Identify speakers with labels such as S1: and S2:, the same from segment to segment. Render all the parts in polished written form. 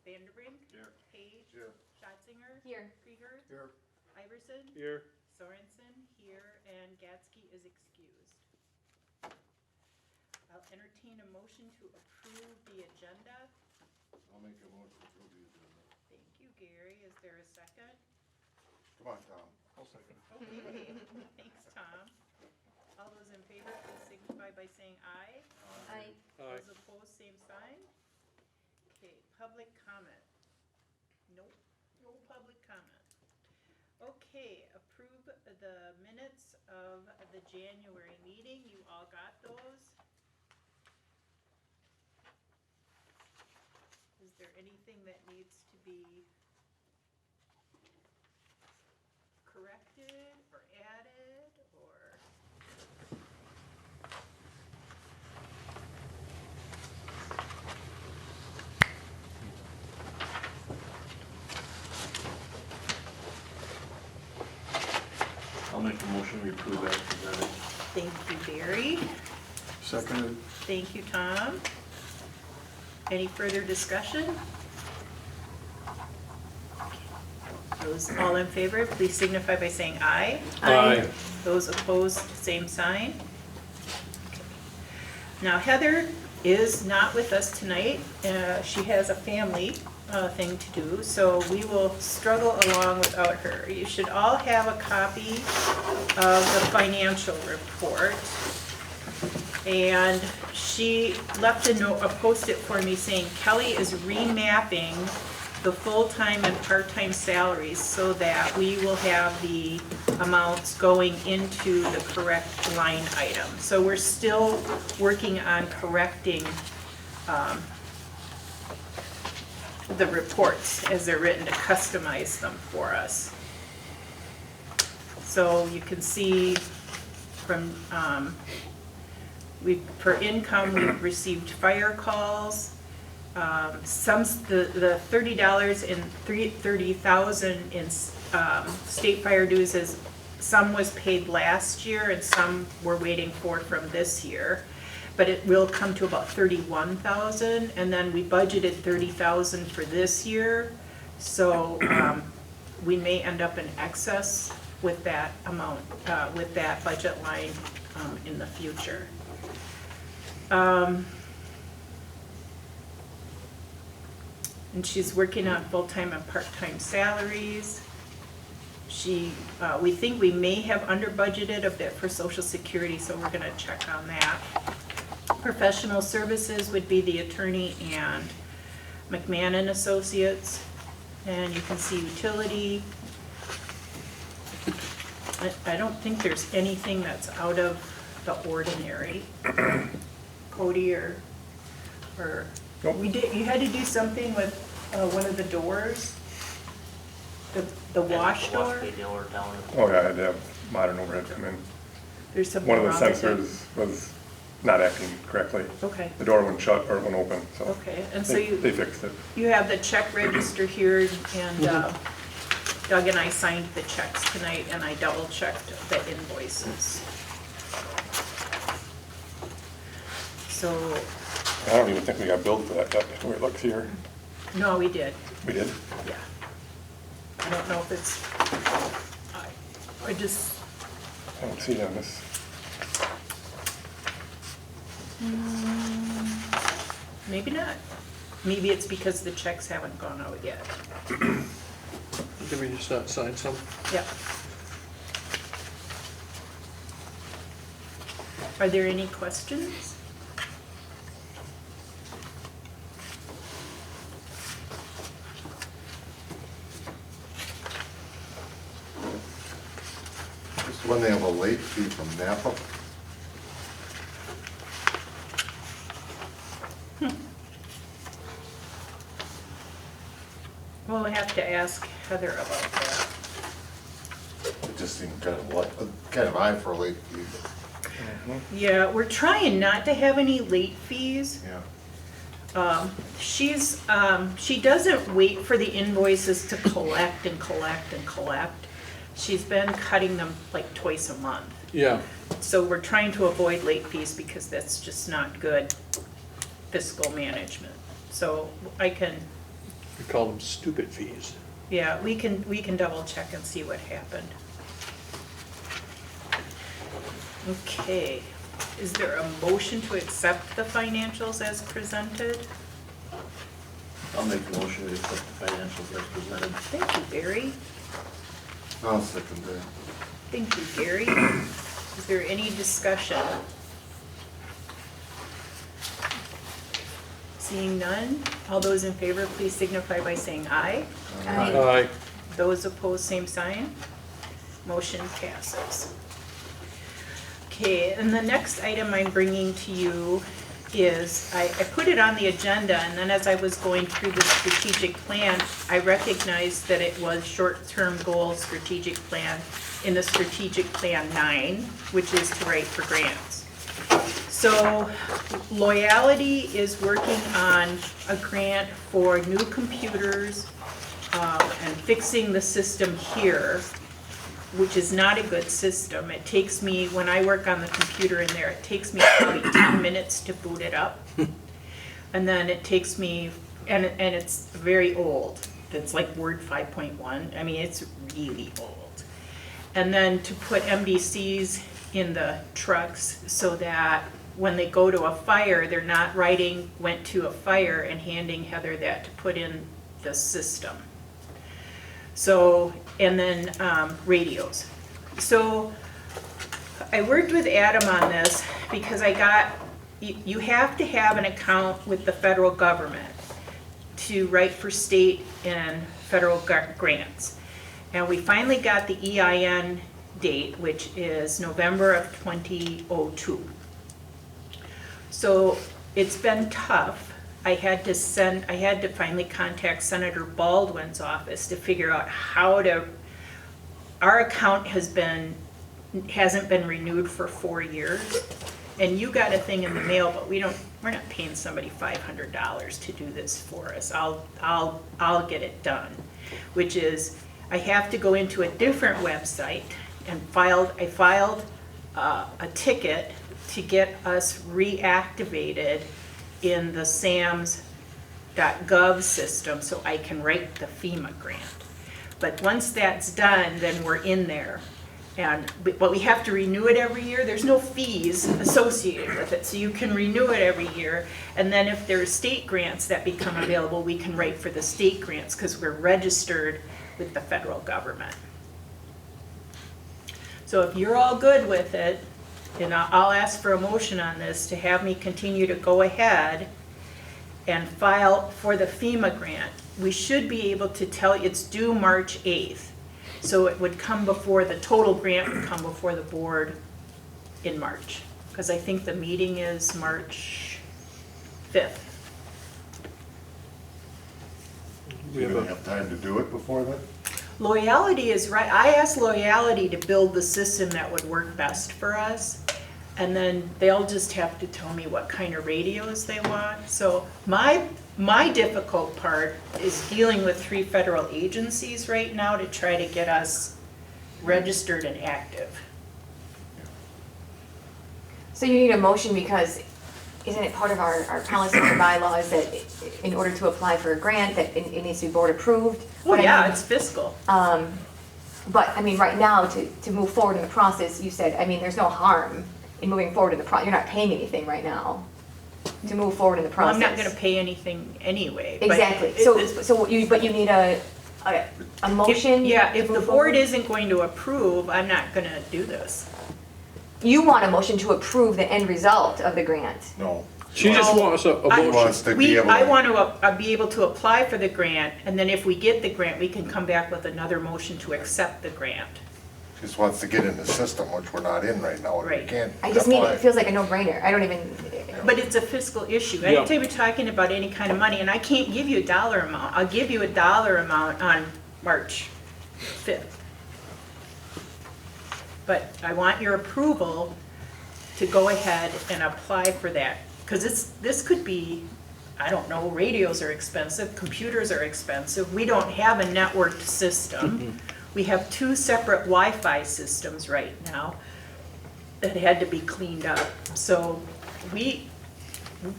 S1: Vanderbrink.
S2: Here.
S1: Page.
S2: Here.
S1: Schatzinger.
S3: Here.
S1: Krieger.
S2: Here.
S1: Iverson.
S2: Here.
S1: Sorensen. Here. And Gatsky is excused. I'll entertain a motion to approve the agenda.
S2: I'll make a motion to approve the agenda.
S1: Thank you, Gary. Is there a second?
S2: Come on, Tom. I'll second.
S1: Okay, thanks, Tom. All those in favor, please signify by saying aye.
S3: Aye.
S1: Those opposed, same sign. Okay, public comment. Nope, no public comment. Okay, approve the minutes of the January meeting. You all got those? Is there anything that needs to be corrected or added or?
S4: I'll make a motion we approve as presented.
S1: Thank you, Barry.
S2: Seconded.
S1: Thank you, Tom. Any further discussion? Those all in favor, please signify by saying aye.
S3: Aye.
S1: Those opposed, same sign. Now Heather is not with us tonight. She has a family thing to do, so we will struggle along without her. You should all have a copy of the financial report. And she left a note, a Post-it for me saying Kelly is remapping the full-time and part-time salaries so that we will have the amounts going into the correct line item. So we're still working on correcting the reports as they're written to customize them for us. So you can see from, for income, we've received fire calls. The $30 and $30,000 in state fire dues is, some was paid last year and some we're waiting for from this year. But it will come to about $31,000, and then we budgeted $30,000 for this year. So we may end up in excess with that amount, with that budget line in the future. And she's working on full-time and part-time salaries. We think we may have under budgeted a bit for Social Security, so we're gonna check on that. Professional services would be the attorney and McMahon and Associates. And you can see utility. I don't think there's anything that's out of the ordinary. Cody or
S2: Nope.
S1: you had to do something with one of the doors, the wash door.
S4: Wash bay door down.
S5: Oh yeah, I had to have modern overhead come in.
S1: There's something
S5: One of the
S1: wrong with it.
S5: sensors was not acting correctly.
S1: Okay,
S5: The door wouldn't shut or it wouldn't open, so
S1: okay, and so
S5: they fixed it.
S1: you have the check register here, and Doug and I signed the checks tonight, and I double checked the invoices. So,
S5: I don't even think we got billed for that yet, the way it looks here.
S1: no, we did,
S5: We did?
S1: yeah. I don't know if it's, I just,
S5: I don't see it on this.
S1: maybe not. Maybe it's because the checks haven't gone out yet.
S6: Did we just not sign some?
S1: Yeah. Are there any questions?
S2: Just when they have a late fee from Napa.
S1: We'll have to ask Heather about that.
S2: It just seemed kind of high for a late fee.
S1: Yeah, we're trying not to have any late fees.
S2: Yeah.
S1: She doesn't wait for the invoices to collect and collect and collect. She's been cutting them like twice a month.
S6: Yeah.
S1: So we're trying to avoid late fees because that's just not good fiscal management. So I can
S6: We call them stupid fees.
S1: Yeah, we can double check and see what happened. Okay, is there a motion to accept the financials as presented?
S4: I'll make a motion to accept the financials as presented.
S1: Thank you, Barry.
S2: I'll second that.
S1: Thank you, Gary. Is there any discussion? Seeing none, all those in favor, please signify by saying aye.
S6: Aye.
S1: Those opposed, same sign. Motion passes. Okay, and the next item I'm bringing to you is, I put it on the agenda, and then as I was going through the strategic plan, I recognized that it was short-term goal strategic plan in the strategic plan 9, which is to write for grants. So Loyalty is working on a grant for new computers and fixing the system here, which is not a good system. It takes me, when I work on the computer in there, it takes me probably 10 minutes to boot it up. And then it takes me, and it's very old. It's like Word 5.1. I mean, it's really old. And then to put MDCs in the trucks so that when they go to a fire, they're not writing "went to a fire" and handing Heather that to put in the system. So, and then radios. So I worked with Adam on this because you have to have an account with the federal government to write for state and federal grants. And we finally got the EIN date, which is November of 2002. So it's been tough. I had to finally contact Senator Baldwin's office to figure out how to, our account hasn't been renewed for 4 years. And you got a thing in the mail, but we're not paying somebody $500 to do this for us. I'll get it done, which is, I have to go into a different website and I filed a ticket to get us reactivated in the SAMS.gov system so I can write the FEMA grant. But once that's done, then we're in there. But we have to renew it every year. There's no fees associated with it, so you can renew it every year. And then if there's state grants that become available, we can write for the state grants because we're registered with the federal government. So if you're all good with it, and I'll ask for a motion on this to have me continue to go ahead and file for the FEMA grant. We should be able to tell you it's due March 8th. So it would come before, the total grant would come before the board in March. Because I think the meeting is March 5th.
S6: We
S2: You
S6: have
S2: don't
S6: a,
S2: have time to do it before then?
S1: Loyalty is right. I asked Loyalty to build the system that would work best for us. And then they'll just have to tell me what kind of radios they want. So my difficult part is dealing with 3 federal agencies right now to try to get us registered and active.
S3: So you need a motion because isn't it part of our policy or bylaws that in order to apply for a grant that it needs to be board approved?
S1: Oh
S3: But I
S1: yeah,
S3: mean,
S1: it's fiscal.
S3: But I mean, right now to move forward in the process, you said, I mean, there's no harm in moving forward in the you're not paying anything right now to move forward in the
S1: Well,
S3: process.
S1: I'm not gonna pay anything anyway. but
S3: Exactly. But you need a motion?
S1: Yeah,
S3: to
S1: if the
S3: move
S1: board
S3: forward?
S1: isn't going to approve, I'm not gonna do this.
S3: You want a motion to approve the end result of the grant?
S2: No.
S6: she just wants a
S1: I-
S2: He
S6: motion.
S2: wants to be able
S1: I
S2: to,
S1: want to be able to apply for the grant, and then if we get the grant, we can come back with another motion to accept the grant.
S2: just wants to get in the system, which we're not in right now, and we
S1: Right.
S2: can't
S3: I just mean,
S2: apply.
S3: it feels like a no-brainer. I don't even,
S1: But it's a fiscal issue.
S6: Yeah.
S1: Anytime you're talking about any kind of money, and I can't give you a dollar amount, I'll give you a dollar amount on March 5th. But I want your approval to go ahead and apply for that. Because this could be, I don't know, radios are expensive, computers are expensive. We don't have a networked system. We have 2 separate Wi-Fi systems right now that had to be cleaned up. So we've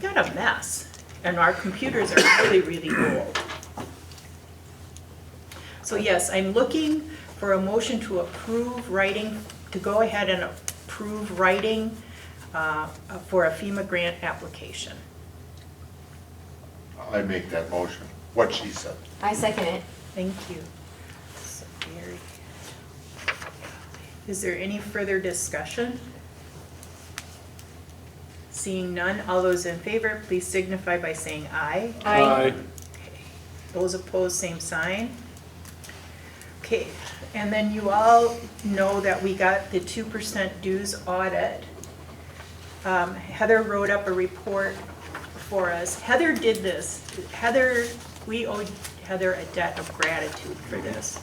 S1: got a mess, and our computers are really, really old. So yes, I'm looking for a motion to approve writing, to go ahead and approve writing for a FEMA grant application.
S2: I make that motion, what she said.
S3: I second it.
S1: Thank you. So, Gary. Is there any further discussion? Seeing none, all those in favor, please signify by saying aye.
S6: Aye.
S1: Those opposed, same sign. Okay, and then you all know that we got the 2% dues audit. Heather wrote up a report for us. Heather did this. We owed Heather a debt of gratitude for this.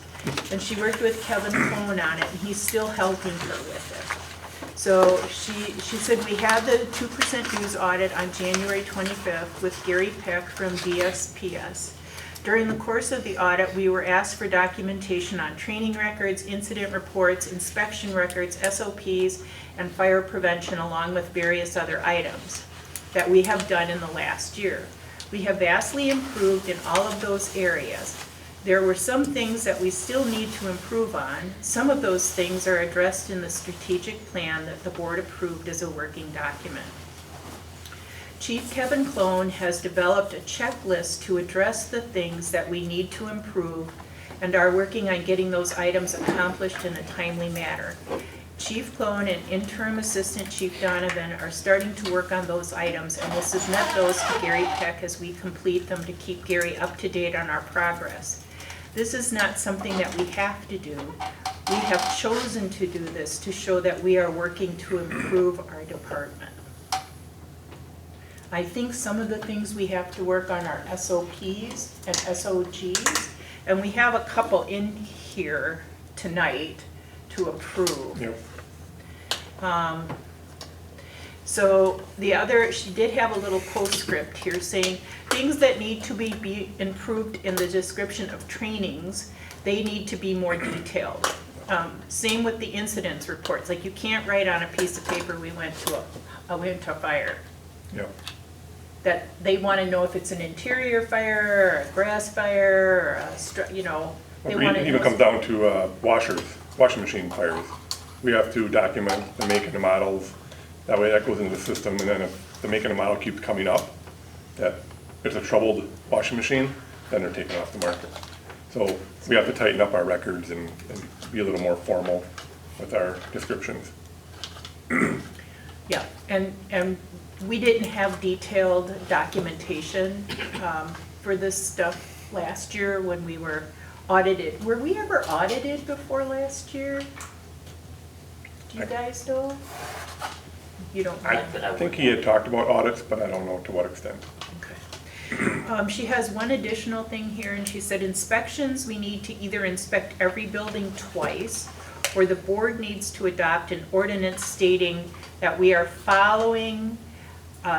S1: And she worked with Kevin Cohn on it, and he's still helping her with it. So she said we had the 2% dues audit on January 25th with Gary Peck from DSPS. During the course of the audit, we were asked for documentation on training records, incident reports, inspection records, SOPs, and fire prevention, along with various other items that we have done in the last year. We have vastly improved in all of those areas. There were some things that we still need to improve on. Some of those things are addressed in the strategic plan that the board approved as a working document. Chief Kevin Clone has developed a checklist to address the things that we need to improve and are working on getting those items accomplished in a timely manner. Chief Clone and Interim Assistant Chief Donovan are starting to work on those items and will submit those to Gary Peck as we complete them to keep Gary up to date on our progress. This is not something that we have to do. We have chosen to do this to show that we are working to improve our department. I think some of the things we have to work on are SOPs and SOGs, and we have a couple in here tonight to approve.
S5: Yep.
S1: So the other, she did have a little postscript here saying things that need to be improved in the description of trainings, they need to be more detailed. Same with the incidents reports, like you can't write on a piece of paper, we went to a fire.
S5: Yep.
S1: That they want to know if it's an interior fire, or a grass fire, or they want to
S5: It even
S1: know.
S5: comes down to washing machine fires. We have to document the make and the models. That way that goes into the system, and then if the make and the model keeps coming up, that there's a troubled washing machine, then they're taken off the market. So we have to tighten up our records and be a little more formal with our descriptions.
S1: Yeah, and we didn't have detailed documentation for this stuff last year when we were audited. Were we ever audited before last year? Do you guys know? You don't know?
S5: I think he had talked about audits, but I don't know to what extent.
S1: Okay. She has one additional thing here, and she said inspections, we need to either inspect every building twice, or the board needs to adopt an ordinance stating that we are following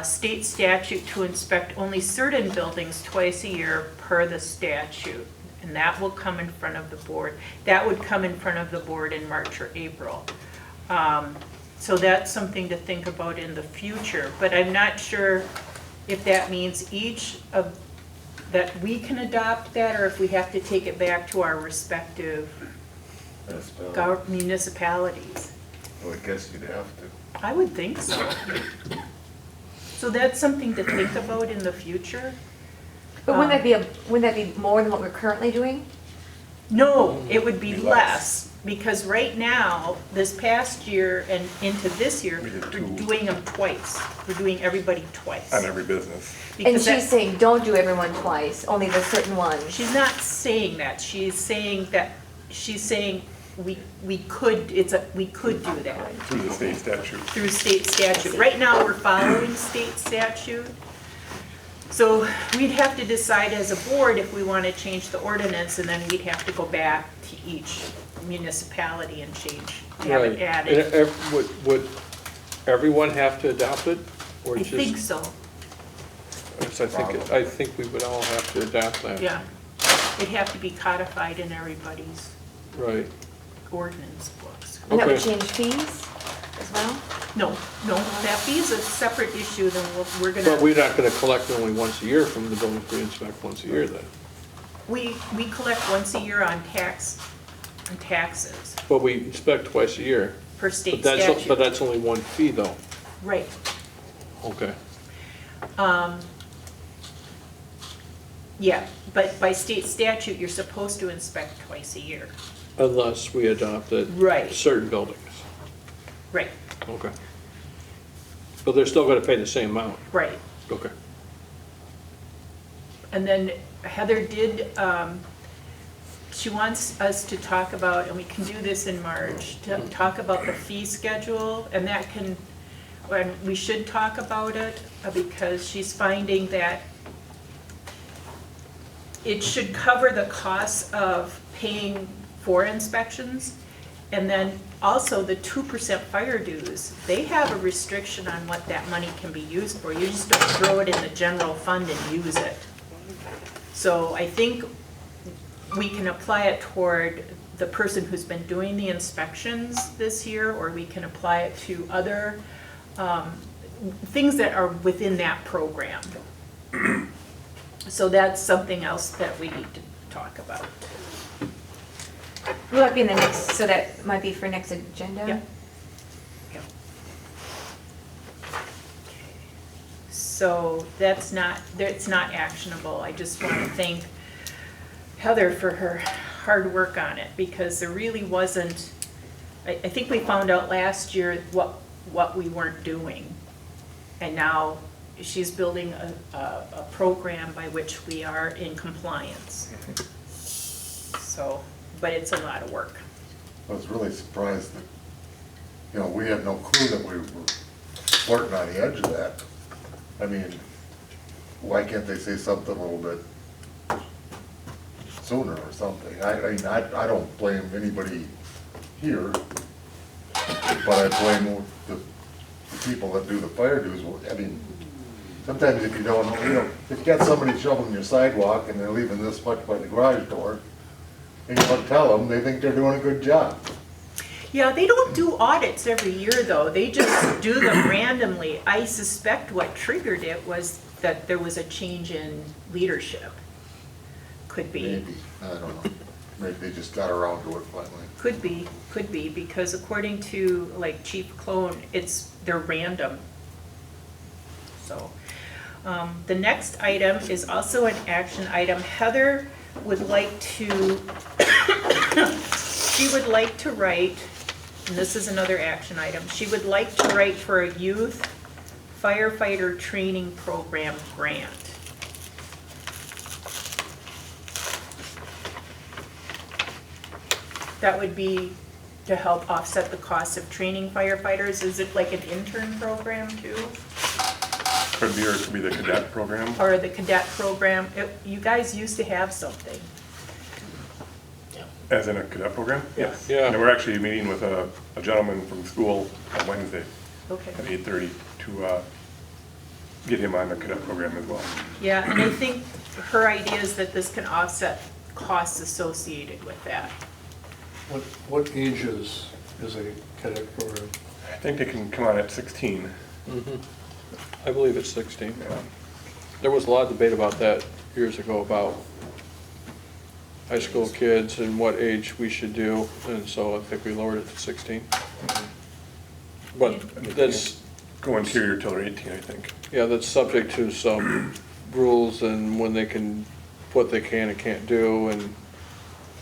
S1: state statute to inspect only certain buildings twice a year per the statute. And that will come in front of the board. That would come in front of the board in March or April. So that's something to think about in the future, but I'm not sure if that means that we can adopt that, or if we have to take it back to our respective municipalities.
S2: Well, I guess you'd have to.
S1: I would think so. So that's something to think about in the future.
S3: But wouldn't that be more than what we're currently doing?
S1: No, it would be
S5: Be
S1: less,
S5: less.
S1: because right now, this past year and into this year,
S5: We did
S1: we're
S5: two.
S1: doing them twice. We're doing everybody twice.
S5: On every business.
S3: And
S1: Because
S3: she's
S1: that-
S3: saying, don't do everyone twice, only the certain ones.
S1: She's not saying that, she's saying we could do that
S5: Through the state statute.
S1: through state statute. Right now, we're following state statute. So we'd have to decide as a board if we want to change the ordinance, and then we'd have to go back to each municipality and have it
S6: Right.
S1: added.
S6: And would everyone have to adopt it? Or
S1: I
S6: just?
S1: think so,
S6: Yes, I think we would all have to adopt that.
S1: yeah. It'd have to be codified in everybody's
S6: Right.
S1: ordinance books.
S3: And that would
S6: Okay.
S3: change fees as well?
S1: No, that fee is a separate issue than what we're
S6: But
S1: gonna,
S6: we're not gonna collect only once a year from the buildings we inspect once a year then.
S1: We collect once a year on taxes
S6: But we inspect twice a year.
S1: per state
S6: But
S1: statute.
S6: that's only one fee though.
S1: Right.
S6: Okay.
S1: Yeah, but by state statute, you're supposed to inspect twice a year.
S6: Unless we adopted
S1: Right.
S6: certain buildings.
S1: Right,
S6: Okay. But they're still gonna pay the same amount.
S1: right.
S6: Okay.
S1: And then Heather did, she wants us to talk about, and we can do this in March, to talk about the fee schedule, and that can, and we should talk about it, because she's finding that it should cover the costs of paying for inspections, and then also the 2% fire dues. They have a restriction on what that money can be used for. You just don't throw it in the general fund and use it. So I think we can apply it toward the person who's been doing the inspections this year, or we can apply it to other things that are within that program. So that's something else that we need to talk about.
S3: Will that be in the next, so that might be for next agenda?
S1: Yep. Yep. So that's not actionable. I just want to thank Heather for her hard work on it, because there really wasn't, I think we found out last year what we weren't doing. And now she's building a program by which we are in compliance. So, but it's a lot of work.
S2: I was really surprised that, you know, we had no clue that we were flirting on the edge of that. I mean, why can't they say something a little bit sooner or something? I mean, I don't blame anybody here, but I blame the people that do the fire dues. I mean, sometimes if you don't know, you know, if you got somebody shoveling your sidewalk and they're leaving this much by the garage door, and you don't tell them, they think they're doing a good job.
S1: Yeah, they don't do audits every year, though. They just do them randomly. I suspect what triggered it was that there was a change in leadership. Could be.
S2: Maybe, I don't know. Maybe they just got around to it finally.
S1: Could be, because according to like Chief Clone, they're random. So, the next item is also an action item. Heather would like to, she would like to write, and this is another action item, she would like to write for a youth firefighter training program grant. That would be to help offset the cost of training firefighters. Is it like an intern program too?
S5: Could be, or it could be the cadet program.
S1: Or the cadet program? You guys used to have something.
S5: As in a cadet program? Yes.
S6: Yeah.
S5: And we're actually meeting with a gentleman from school on Wednesday
S1: Okay.
S5: at 8:30 to get him on the cadet program as well.
S1: Yeah, and I think her idea is that this can offset costs associated with that.
S7: What ages is a cadet program?
S5: I think they can come on at 16.
S6: I believe it's 16.
S5: Yeah.
S6: There was a lot of debate about that years ago, about high school kids and what age we should do, and so I think we lowered it to 16. But that's,
S5: Go interior till they're 18, I think.
S6: yeah, that's subject to some rules and when they can, what they can and can't do, and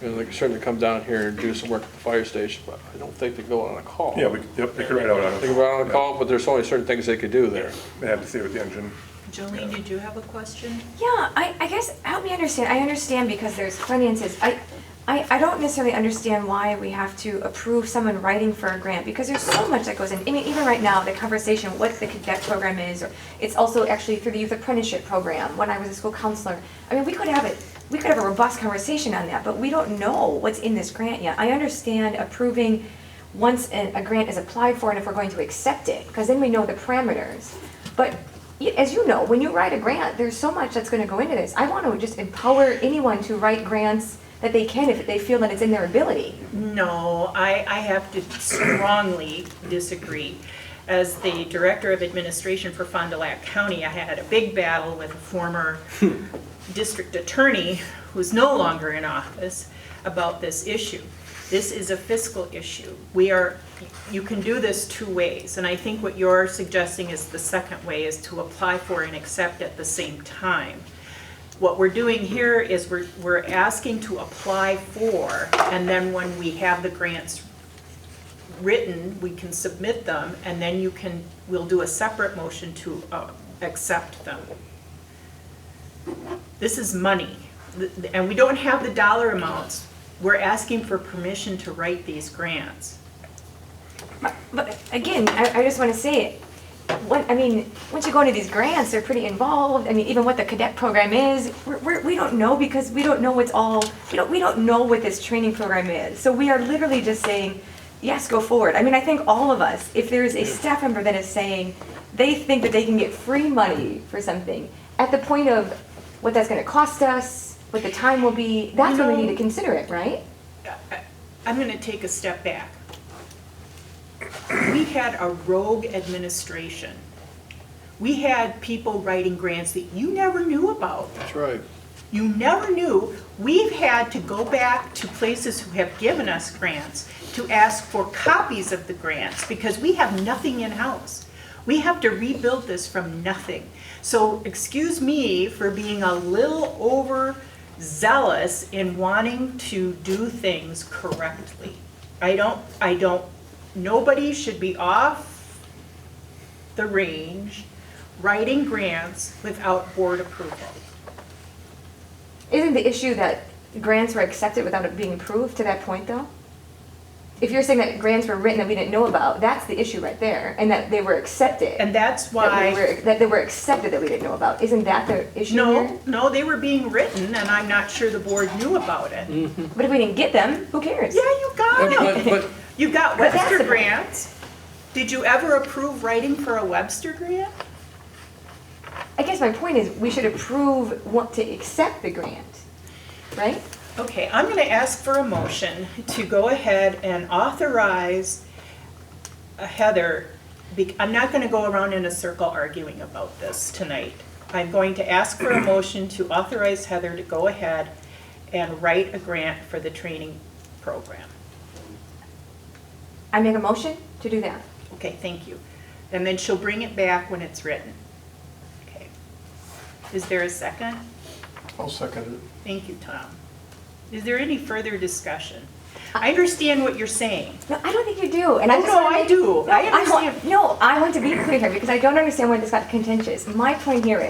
S6: you know, they can certainly come down here and do some work at the fire station, but I don't think they go on a call.
S5: Yeah, they could write out on it.
S6: They can go on a call, but there's only certain things they could do there.
S5: They have to stay with the engine.
S1: Jolene, did you have a question?
S3: Yeah, I guess, help me understand. I understand because there's finances. I don't necessarily understand why we have to approve someone writing for a grant, because there's so much that goes in. I mean, even right now, the conversation, what the cadet program is, or it's also actually through the youth apprenticeship program, when I was a school counselor. I mean, we could have a robust conversation on that, but we don't know what's in this grant yet. I understand approving once a grant is applied for and if we're going to accept it, because then we know the parameters. But as you know, when you write a grant, there's so much that's going to go into this. I want to just empower anyone to write grants that they can if they feel that it's in their ability.
S1: No, I have to strongly disagree. As the Director of Administration for Fond du Lac County, I had a big battle with a former district attorney, who's no longer in office, about this issue. This is a fiscal issue. You can do this two ways, and I think what you're suggesting is the second way, is to apply for and accept at the same time. What we're doing here is we're asking to apply for, and then when we have the grants written, we can submit them, and then we'll do a separate motion to accept them. This is money, and we don't have the dollar amounts. We're asking for permission to write these grants.
S3: But again, I just want to say, once you go into these grants, they're pretty involved. I mean, even what the cadet program is, we don't know, because we don't know we don't know what this training program is. So we are literally just saying, yes, go forward. I mean, I think all of us, if there's a staff member that is saying they think that they can get free money for something, at the point of what that's going to cost us, what the time will be, that's when we need to consider it, right?
S1: I'm going to take a step back. We had a rogue administration. We had people writing grants that you never knew about.
S6: That's right.
S1: You never knew. We've had to go back to places who have given us grants to ask for copies of the grants, because we have nothing in-house. We have to rebuild this from nothing. So excuse me for being a little overzealous in wanting to do things correctly. Nobody should be off the range writing grants without board approval.
S3: Isn't the issue that grants were accepted without it being approved to that point, though? If you're saying that grants were written that we didn't know about, that's the issue right there, and that they were accepted.
S1: And that's why.
S3: That they were accepted that we didn't know about. Isn't that the issue here?
S1: No, they were being written, and I'm not sure the board knew about it.
S3: But if we didn't get them, who cares?
S1: Yeah, you got them.
S6: But
S1: You got
S3: But that's
S1: Webster
S3: the-
S1: grants. Did you ever approve writing for a Webster grant?
S3: I guess my point is, we should want to accept the grant, right?
S1: Okay, I'm going to ask for a motion to go ahead and authorize Heather. I'm not going to go around in a circle arguing about this tonight. I'm going to ask for a motion to authorize Heather to go ahead and write a grant for the training program.
S3: I make a motion to do that.
S1: Okay, thank you. And then she'll bring it back when it's written. Okay. Is there a second?
S7: I'll second it.
S1: Thank you, Tom. Is there any further discussion? I understand what you're saying.
S3: No, I don't think you do. And
S1: Oh,
S3: I just
S1: no,
S3: wanna
S1: I
S3: make-
S1: do.
S3: No,
S1: I understand.
S3: I want to be clear here, because I don't understand why this got contentious. My point here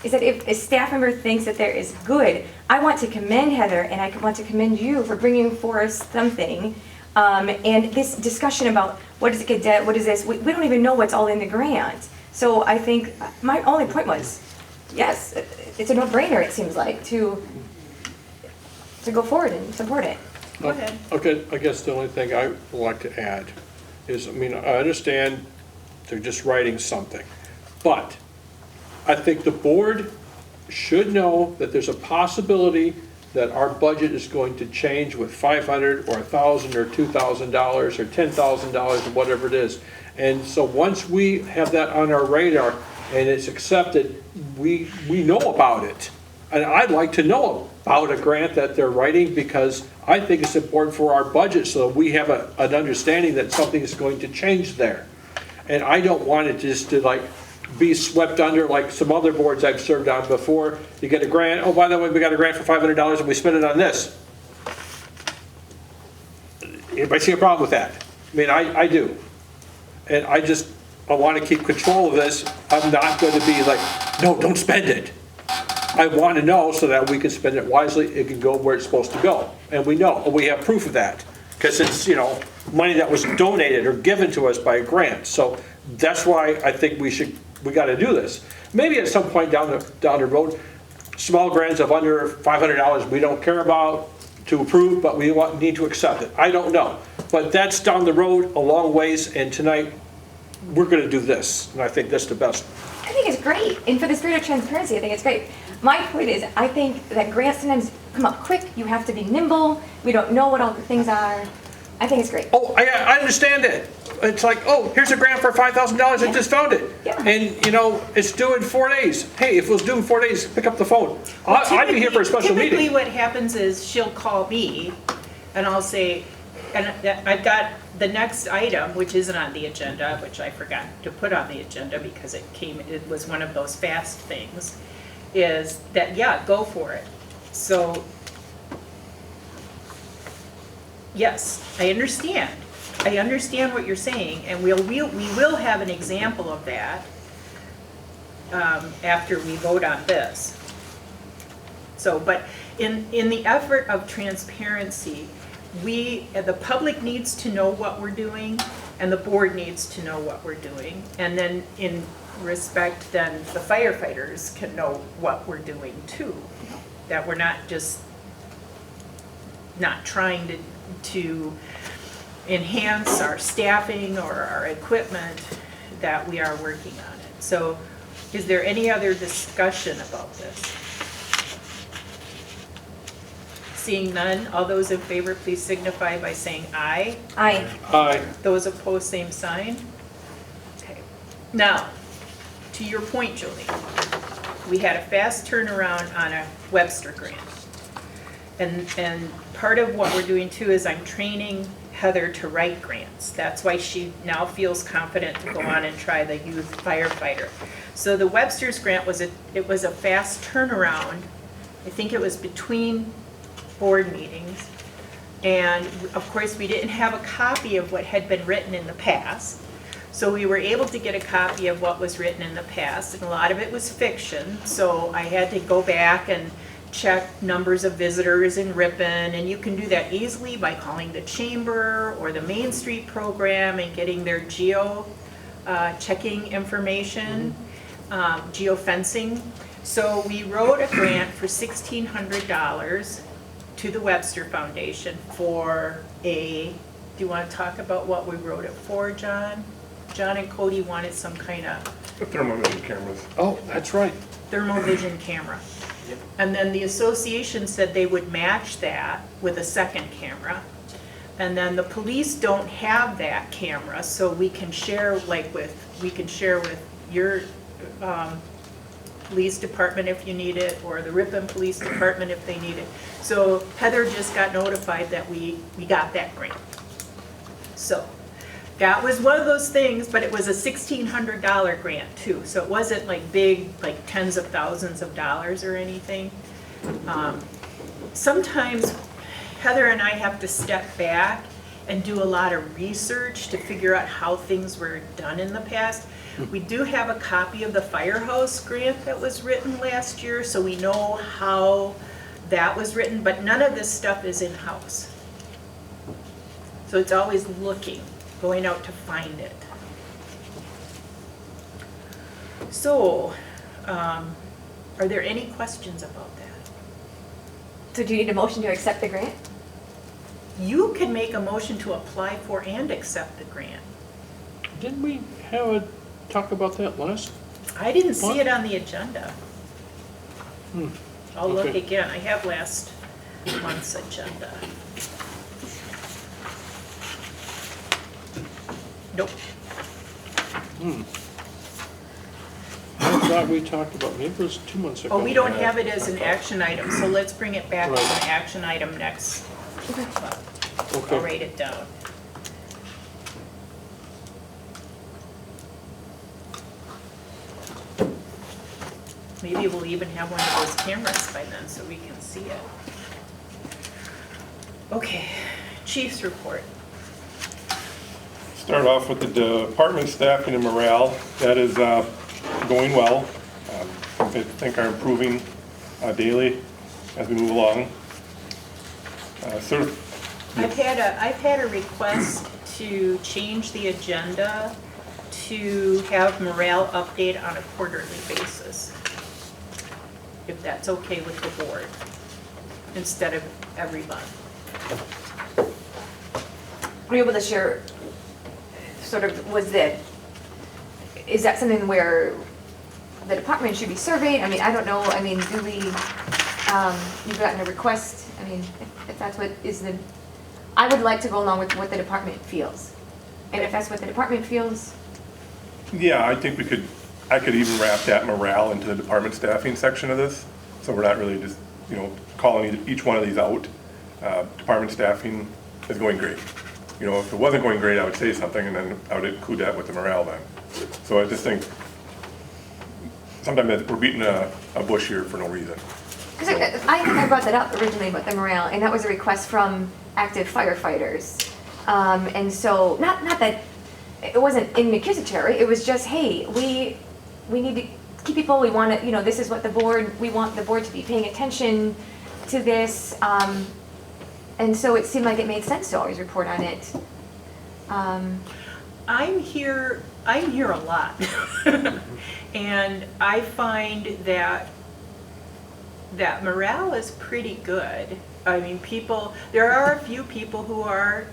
S3: is that if a staff member thinks that there is good, I want to commend Heather, and I want to commend you for bringing forth something. And this discussion about what is a cadet, what is this, we don't even know what's all in the grant. So I think my only point was, yes, it's a no-brainer, it seems like, to go forward and support it.
S1: Go ahead.
S6: Okay, I guess the only thing I would like to add is, I understand they're just writing something, but I think the board should know that there's a possibility that our budget is going to change with $500 or $1,000 or $2,000 or $10,000 or whatever it is. And so once we have that on our radar and it's accepted, we know about it. And I'd like to know about a grant that they're writing, because I think it's important for our budget, so we have an understanding that something is going to change there. And I don't want it just to be swept under like some other boards I've served on before. You get a grant, oh, by the way, we got a grant for $500 and we spent it on this. Anybody see a problem with that? I do. And I want to keep control of this. I'm not going to be like, no, don't spend it. I want to know so that we can spend it wisely, it can go where it's supposed to go. And we know, and we have proof of that, because it's, money that was donated or given to us by a grant. So that's why I think we got to do this. Maybe at some point down the road, small grants of under $500 we don't care about to approve, but we need to accept it. I don't know. But that's down the road a long ways, and tonight we're going to do this, and I think that's the best.
S3: I think it's great, and for the spirit of transparency, I think it's great. My point is, I think that grants sometimes come up quick, you have to be nimble, we don't know what all the things are. I think it's great.
S6: Oh, I understand it. it's like, oh, here's a grant for $5,000, I just found it.
S3: Yeah.
S6: And, you know, it's due in 4 days. Hey, if it was due in 4 days, pick up the phone. I'd be here for a special
S1: Typically,
S6: meeting.
S1: what happens is she'll call me and I'll say, and I've got the next item, which isn't on the agenda, which I forgot to put on the agenda because it was one of those fast things, is that, yeah, go for it. So, yes, I understand. I understand what you're saying, and we will have an example of that after we vote on this. So, but in the effort of transparency, the public needs to know what we're doing, and the board needs to know what we're doing. And then in respect, then the firefighters can know what we're doing too. That we're not just not trying to enhance our staffing or our equipment, that we are working on it. So is there any other discussion about this? Seeing none, all those in favor, please signify by saying aye.
S3: Aye.
S6: Aye.
S1: Those opposed, same sign. Okay. Now, to your point, Julie, we had a fast turnaround on a Webster grant. And part of what we're doing too is I'm training Heather to write grants. That's why she now feels confident to go on and try the youth firefighter. So the Webster's grant was a fast turnaround. I think it was between board meetings. And of course, we didn't have a copy of what had been written in the past. So we were able to get a copy of what was written in the past, and a lot of it was fiction. So I had to go back and check numbers of visitors in Ripon, and you can do that easily by calling the chamber or the Main Street program and getting their checking information, geofencing. So we wrote a grant for $1,600 to the Webster Foundation for do you want to talk about what we wrote it for, John? John and Cody wanted some kind of
S5: The thermometer cameras.
S6: Oh, that's right.
S1: thermovision camera. And then the association said they would match that with a second camera. And then the police don't have that camera, so we can share with your police department if you need it, or the Ripon Police Department if they need it. So Heather just got notified that we got that grant. So that was one of those things, but it was a $1,600 grant too. So it wasn't like big, like tens of thousands of dollars or anything. Sometimes Heather and I have to step back and do a lot of research to figure out how things were done in the past. We do have a copy of the firehouse grant that was written last year, so we know how that was written, but none of this stuff is in-house. So it's always looking, going out to find it. So, are there any questions about that?
S3: So do you need a motion to accept the grant?
S1: You can make a motion to apply for and accept the grant.
S6: Didn't we have a talk about that last?
S1: I didn't see it on the agenda. I'll look
S6: Okay.
S1: again. I have last month's agenda. Nope.
S6: I thought we talked about, maybe it was 2 months ago.
S1: Oh, we don't have it as an action item, so let's bring it back as
S6: Right.
S1: an action item next. month. I'll
S6: Okay.
S1: write it down. Maybe we'll even have one of those cameras by then so we can see it. Okay, chief's report.
S5: Start off with the department staffing and morale. That is going well. I think are improving daily as we move along.
S1: I've had a request to change the agenda to have morale update on a quarterly basis, if that's okay with the board, instead of every month.
S3: Are you able to share, sort of, is that something where the department should be surveyed? I mean, I don't know, I mean, do we, you've gotten a request, I mean, if that's what is I would like to go along with what the department feels. And if that's what the department feels,
S5: Yeah, I think I could even wrap that morale into the department staffing section of this. So we're not really just, calling each one of these out. Department staffing is going great. If it wasn't going great, I would say something and then I would include that with the morale then. So I just think sometimes that we're beating a bush here for no reason.
S3: because I think I brought that up originally about the morale, and that was a request from active firefighters. And so, not that, it wasn't in accusatory, it was just, hey, we need to keep people, we want to, this is what we want the board to be paying attention to this. And so it seemed like it made sense to always report on it.
S1: I'm here a lot. And I find that morale is pretty good. I mean, there are a few people who are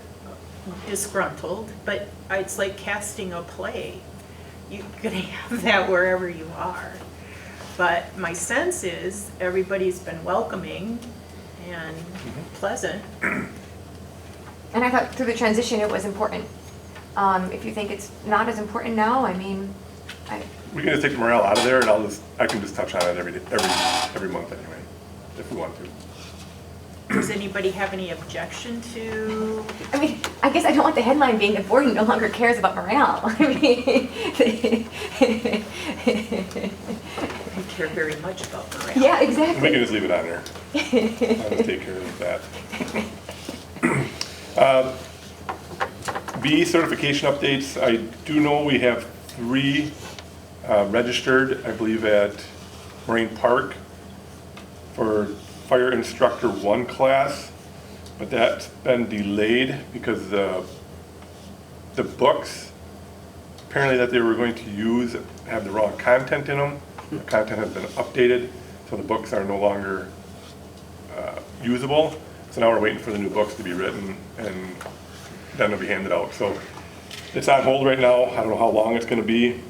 S1: disgruntled, but it's like casting a play. You're gonna have that wherever you are. But my sense is everybody's been welcoming and pleasant.
S3: And I thought through the transition it was important. If you think it's not as important now, I mean,
S5: We can just take the morale out of there and I can just touch on it every month anyway, if we want to.
S1: Does anybody have any objection to?
S3: I mean, I guess I don't want the headline being the board no longer cares about morale. I mean,
S1: I care very much about morale.
S3: yeah,
S5: We can
S3: exactly.
S5: just leave it on there. I'll just take care of that. B, certification updates. I do know we have 3 registered, I believe, at Marine Park for Fire Instructor 1 class, but that's been delayed because the books apparently that they were going to use have the wrong content in them. The content has been updated, so the books are no longer usable. So now we're waiting for the new books to be written and then they'll be handed out. So it's on hold right now. I don't know how long it's going to be,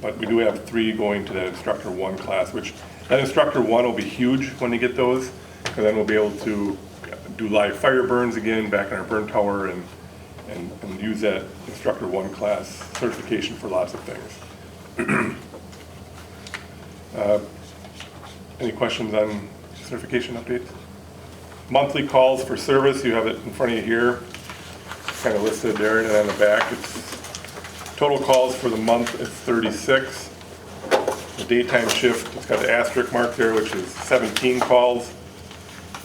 S5: but we do have 3 going to that Instructor 1 class, which that Instructor 1 will be huge when they get those, because then we'll be able to do live fire burns again back in our burn tower and use that Instructor 1 class certification for lots of things. Any questions on certification updates? Monthly calls for service, you have it in front of you here, kind of listed there, and on the back, it's total calls for the month is 36. The daytime shift, it's got the asterisk mark there, which is 17 calls.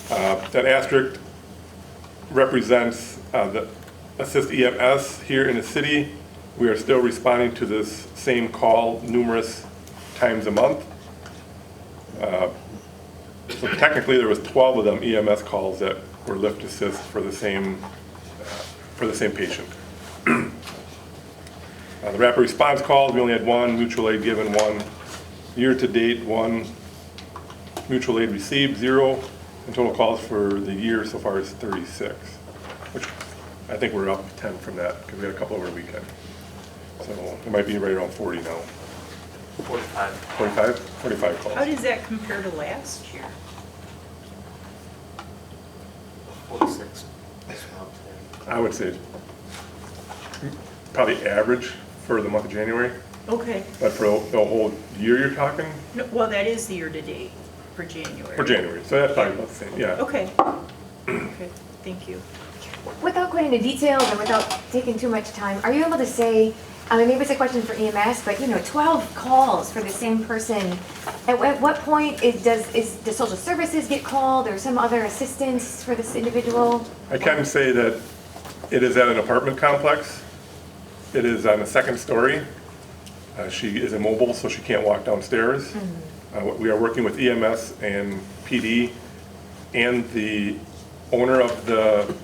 S5: That asterisk represents the assist EMS here in the city. We are still responding to this same call numerous times a month. So technically there was 12 of them EMS calls that were lift assist for the same patient. The rapid response calls, we only had 1, mutual aid given 1. Year to date, 1, mutual aid received 0, and total calls for the year so far is 36, which I think we're up 10 from that because we had a couple over the weekend. So it might be right around 40 now.
S4: 45.
S5: 45 calls.
S1: How does that compare to last year?
S4: 46.
S5: I would say probably average for the month of January,
S1: Okay.
S5: but for the whole year you're talking?
S1: No, well, that is the year-to-date for January.
S5: For January, so that's probably about the same, yeah.
S1: Okay. Okay, thank you.
S3: Without going into details and without taking too much time, are you able to say, I mean, maybe it's a question for EMS, but 12 calls for the same person. At what point does social services get called or some other assistance for this individual?
S5: I can say that it is at an apartment complex. It is on the 2nd story. She is immobile, so she can't walk downstairs. We are working with EMS and PD and the owner of the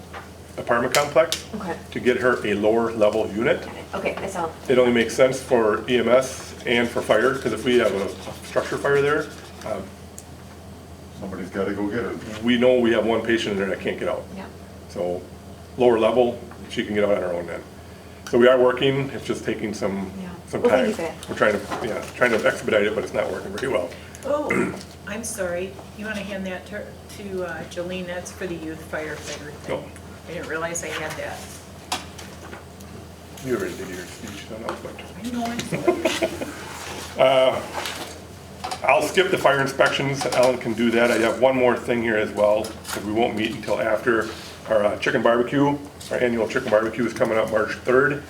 S5: apartment complex
S3: Okay.
S5: to get her a lower level unit.
S3: Okay, that's all.
S5: It only makes sense for EMS and for fire, because if we have a structure fire there,
S2: Somebody's gotta go get her.
S5: we know we have 1 patient in there that can't get out.
S3: Yeah.
S5: So lower level, she can get out on her own then. So we are working, it's just taking some
S3: Yeah.
S5: time.
S3: Well, thank you for that.
S5: We're trying to expedite it, but it's not working very well.
S1: Oh, I'm sorry. You want to hand that to Jolene? That's for the youth firefighter thing.
S5: No.
S1: I didn't realize I had that.
S5: You already did your speech, so now it's my turn.
S1: I know it's
S5: I'll skip the fire inspections, Ellen can do that. I have one more thing here as well, because we won't meet until after our chicken barbecue. Our annual chicken barbecue is coming up March 3rd.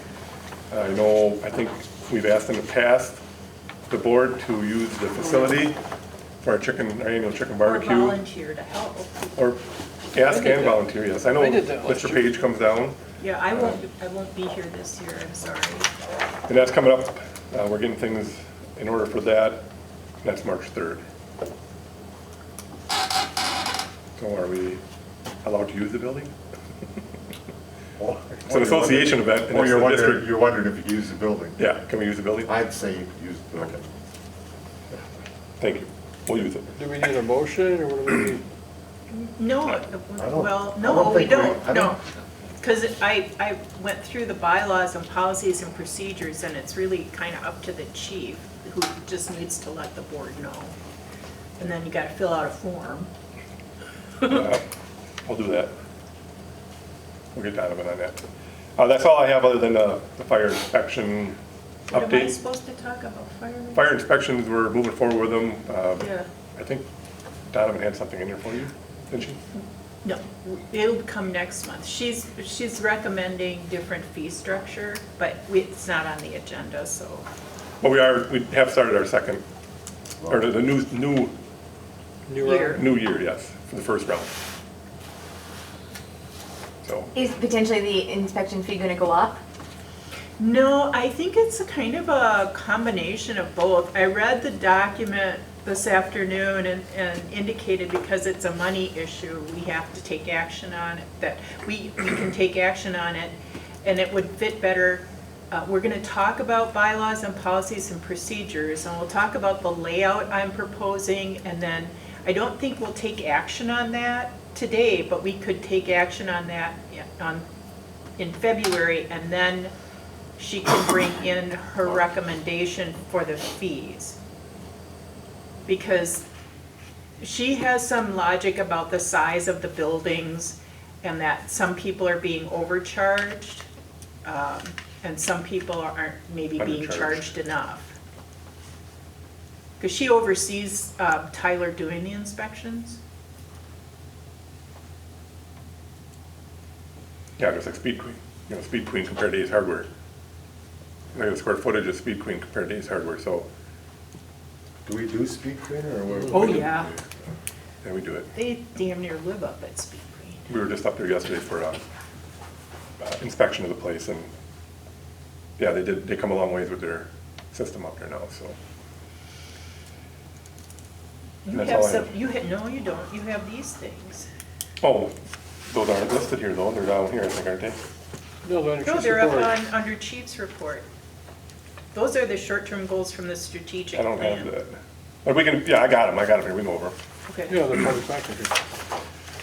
S5: I think we've asked in the past, the board to use the facility for our annual chicken
S1: or
S5: barbecue.
S1: volunteer to help.
S5: Or ask
S6: I did
S5: and
S6: that.
S5: volunteer, yes. I know
S6: I did that last
S5: Mr.
S6: year.
S5: Page comes down,
S1: Yeah, I won't be here this year, I'm sorry.
S5: and that's coming up. We're getting things in order for that. That's March 3rd. So are we allowed to use the building? It's an association event, and
S2: Oh,
S5: it's
S2: you're
S5: the
S2: wondering,
S5: district.
S2: you're wondering if you could use the building?
S5: Yeah, can we use the building?
S2: I'd say you could use the building.
S5: Thank you. We'll use it.
S6: Do we need a motion, or what do we need?
S1: No,
S2: don't-
S1: well,
S2: I
S1: no,
S2: don't
S1: we
S2: think we-
S1: don't,
S2: I
S1: no.
S2: don't-
S1: Because I went through the bylaws and policies and procedures, and it's really kind of up to the chief, who just needs to let the board know. And then you gotta fill out a form.
S5: I'll do that. We'll get Donovan on that. That's all I have other than the fire inspection
S1: What am I
S5: update.
S1: supposed to talk about, fire?
S5: Fire inspections, we're moving forward with them.
S1: Yeah,
S5: I think Donovan had something in here for you, didn't she?
S1: no, it'll come next month. She's recommending different fee structure, but it's not on the agenda, so.
S5: Well, we have started our second, or the new
S1: Year.
S5: year, yes, for the first round. So,
S3: Is potentially the inspection fee gonna go up?
S1: No, I think it's a kind of a combination of both. I read the document this afternoon and indicated because it's a money issue, we have to take action on it, that we can take action on it, and it would fit better. We're gonna talk about bylaws and policies and procedures, and we'll talk about the layout I'm proposing, and then I don't think we'll take action on that today, but we could take action on that in February, and then she can bring in her recommendation for the fees. Because she has some logic about the size of the buildings and that some people are being overcharged, and some people aren't maybe being
S5: Undercharged.
S1: charged enough. Because she oversees Tyler doing the inspections.
S5: yeah, just like Speed Queen. Speed Queen compared to Ace Hardware. Like the square footage of Speed Queen compared to Ace Hardware, so,
S2: Do we do speed cleaner or what?
S1: Oh, yeah.
S5: yeah, we do it.
S1: They damn near live up at Speed Queen.
S5: We were just up there yesterday for inspection of the place, and yeah, they come a long ways with their system up there now, so.
S1: You
S5: And that's
S1: have
S5: all I
S1: some,
S5: have.
S1: no, you don't. You have these things.
S5: Oh, those aren't listed here though, they're down here, I think, aren't they?
S6: No,
S1: No, they're up under Chief's report. Those are the short-term goals from the strategic
S5: I
S1: plan.
S5: don't have that. But we can, yeah, I got them here, we can go over 'em.
S1: Okay.
S6: Yeah, they're part of the package.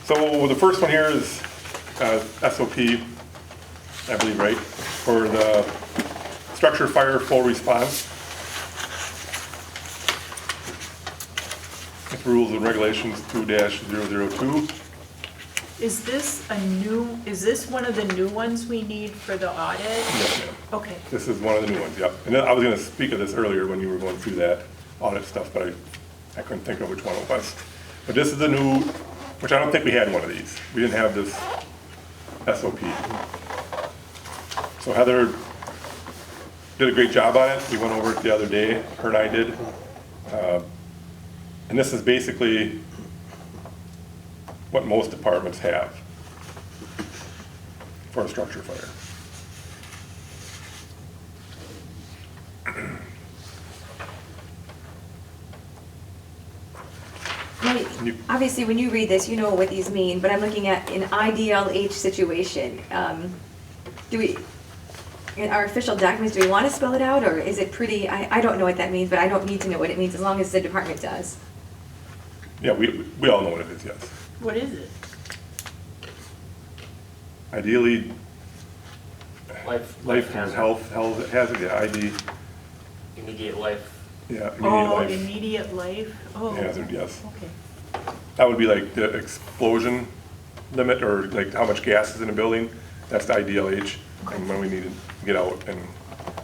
S5: So the first one here is SOP, I believe, right? For the structure fire full response. With rules and regulations 2-002.
S1: Is this one of the new ones we need for the audit?
S5: Yes, ma'am.
S1: Okay.
S5: This is one of the new ones, yep. And then I was gonna speak of this earlier when you were going through that audit stuff, but I couldn't think of which one it was. But this is the new, which I don't think we had one of these. We didn't have this SOP. So Heather did a great job on it. We went over it the other day, her and I did. And this is basically what most departments have for a structure fire.
S3: Now,
S5: You-
S3: obviously, when you read this, you know what these mean, but I'm looking at an IDLH situation. Do we, in our official documents, do we want to spell it out, or is it pretty, I don't know what that means, but I don't need to know what it means as long as the department does.
S5: Yeah, we all know what it is, yes.
S1: What is it?
S5: Ideally,
S8: Life
S5: and
S8: hazard.
S5: health hazard, yeah, ID,
S8: Immediate life.
S5: yeah, immediate
S1: Oh,
S5: life
S1: immediate life? Oh.
S5: hazard, yes.
S1: Okay.
S5: That would be like the explosion limit, or like how much gas is in a building, that's the IDLH. and when we need to get out, and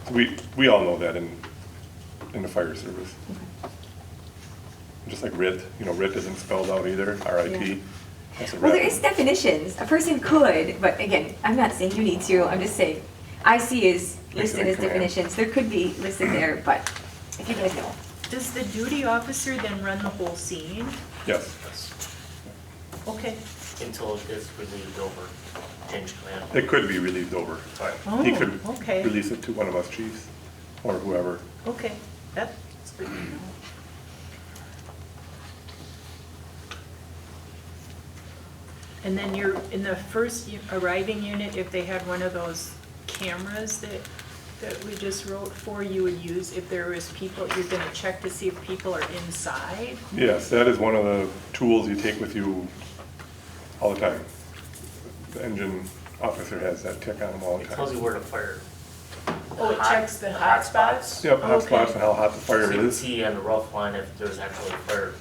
S5: so we all know that in the fire service. Just like RIT, RIT isn't spelled out either, RIT. That's a
S3: Well, there
S5: rat.
S3: is definitions. A person could, but again, I'm not saying you need to, I'm just saying, IC is listed as
S5: command.
S3: definitions. There could be listed there, but if you guys know.
S1: Does the duty officer then run the whole scene?
S5: Yes,
S1: Okay.
S8: Until it gets relieved over, change command.
S5: it could be relieved over.
S1: Oh,
S5: He could
S1: okay.
S5: release it to one of us chiefs, or whoever.
S1: Okay, that's good to know. And then you're, in the first arriving unit, if they had one of those cameras that we just wrote for, you would use, if there was people, you're gonna check to see if people are inside?
S5: Yes, that is one of the tools you take with you all the time. The engine officer has that tick on them all the
S8: It tells you
S5: time.
S8: where to fire.
S1: Oh, it checks the hot spots?
S5: Yep, hot spots
S1: Okay.
S5: and how hot the
S8: So
S5: fire
S8: you can
S5: is,
S8: see on the rough line if there's actually fire,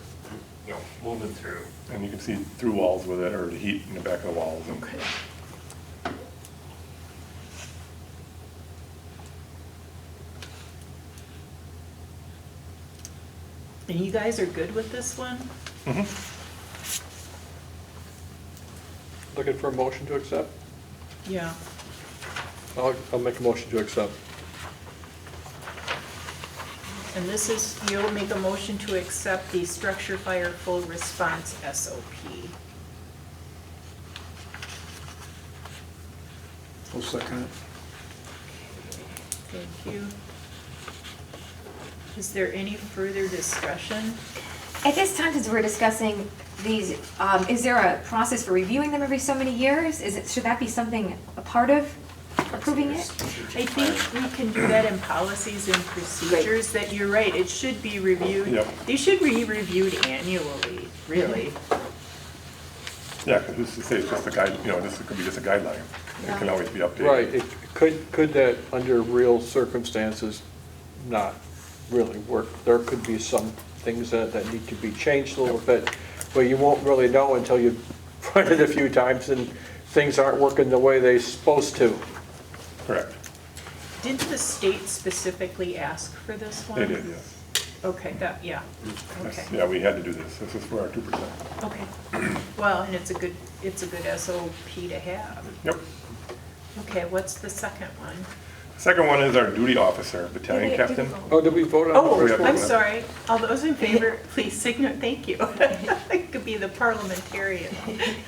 S8: moving through.
S5: and you can see through walls with it, or the heat in the back of the walls. and-
S1: Okay. And you guys are good with this one?
S5: Mhm.
S6: Looking for a motion to accept?
S1: Yeah.
S6: I'll make a motion to accept.
S1: And this is, you'll make a motion to accept the structure fire full response SOP.
S7: I'll second it.
S1: Thank you. Is there any further discussion?
S3: At this time, since we're discussing these, is there a process for reviewing them every so many years? Should that be something, a part of approving it?
S1: I think we can do that in policies and procedures, that you're right, it should be reviewed.
S5: Yep.
S1: They should be reviewed annually, really.
S5: Yeah, because who's to say it's just a guide, this could be just a guideline. It can always be updated.
S6: Right, it could that, under real circumstances, not really work? There could be some things that need to be changed a little bit, but you won't really know until you've run it a few times and things aren't working the way they're supposed to.
S5: Correct.
S1: Didn't the state specifically ask for this one?
S5: They did, yes.
S1: Okay, yeah, okay.
S5: Yeah, we had to do this. This is for our 2%.
S1: Okay, well, and it's a good SOP to have.
S5: Yep.
S1: Okay, what's the second one?
S5: Second one is our duty officer, battalion
S3: Did we-
S5: captain.
S6: Oh, did we vote on the
S1: Oh,
S6: first one?
S1: I'm sorry, all those in favor, please signify, thank you. I could be the parliamentarian.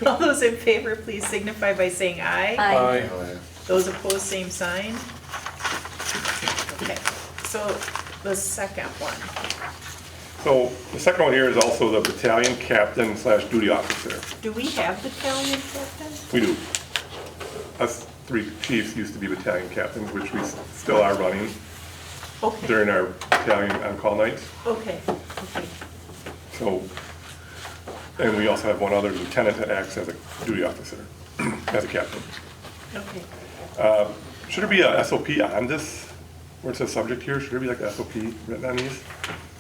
S1: All those in favor, please signify by saying aye.
S6: Aye.
S1: Those opposed, same sign. Okay, so the second one.
S5: So the second one here is also the battalion captain / duty officer.
S1: Do we have battalion captain?
S5: We do. Us 3 chiefs used to be battalion captains, which we still are running
S1: Okay,
S5: during our battalion on-call nights.
S1: okay, okay.
S5: So, and we also have one other lieutenant that acts as a duty officer, as a captain.
S1: Okay.
S5: Should there be a SOP on this, where it says subject here? Should there be like a SOP written on these?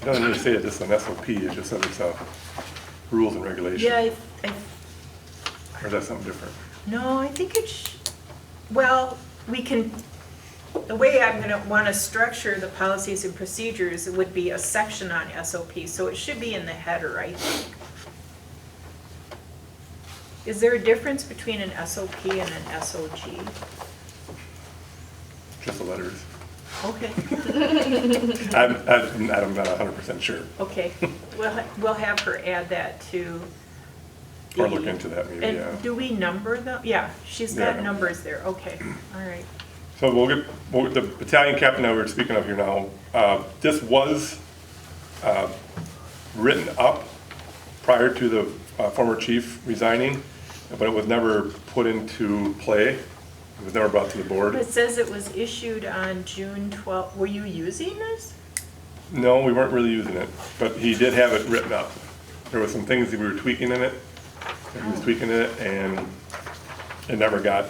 S5: It doesn't really say that this is an SOP, it just says it's a rules and regulations.
S1: Yeah,
S5: Or is that something different?
S1: no, I think well, we can, the way I'm gonna wanna structure the policies and procedures, it would be a section on SOP, so it should be in the header, I think. Is there a difference between an SOP and an SOG?
S5: Just the letters.
S1: Okay,
S5: I'm not 100% sure.
S1: okay, we'll have her add that to the.
S5: Or look into that maybe, yeah.
S1: And do we number them? Yeah, she's
S5: Yeah,
S1: got
S5: number.
S1: numbers there, okay, all right.
S5: So the battalion captain that we're speaking of here now, this was written up prior to the former chief resigning, but it was never put into play. It was never brought to the board.
S1: It says it was issued on June 12th. Were you using this?
S5: No, we weren't really using it, but he did have it written up. There were some things that we were tweaking in it, and he was tweaking it, and it never got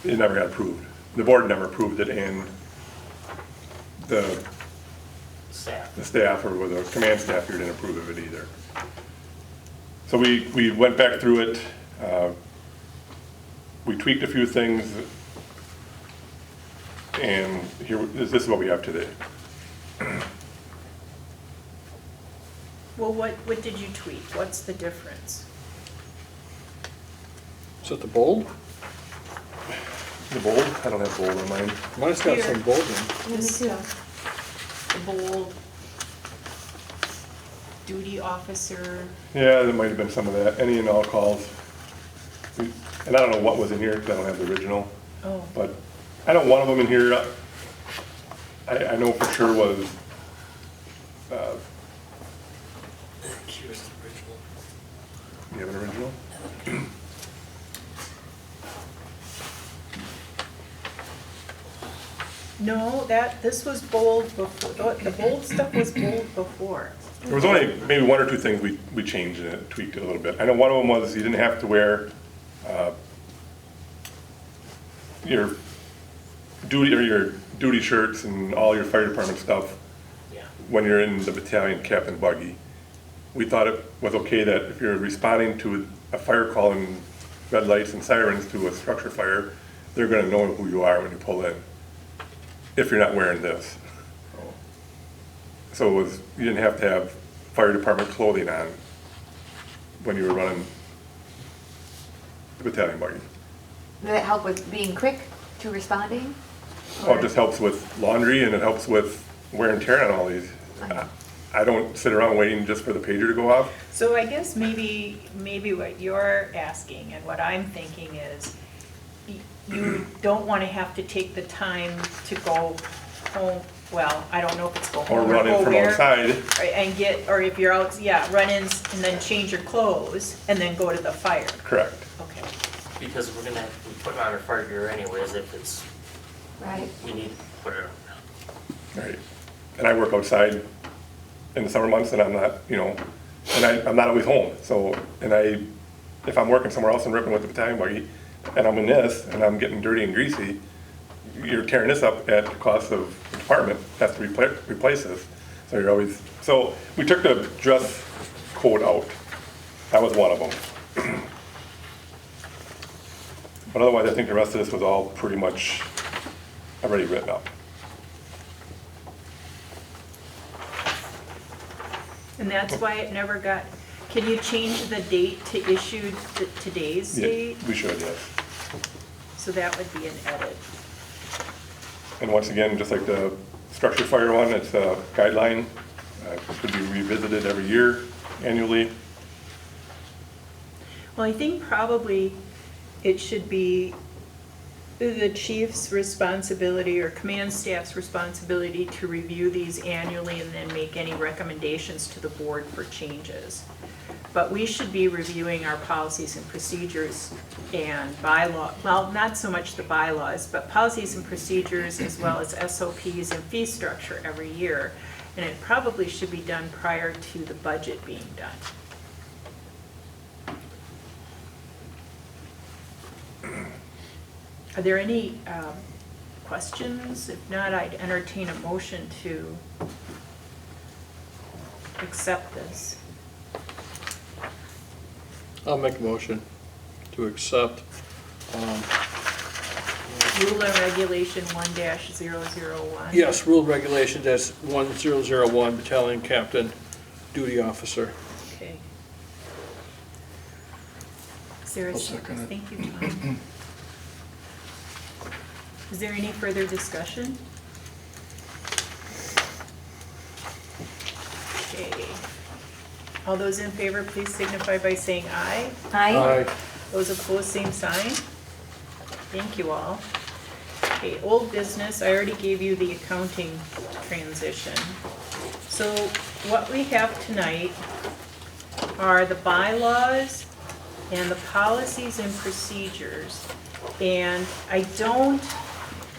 S5: approved. The board never approved it, and the
S8: Staff.
S5: staff or the command staff here didn't approve of it either. So we went back through it. We tweaked a few things and here, this is what we have today.
S1: Well, what did you tweak? What's the difference?
S6: Is it the bold?
S5: The bold, I don't have bold on mine.
S6: Mine's got
S1: Here.
S6: some bold in it.
S1: This stuff, the bold duty officer,
S5: Yeah, there might have been some of that, any and all calls. And I don't know what was in here, because I don't have the original,
S1: oh,
S5: but I know one of them in here, I know for sure was,
S8: Here's the original.
S5: you have an original?
S1: no, this was bold before, the bold stuff was bold before.
S5: There was only maybe one or two things we changed and it tweaked it a little bit. I know one of them was you didn't have to wear your duty shirts and all your fire department stuff
S8: Yeah.
S5: when you're in the battalion captain buggy. We thought it was okay that if you're responding to a fire call and red lights and sirens to a structure fire, they're gonna know who you are when you pull in, if you're not wearing this. So it was, you didn't have to have fire department clothing on when you were running the battalion buggy.
S3: Did that help with being quick to responding?
S5: Oh, it just helps with laundry and it helps with wear and tear on all these. I don't sit around waiting just for the pager to go off.
S1: So I guess maybe what you're asking and what I'm thinking is, you don't want to have to take the time to go home, well, I don't know if it's go
S5: Or
S1: home or
S5: running
S1: go
S5: from
S1: where.
S5: outside.
S1: And get, or if you're out, yeah, run-ins and then change your clothes and then go to the fire.
S5: Correct.
S1: Okay.
S8: Because we're gonna, we put on our fire gear anyways, if it's,
S3: Right.
S8: we need to put it on.
S5: Right. And I work outside in the summer months and I'm not, and I'm not always home. So, if I'm working somewhere else and ripping with the battalion buggy and I'm in this and I'm getting dirty and greasy, you're tearing this up at the cost of the department has to replace this. So you're always, so we took the dress code out. That was one of them. But otherwise, I think the rest of this was all pretty much already written up.
S1: And that's why it never got, can you change the date to issue today's
S5: Yeah,
S1: date?
S5: we should, yes.
S1: So that would be an edit.
S5: And once again, just like the structure fire one, it's a guideline. It could be revisited every year, annually.
S1: Well, I think probably it should be the chief's responsibility or command staff's responsibility to review these annually and then make any recommendations to the board for changes. But we should be reviewing our policies and procedures and bylaw, well, not so much the bylaws, but policies and procedures as well as SOPs and fee structure every year. And it probably should be done prior to the budget being done. Are there any questions? If not, I'd entertain a motion to accept this.
S6: I'll make a motion to accept,
S1: Rule and Regulation 1-001.
S6: yes, rule regulations as 1001, battalion captain, duty officer.
S1: Okay. Is there a
S7: I'll
S1: second?
S7: second it.
S1: Thank you, Tom. Is there any further discussion? Okay. All those in favor, please signify by saying aye.
S3: Aye.
S1: Those opposed, same sign. Thank you all. Okay, old business, I already gave you the accounting transition. So what we have tonight are the bylaws and the policies and procedures. And I don't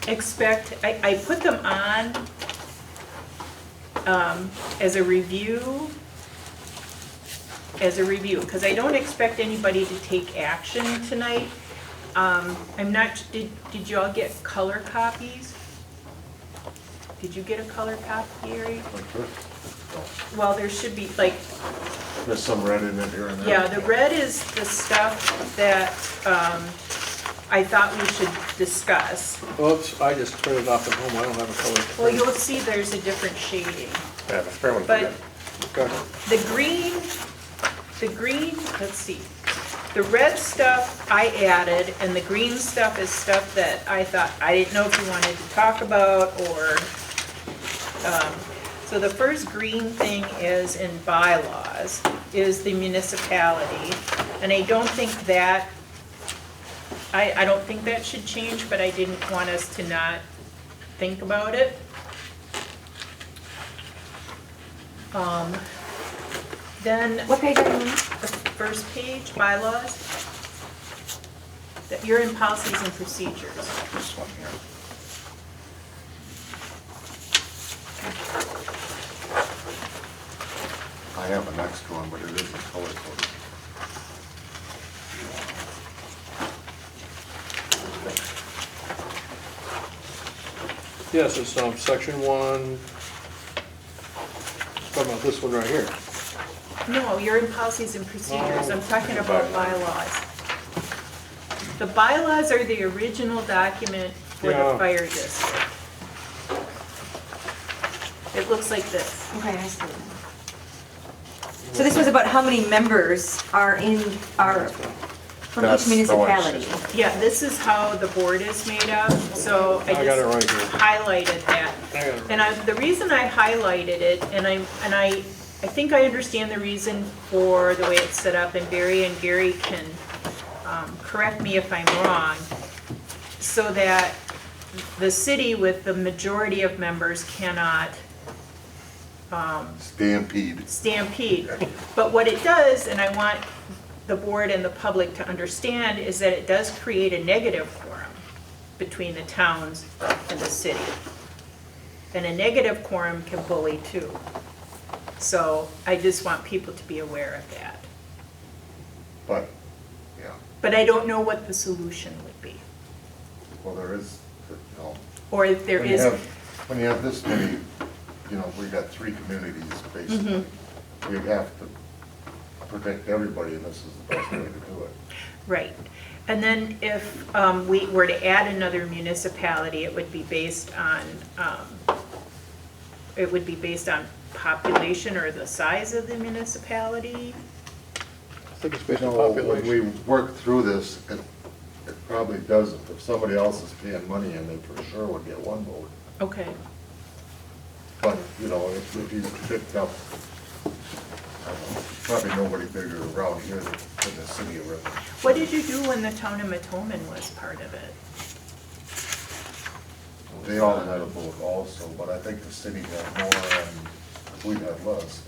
S1: expect, I put them on as a review, because I don't expect anybody to take action tonight. I'm not, did you all get color copies? Did you get a color copy, Gary? Well, there should be, like,
S2: There's some red in it here and there.
S1: yeah, the red is the stuff that I thought we should discuss.
S6: Oops, I just printed off at home, I don't have a color.
S1: Well, you'll see there's a different shading.
S5: Yeah, the spare one.
S1: But
S6: Okay.
S1: the green, let's see. The red stuff I added, and the green stuff is stuff that I thought, I didn't know if you wanted to talk about, or, so the first green thing is in bylaws, is the municipality. And I don't think that, I don't think that should change, but I didn't want us to not think about it. Then,
S3: What page are you on?
S1: the first page, bylaws. That you're in policies and procedures.
S2: This one here. I have an extra one, but it isn't color coded.
S6: Yes, it's section 1. Talking about this one right here.
S1: No, you're in policies and procedures, I'm talking about bylaws. The bylaws are the original document for the
S6: Yeah.
S1: fire district. It looks like this.
S3: Okay, I see. So this was about how many members are in our, from
S2: That's
S3: each
S2: the one.
S3: municipality.
S1: Yeah, this is how the board is made up, so I
S6: I got it
S1: just
S6: right here.
S1: highlighted that.
S6: I got it right.
S1: And the reason I highlighted it, and I think I understand the reason for the way it's set up, and Gary can correct me if I'm wrong, so that the city with the majority of members cannot stampede. But what it does, and I want the board and the public to understand, is that it does create a negative quorum between the towns and the city. And a negative quorum can bully too. So I just want people to be aware of that.
S2: But, yeah,
S1: But I don't know what the solution would be.
S2: well, there is, you know.
S1: Or if there
S2: when you
S1: is,
S2: have- When you have this many, you know, we got 3 communities, basically.
S1: Mm-hmm.
S2: You have to protect everybody, and this is the best way to do it.
S1: right. And then if we were to add another municipality, it would be based on, population or the size of the municipality?
S6: I think it's based on
S2: No, when we
S6: population.
S2: work through this, it probably doesn't. If somebody else is paying money in, they for sure would get 1 vote.
S1: Okay.
S2: But, you know, if you picked up, I don't know, probably nobody bigger around here than the city of Ripon.
S1: What did you do when the town of Matoman was part of it?
S2: They all had a vote also, but I think the city had more and we had less.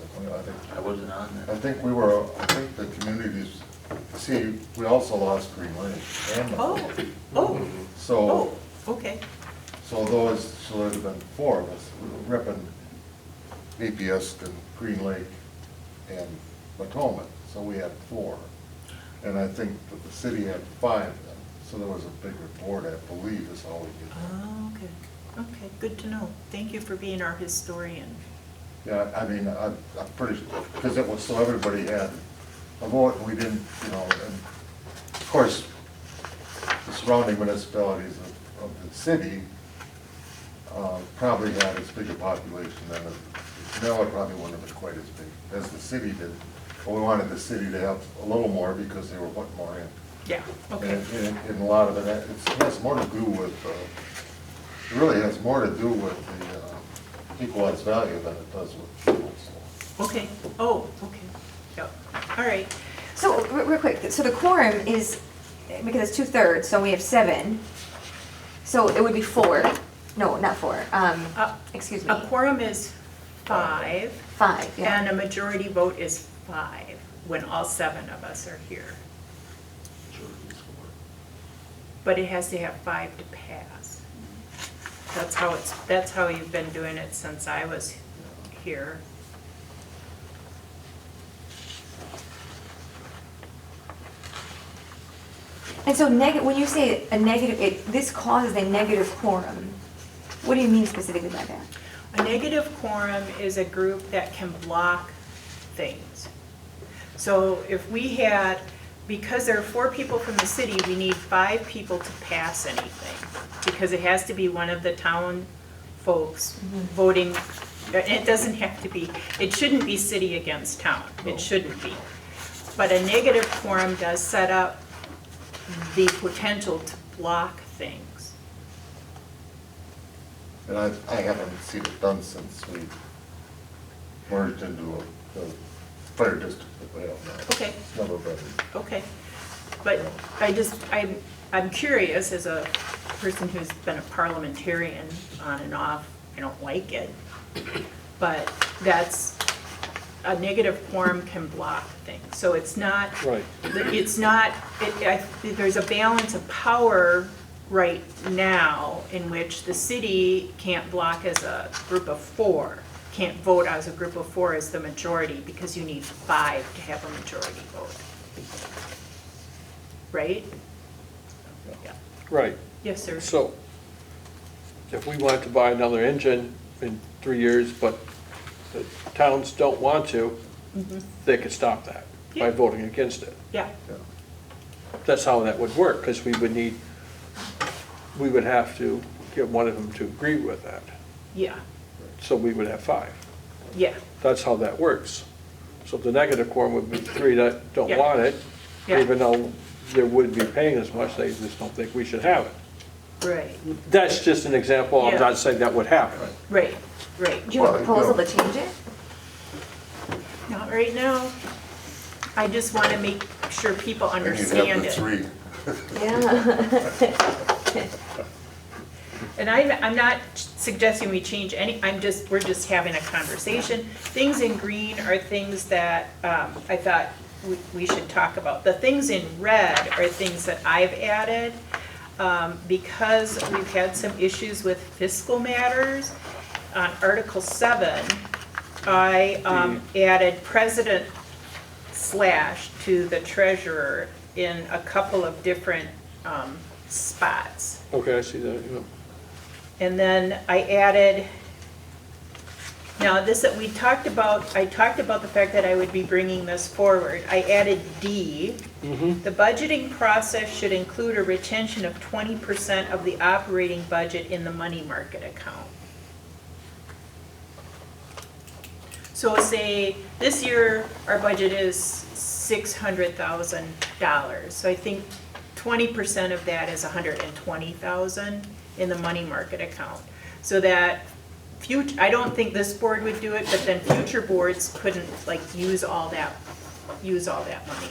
S4: I wasn't on
S2: I
S4: that.
S2: think the communities, see, we also lost Green Lake and
S1: Oh,
S2: Matoman.
S1: oh,
S2: So,
S1: oh, okay.
S2: so there'd have been 4 of us, Ripon, APS, and Green Lake, and Matoman, so we had 4. And I think that the city had 5 then, so there was a bigger board, I believe, is how we did that.
S1: Oh, okay. Okay, good to know. Thank you for being our historian.
S2: Yeah, I mean, I'm pretty, because it was, so everybody had a vote, and we didn't, you know, and of course, the surrounding municipalities of the city probably had as big a population than, no, it probably wouldn't have been quite as big as the city did. But we wanted the city to have a little more because they were putting more in.
S1: Yeah, okay.
S2: And a lot of it, it has more to do with, it really has more to do with the equalized value than it does with fuel, so.
S1: Okay, oh, okay, yep, all right.
S3: So, real quick, so the quorum is, because it's 2/3, so we have 7. So it would be 4, no, not 4, excuse me,
S1: A quorum is 5,
S3: 5, yeah.
S1: and a majority vote is 5, when all 7 of us are here. But it has to have 5 to pass. That's how you've been doing it since I was here.
S3: And so when you say a negative, this causes a negative quorum, what do you mean specifically by that?
S1: A negative quorum is a group that can block things. So if we had because there are 4 people from the city, we need 5 people to pass anything. Because it has to be one of the town folks voting, it doesn't have to be, it shouldn't be city against town, it shouldn't be. But a negative quorum does set up the potential to block things.
S2: And I haven't seen it done since we merged into the fire district that we have now.
S1: Okay.
S2: Never been.
S1: Okay, but I'm curious, as a person who's been a parliamentarian on and off, I don't like it, but a negative quorum can block things, so it's not,
S6: Right.
S1: there's a balance of power right now in which the city can't block as a group of 4, can't vote as a group of 4 as the majority, because you need 5 to have a majority vote. Right? Yeah.
S6: Right.
S1: Yes, sir.
S6: So if we want to buy another engine in 3 years, but the towns don't want to, they could stop that by
S1: Yeah.
S6: voting against it.
S1: Yeah,
S6: That's how that would work, because we would have to get one of them to agree with that.
S1: yeah,
S6: So we would have 5.
S1: yeah,
S6: That's how that works. So the negative quorum would be 3 that don't
S1: Yeah.
S6: want it,
S1: Yeah.
S6: even though they wouldn't be paying as much, they just don't think we should have it.
S1: right,
S6: That's just an example, I'm
S1: Yeah.
S6: not saying that would happen.
S1: right, right.
S3: Do you have a
S2: Well,
S3: proposal
S2: no.
S3: to change it?
S1: Not right now. I just want to make sure people
S2: And you'd
S1: understand
S2: have the
S1: it.
S2: 3.
S3: Yeah.
S1: And I'm not suggesting we change any, we're just having a conversation. Things in green are things that I thought we should talk about. The things in red are things that I've added because we've had some issues with fiscal matters. On Article 7, I added president / to the treasurer in a couple of different spots.
S6: Okay, I see that, yeah.
S1: And then I added, now this, that I talked about the fact that I would be bringing this forward. I added D. The budgeting process should include a retention of 20% of the operating budget in the money market account. So say, this year, our budget is $600,000. So I think 20% of that is $120,000 in the money market account. So that I don't think this board would do it, but then future boards couldn't use all that money.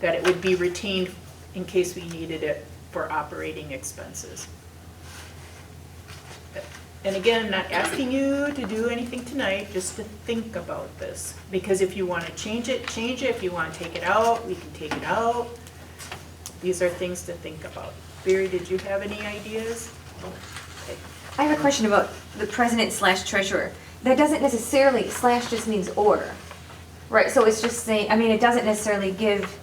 S1: That it would be retained in case we needed it for operating expenses. And again, I'm not asking you to do anything tonight, just to think about this. Because if you want to change it, change it. If you want to take it out, we can take it out. These are things to think about. Barry, did you have any ideas? Okay.
S3: I have a question about the president / treasurer. That doesn't necessarily, / just means or. Right, so it's just saying, I mean, it doesn't necessarily give,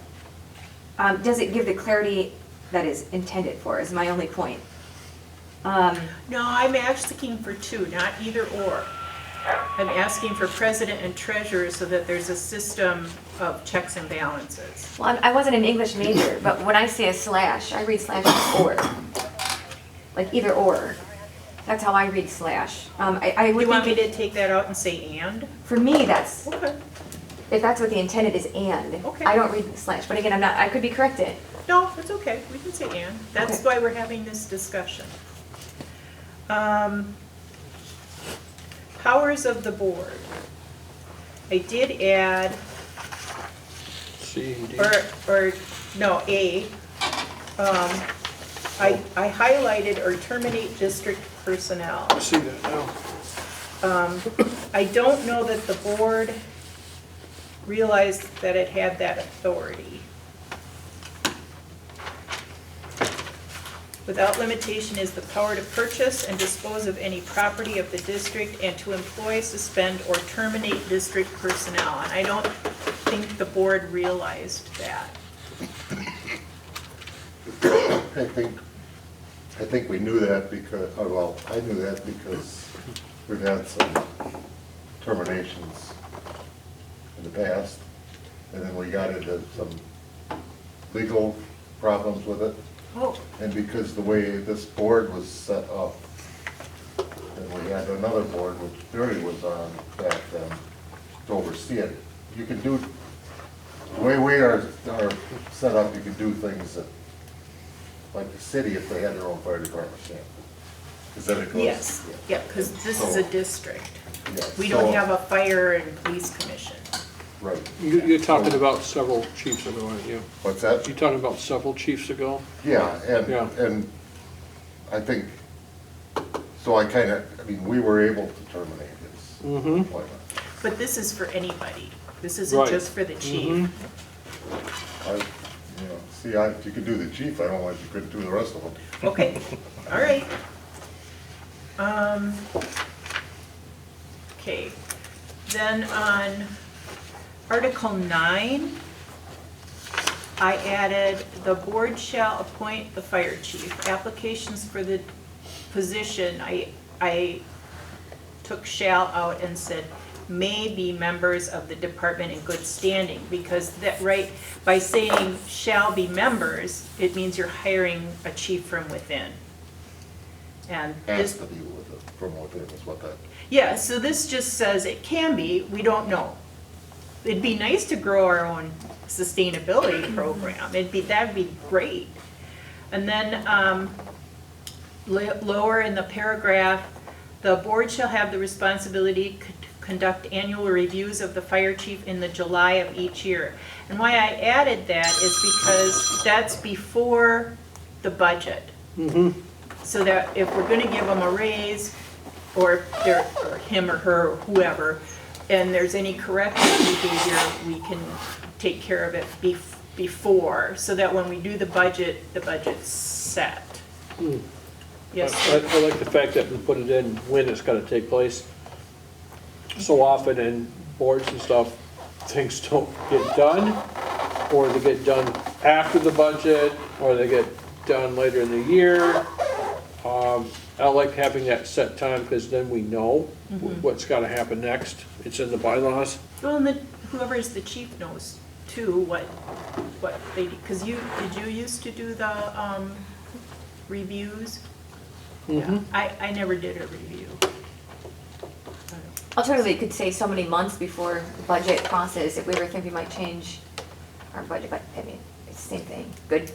S3: does it give the clarity that is intended for, is my only point.
S1: No, I'm asking for 2, not either or. I'm asking for president and treasurer so that there's a system of checks and balances.
S3: Well, I wasn't an English major, but when I say a / I read / as or. Like either or. That's how I read /. I would
S1: You want me
S3: think,
S1: to take that out and say and?
S3: for me, that's,
S1: Okay.
S3: if that's what the intended is and.
S1: Okay.
S3: I don't read /, but again, I could be corrected.
S1: No, it's okay, we can say and. That's
S3: Okay.
S1: why we're having this discussion. Powers of the board. I did add,
S6: C and D.
S1: no, A. I highlighted or terminate district personnel.
S6: I see that now.
S1: I don't know that the board realized that it had that authority. Without limitation is the power to purchase and dispose of any property of the district and to employ, suspend, or terminate district personnel. And I don't think the board realized that.
S2: I think we knew that because, well, I knew that because we've had some terminations in the past, and then we got into some legal problems with it.
S1: Oh,
S2: And because the way this board was set up, and we had another board, which Barry was on back then, to oversee it, you can do, the way we are set up, you can do things that, like the city, if they had their own fire department stamp. Because then it goes.
S1: yes, yeah, because this is a district.
S2: Yeah,
S1: We don't
S2: so-
S1: have a fire and police commission.
S2: Right.
S6: You're talking about several chiefs ago, aren't you?
S2: What's that?
S6: You're talking about several chiefs ago?
S2: Yeah,
S6: Yeah.
S2: and I think, so I kind of, I mean, we were able to terminate his
S6: Mhm.
S2: employment.
S1: But this is for anybody. This isn't
S6: Right.
S1: just for the chief.
S6: Mhm.
S2: If you could do the chief, I don't know if you couldn't do the rest of them.
S1: Okay, all right. Okay, then on Article 9, I added, the board shall appoint the fire chief. Applications for the position, I took shall out and said may be members of the department in good standing, because that, right, by saying shall be members, it means you're hiring a chief from within. And
S2: Has
S1: this,
S2: to be with it, from within is what that,
S1: yeah, so this just says it can be, we don't know. It'd be nice to grow our own sustainability program, that'd be great. And then, lower in the paragraph, the board shall have the responsibility to conduct annual reviews of the fire chief in the July of each year. And why I added that is because that's before the budget. So that if we're gonna give them a raise, or him or her, or whoever, and there's any corrective behavior, we can take care of it before, so that when we do the budget's set. Yes,
S6: I like the fact that we put it in when it's gonna take place. So often in boards and stuff, things don't get done, or they get done after the budget, or they get done later in the year. I like having that set time, because then we know what's gotta happen next. It's in the bylaws.
S1: well, and whoever is the chief knows too, what they, because did you used to do the, reviews? Yeah, I never did a review.
S3: Alternatively, it could say so many months before the budget process, if we ever think we might change our budget, but I mean, it's the same thing. Good.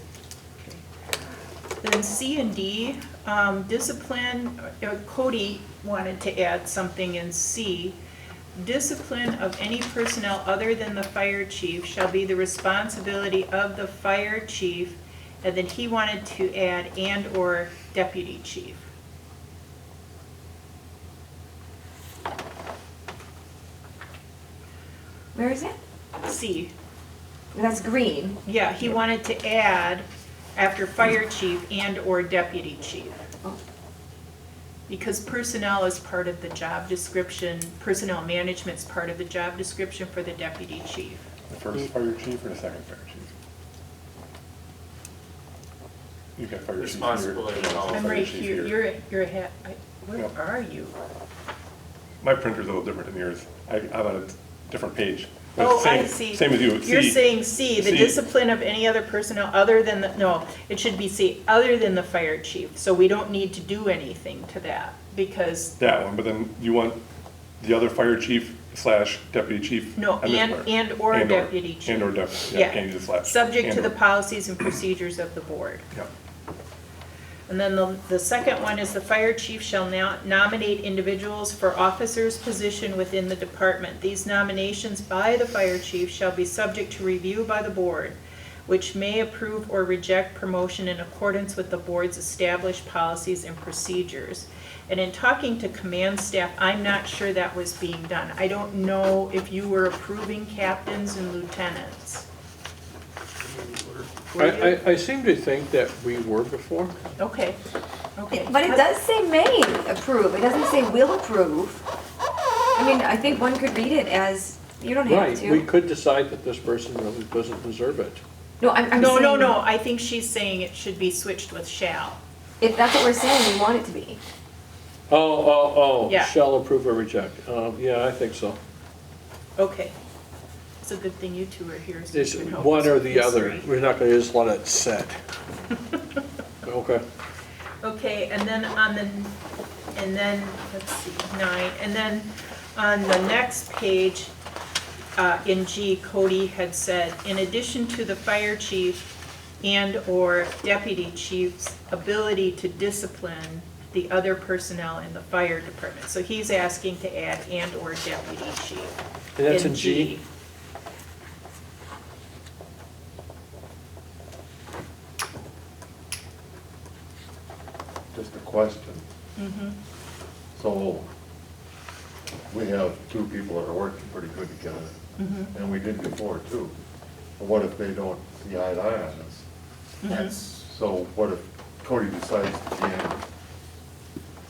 S1: Then C and D, discipline, Cody wanted to add something in C. Discipline of any personnel other than the fire chief shall be the responsibility of the fire chief, and then he wanted to add and/or deputy chief.
S3: Where is it?
S1: C,
S3: That's green.
S1: yeah, he wanted to add after fire chief and/or deputy chief.
S3: Oh.
S1: Because personnel is part of the job description, personnel management's part of the job description for the deputy chief.
S5: The first fire chief or the second fire chief? You got fire chief here.
S8: Responsibility of all.
S1: I'm
S5: fire
S1: right
S5: chief
S1: here, you're ahead, where
S5: Yep.
S1: are you?
S5: My printer's a little different than yours. I'm on a different page. But
S1: Oh,
S5: it's
S1: I
S5: same-
S1: see.
S5: Same as you.
S1: You're
S5: C.
S1: saying C, the
S5: C.
S1: discipline of any other personnel other than the, no, it should be C, other than the fire chief. So we don't need to do anything to that, because,
S5: That one, but then you want the other fire chief / deputy chief?
S1: no,
S5: on this part.
S1: and/or deputy chief.
S5: And/or deputy,
S1: Yeah.
S5: yeah, can't use the slash.
S1: Subject to the
S5: And/or.
S1: policies and procedures of the board.
S5: Yeah.
S1: And then the second one is the fire chief shall now nominate individuals for officer's position within the department. These nominations by the fire chief shall be subject to review by the board, which may approve or reject promotion in accordance with the board's established policies and procedures. And in talking to command staff, I'm not sure that was being done. I don't know if you were approving captains and lieutenants. Were you?
S6: I seem to think that we were before.
S1: Okay, okay.
S3: But it does say may approve, it doesn't say will approve. I mean, I think one could read it as, you don't have
S6: Right, we
S3: to.
S6: could decide that this person really doesn't deserve it.
S3: No, I'm
S1: No, no,
S3: saying,
S1: no, I think she's saying it should be switched with shall.
S3: if that's what we're saying, we want it to be.
S1: Yeah.
S6: Shall approve or reject. Yeah, I think so.
S1: Okay. It's a good thing you two are here, so
S6: It's
S1: you can help
S6: one
S1: us
S6: or
S1: with
S6: the other.
S1: history.
S6: We're not gonna just let it set. Okay.
S1: Okay, and then let's see, 9, and then on the next page, in G, Cody had said, in addition to the fire chief and/or deputy chief's ability to discipline the other personnel in the fire department. So he's asking to add and/or deputy chief.
S6: And that's in G?
S2: Just a question.
S1: Mhm.
S2: So, we have two people that are working pretty good together,
S1: Mhm.
S2: and we did before too. But what if they don't see eye to eye on this?
S8: That's,
S2: So what if Cody decides to gain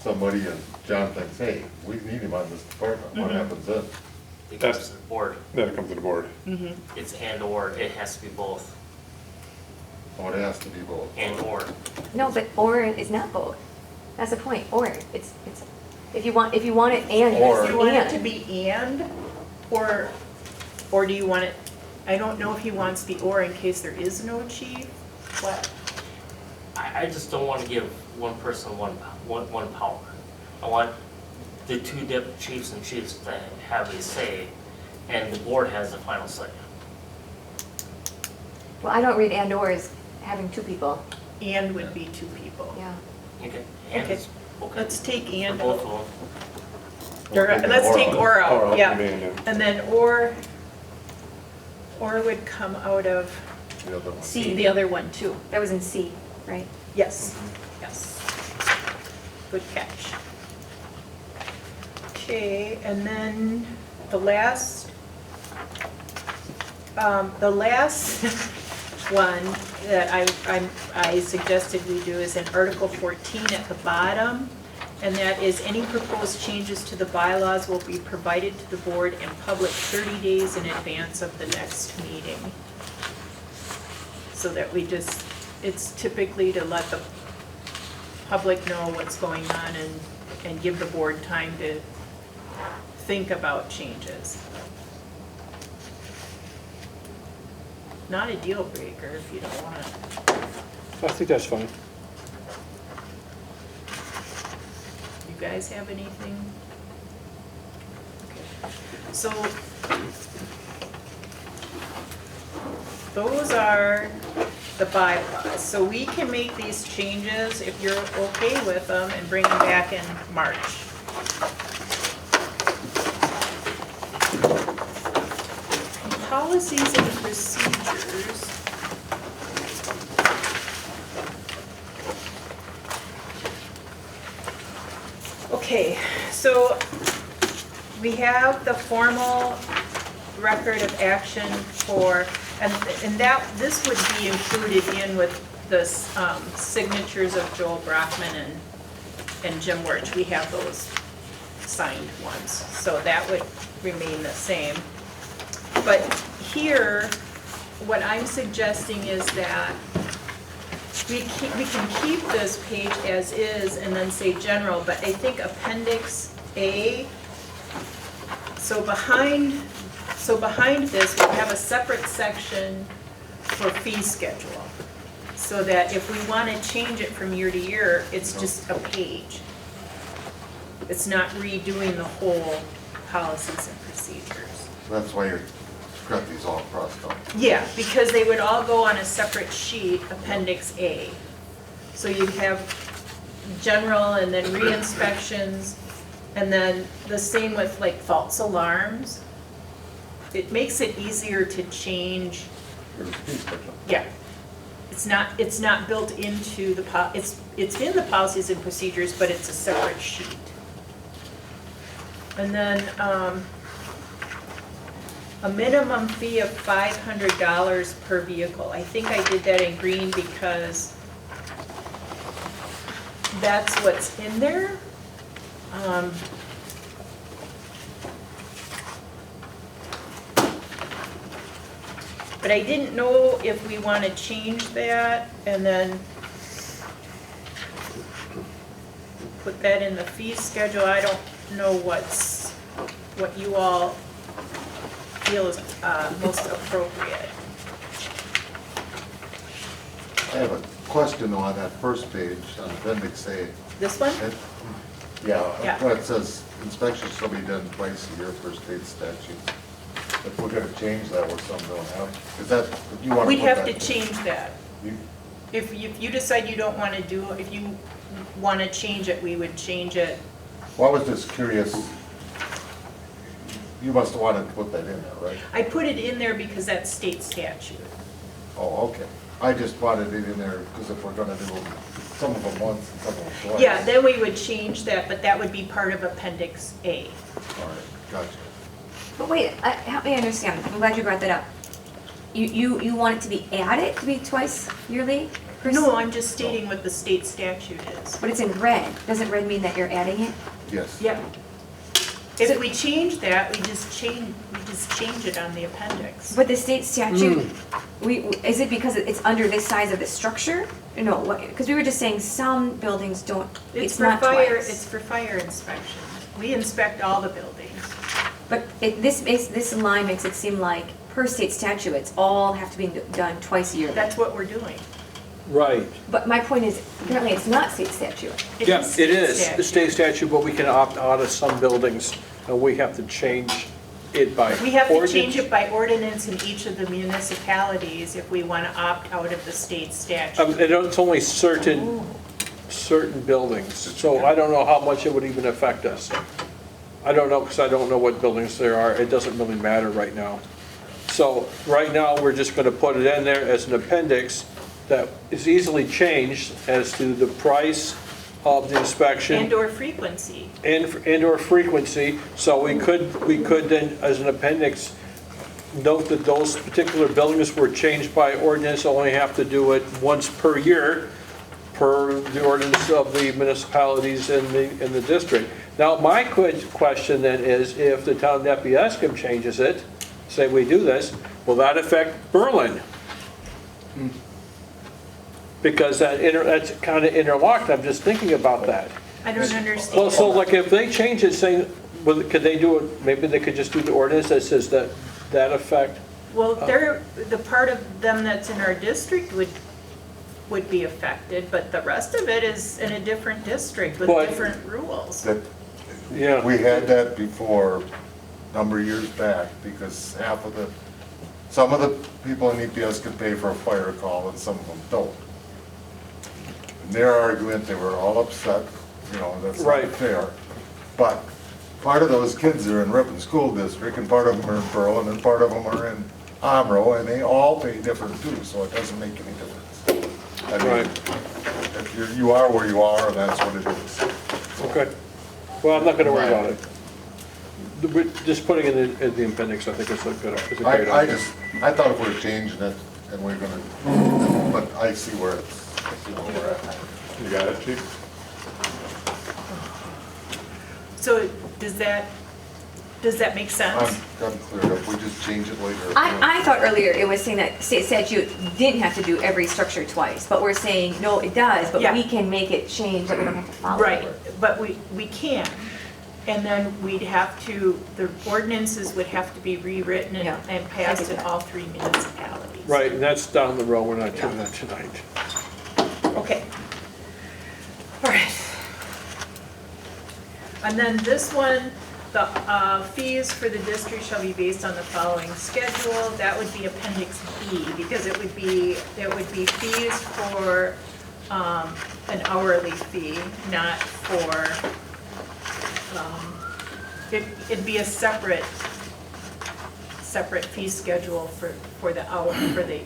S2: somebody and John thinks, hey, we need him on this department, what
S1: Mhm.
S2: happens then?
S8: it comes to the board,
S5: Then it comes to the board.
S1: Mhm.
S8: it's and/or, it has to be both,
S2: Oh, it has to be both.
S8: and/or.
S3: No, but or is not both. That's the point, or, it's, if you want it and,
S2: Or.
S1: Do you want it to
S3: and.
S1: be and, or do you want it, I don't know if he wants the or in case there is no chief, what?
S8: I just don't wanna give one person one power. I want the two chiefs and chiefs to have a say, and the board has the final say.
S3: Well, I don't read and or as having two people,
S1: And would be two people.
S3: yeah.
S8: Okay? And
S1: Okay.
S8: it's okay.
S1: Let's take
S8: For
S1: and
S8: both
S1: out.
S8: of them.
S1: Or,
S2: We'll take an
S1: let's
S2: or
S1: take
S2: out.
S1: or
S5: Or
S1: out,
S5: else
S1: yeah.
S5: we may, yeah.
S1: And then or would come out of
S2: The other one.
S3: C.
S1: the other one too.
S3: That was in C, right?
S1: Yes, yes. Good catch. Okay, and then the last one that I suggested we do is in Article 14 at the bottom, and that is any proposed changes to the bylaws will be provided to the board in public 30 days in advance of the next meeting. So that we just, it's typically to let the public know what's going on and give the board time to think about changes. Not a deal breaker if you don't want it.
S6: I think that's fine.
S1: You guys have anything? Okay. So those are the bylaws. So we can make these changes if you're okay with them and bring them back in March. Policies and procedures. Okay, so we have the formal record of action for, and that, this would be included in with the signatures of Joel Brockman and Jim Wirch. We have those signed ones, so that would remain the same. But here, what I'm suggesting is that we can keep this page as is and then say general, but I think Appendix A, so behind this, we have a separate section for fee schedule. So that if we want to change it from year to year, it's just a page. It's not redoing the whole policies and procedures.
S2: That's why you've got these all crossed out.
S1: Yeah, because they would all go on a separate sheet, Appendix A. So you'd have general and then re-inspections, and then the same with like false alarms. It makes it easier to change,
S2: Here's the fee schedule.
S1: yeah. It's not built into the, it's in the policies and procedures, but it's a separate sheet. And then, a minimum fee of $500 per vehicle. I think I did that in green because that's what's in there. But I didn't know if we want to change that and then put that in the fee schedule. I don't know what you all feel is most appropriate.
S2: I have a question on that first page, on appendix A.
S1: This one?
S2: It- Yeah,
S1: Yeah.
S2: where it says inspections shall be done twice a year per state statute. If we're gonna change that, where some don't have, is that, you wanna put
S1: We'd have
S2: that?
S1: to change that.
S2: You-
S1: If you decide you don't want to do, if you want to change it, we would change it.
S2: Well, I was just curious, you must have wanted to put that in there, right?
S1: I put it in there because that's state statute.
S2: Oh, okay. I just wanted it in there, because if we're gonna do them, some of them once and some of them twice.
S1: Yeah, then we would change that, but that would be part of Appendix A.
S2: All right, gotcha.
S3: But wait, help me understand, I'm glad you brought that up. You want it to be added, to be twice yearly?
S1: No, I'm just stating what the state statute is.
S3: But it's in red, doesn't red mean that you're adding it?
S2: Yes.
S1: Yeah. If we change that, we just change it on the appendix.
S3: But the state statute, is it because it's under this size of the structure? No, because we were just saying some buildings don't, it's
S1: for
S3: not
S1: fire.
S3: twice.
S1: It's for fire inspection. We inspect all the buildings.
S3: But this line makes it seem like per state statute, it's all have to be done twice a year.
S1: That's what we're doing.
S6: Right.
S3: But my point is, apparently it's not state statute.
S6: Yeah,
S1: state
S6: it is, the
S1: statute.
S6: state statute, but we can opt out of some buildings, and we have to change it by
S1: We have to
S6: ordinance.
S1: change it by ordinance in each of the municipalities if we want to opt out of the state statute.
S6: And it's only certain buildings, so I don't know how much it would even affect us. I don't know, because I don't know what buildings there are, it doesn't really matter right now. So, right now, we're just gonna put it in there as an appendix that is easily changed as to the price of the inspection.
S1: And/or frequency.
S6: And/or frequency, so we could then, as an appendix, note that those particular buildings were changed by ordinance, only have to do it once per year, per the ordinance of the municipalities in the district. Now, my question then is, if the town of Nepiescum changes it, say we do this, will that affect Berlin? Because that's kind of interlocked, I'm just thinking about that.
S1: I don't understand.
S6: Well, so like if they change it, saying, well, could they do it, maybe they could just do the ordinance that says that effect?
S1: Well, the part of them that's in our district would be affected, but the rest of it is in a different district with
S6: But-
S1: different rules.
S2: That,
S6: Yeah.
S2: we had that before, a number of years back, because some of the people in EPS can pay for a fire call and some of them don't. In their argument, they were all upset, that's
S6: Right.
S2: not fair. But part of those kids are in Ripon School District, and part of them are in Berlin, and part of them are in Amro, and they all pay different too, so it doesn't make any difference. I mean,
S6: Right.
S2: if you are where you are, and that's what it is.
S6: Okay. Well, I'm not gonna worry about it. Just putting it in the appendix, I think it's a great idea.
S2: I thought if we were changing it, and we're gonna, but I see where it's, where
S5: You got it, chief?
S1: So does that make sense?
S2: I'm clear, if we just change it later.
S3: I thought earlier it was saying that state statute didn't have to do every structure twice, but we're saying, no, it does, but
S1: Yeah.
S3: we can make it change that we don't have to follow.
S1: Right, but we can. And then we'd have to, the ordinances would have to be rewritten
S3: Yeah.
S1: and passed in all three municipalities.
S6: Right, and that's down the road, we're not doing that tonight.
S1: Okay. All right. And then this one, the fees for the district shall be based on the following schedule. That would be Appendix B, because it would be fees for an hourly fee, not for, it'd be a separate fee schedule for the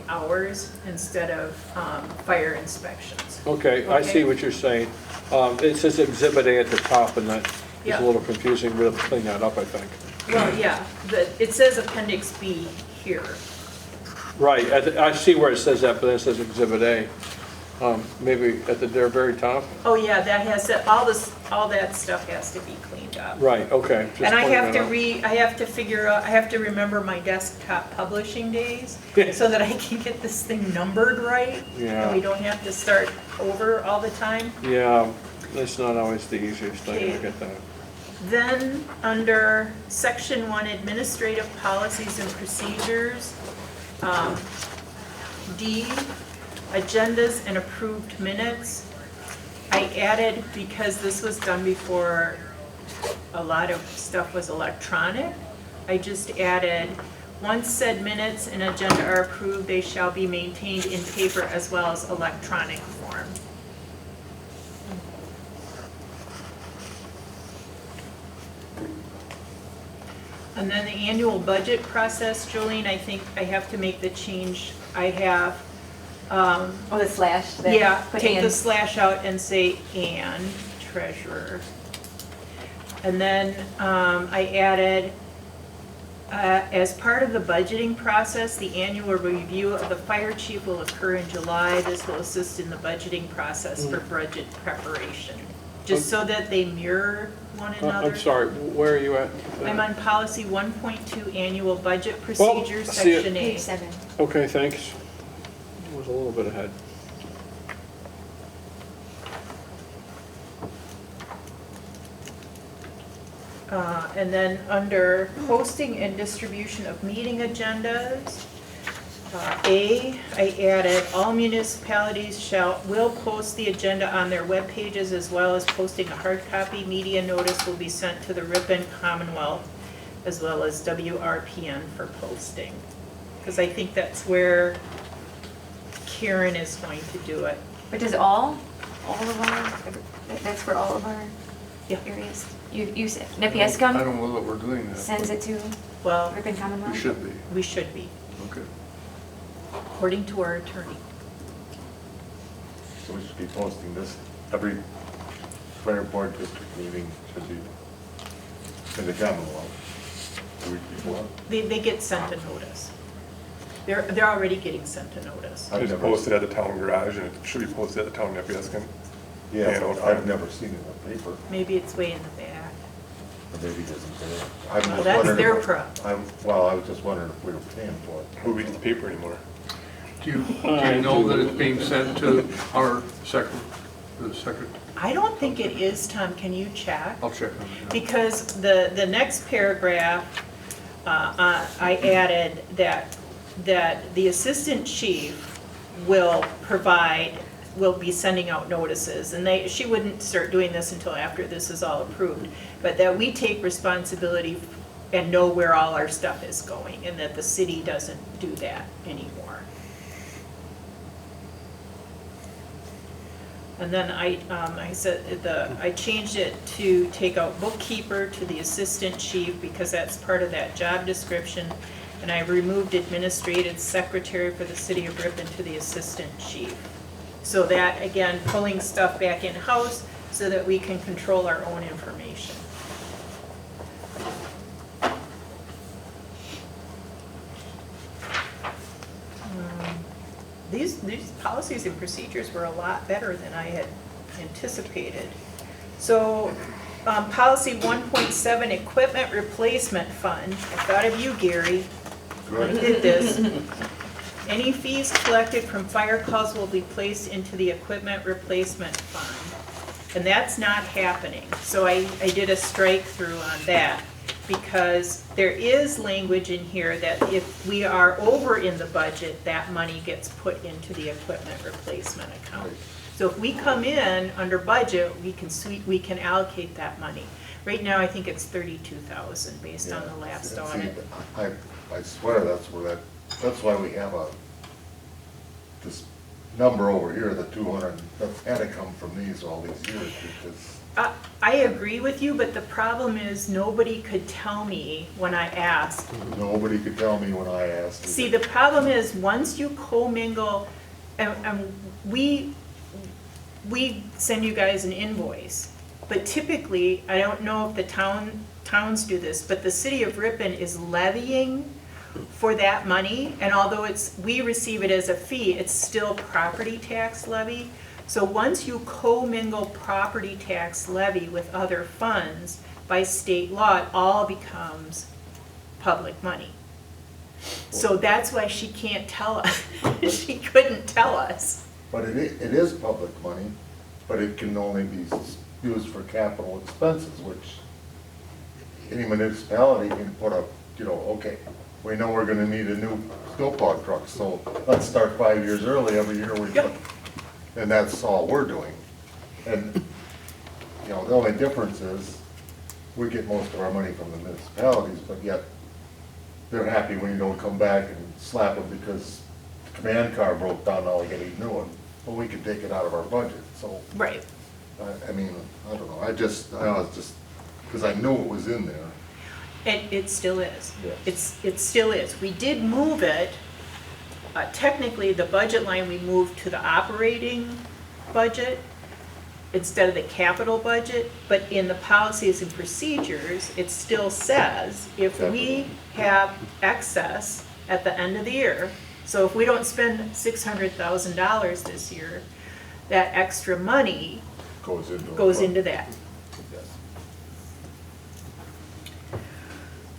S1: hours instead of fire inspections.
S6: Okay, I see
S1: Okay.
S6: what you're saying. It says Exhibit A at the top, and that is
S1: Yeah.
S6: a little confusing, we'll clean that up, I think.
S1: Well, yeah, it says Appendix B here.
S6: Right, I see where it says that, but then it says Exhibit A. Maybe at the very top?
S1: Oh, yeah, that has, all that stuff has to be cleaned up.
S6: Right, okay. just
S1: And I
S6: pointing
S1: have
S6: that
S1: to
S6: out.
S1: I have to figure out, I have to remember my desktop publishing days so that I can get this thing numbered right.
S6: Yeah.
S1: And we don't have to start over all the time.
S6: Yeah, that's not always the easiest thing, I
S1: Okay.
S6: get that.
S1: Then, under Section 1, Administrative Policies and Procedures, D, Agendas and Approved Minutes. I added, because this was done before a lot of stuff was electronic, I just added, once said minutes and agenda are approved, they shall be maintained in paper as well as electronic form. And then the annual budget process, Jolene, I think I have to make the change. I have,
S3: Oh, the slash there.
S1: yeah,
S3: Put
S1: take
S3: in.
S1: the slash out and say "and treasurer." And then I added, as part of the budgeting process, the annual review of the fire chief will occur in July. This will assist in the budgeting process for budget preparation, just so that they mirror one another.
S6: I'm sorry, where are you at?
S1: I'm on policy 1.2, annual budget procedures,
S6: see it.
S1: section A.
S3: Page 7.
S6: Okay, thanks. Was a little bit ahead.
S1: And then under posting and distribution of meeting agendas, A, I added, all municipalities will post the agenda on their web pages as well as posting a hard copy. Media notice will be sent to the Ripon Commonwealth as well as WRPN for posting. Because I think that's where Karen is going to do it.
S3: But does all of our, that's for all of our
S1: Yeah.
S3: areas? You said,
S7: I
S3: Nepiescum
S7: don't know that we're doing that.
S3: sends it to
S1: Well,
S3: Ripon Commonwealth?
S7: We should be,
S1: we should be,
S7: okay.
S1: according to our attorney.
S2: So we should be posting this, every fire board district meeting should be in the Commonwealth. The week before.
S1: They get sent a notice. They're already getting sent a notice.
S2: I've
S5: It's
S2: never-
S5: posted at the town garage, and it should be posted at the town Nepiescan.
S2: Yeah,
S5: Yeah,
S2: but I've never seen it in the paper,
S1: Maybe it's way in the back.
S2: or maybe it isn't there. I'm
S1: Well,
S2: just
S1: that's
S2: wondering
S1: their
S2: if-
S1: problem.
S2: Well, I was just wondering if we were paying for it.
S5: Who reads the paper anymore?
S7: Do you know that it's being sent to our secretary?
S1: I don't think it is, Tom, can you check?
S7: I'll check on that.
S1: Because the next paragraph, I added that the assistant chief will be sending out notices, and she wouldn't start doing this until after this is all approved, but that we take responsibility and know where all our stuff is going, and that the city doesn't do that anymore. And then I changed it to take out bookkeeper to the assistant chief, because that's part of that job description. And I removed administrative secretary for the city of Ripon to the assistant chief. So that, again, pulling stuff back in-house so that we can control our own information. These policies and procedures were a lot better than I had anticipated. So, policy 1.7, equipment replacement fund. I thought of you, Gary, when I did this. Any fees collected from fire calls will be placed into the equipment replacement fund. And that's not happening. So I did a strike through on that, because there is language in here that if we are over in the budget, that money gets put into the equipment replacement account. So if we come in under budget, we can allocate that money. Right now, I think it's 32,000 based on the last
S2: Yeah,
S1: audit.
S2: see, I swear that's why we have this number over here, the 200, that's had to come from these all these years, because
S1: I agree with you, but the problem is nobody could tell me when I asked.
S2: nobody could tell me when I asked.
S1: See, the problem is, once you commingle, and we send you guys an invoice, but typically, I don't know if the towns do this, but the city of Ripon is levying for that money, and although we receive it as a fee, it's still property tax levy. So once you commingle property tax levy with other funds, by state law, it all becomes public money. So that's why she can't tell us, she couldn't tell us.
S2: But it is public money, but it can only be used for capital expenses, which any municipality can put up, you know, okay, we know we're gonna need a new snowplow truck, so let's start 5 years early, every year we put. And that's all we're doing. And, you know, the only difference is, we get most of our money from the municipalities, but yet they're happy when you don't come back and slap them because the command car broke down, now we gotta get a new one. Well, we can take it out of our budget, so,
S1: Right.
S2: I mean, I don't know, I was just, because I knew it was in there.
S1: It still is.
S2: Yes.
S1: It still is. We did move it, technically, the budget line, we moved to the operating budget instead of the capital budget, but in the policies and procedures, it still says if we have excess at the end of the year, so if we don't spend $600,000 this year, that extra money
S2: Goes into.
S1: goes into that.
S2: Yes.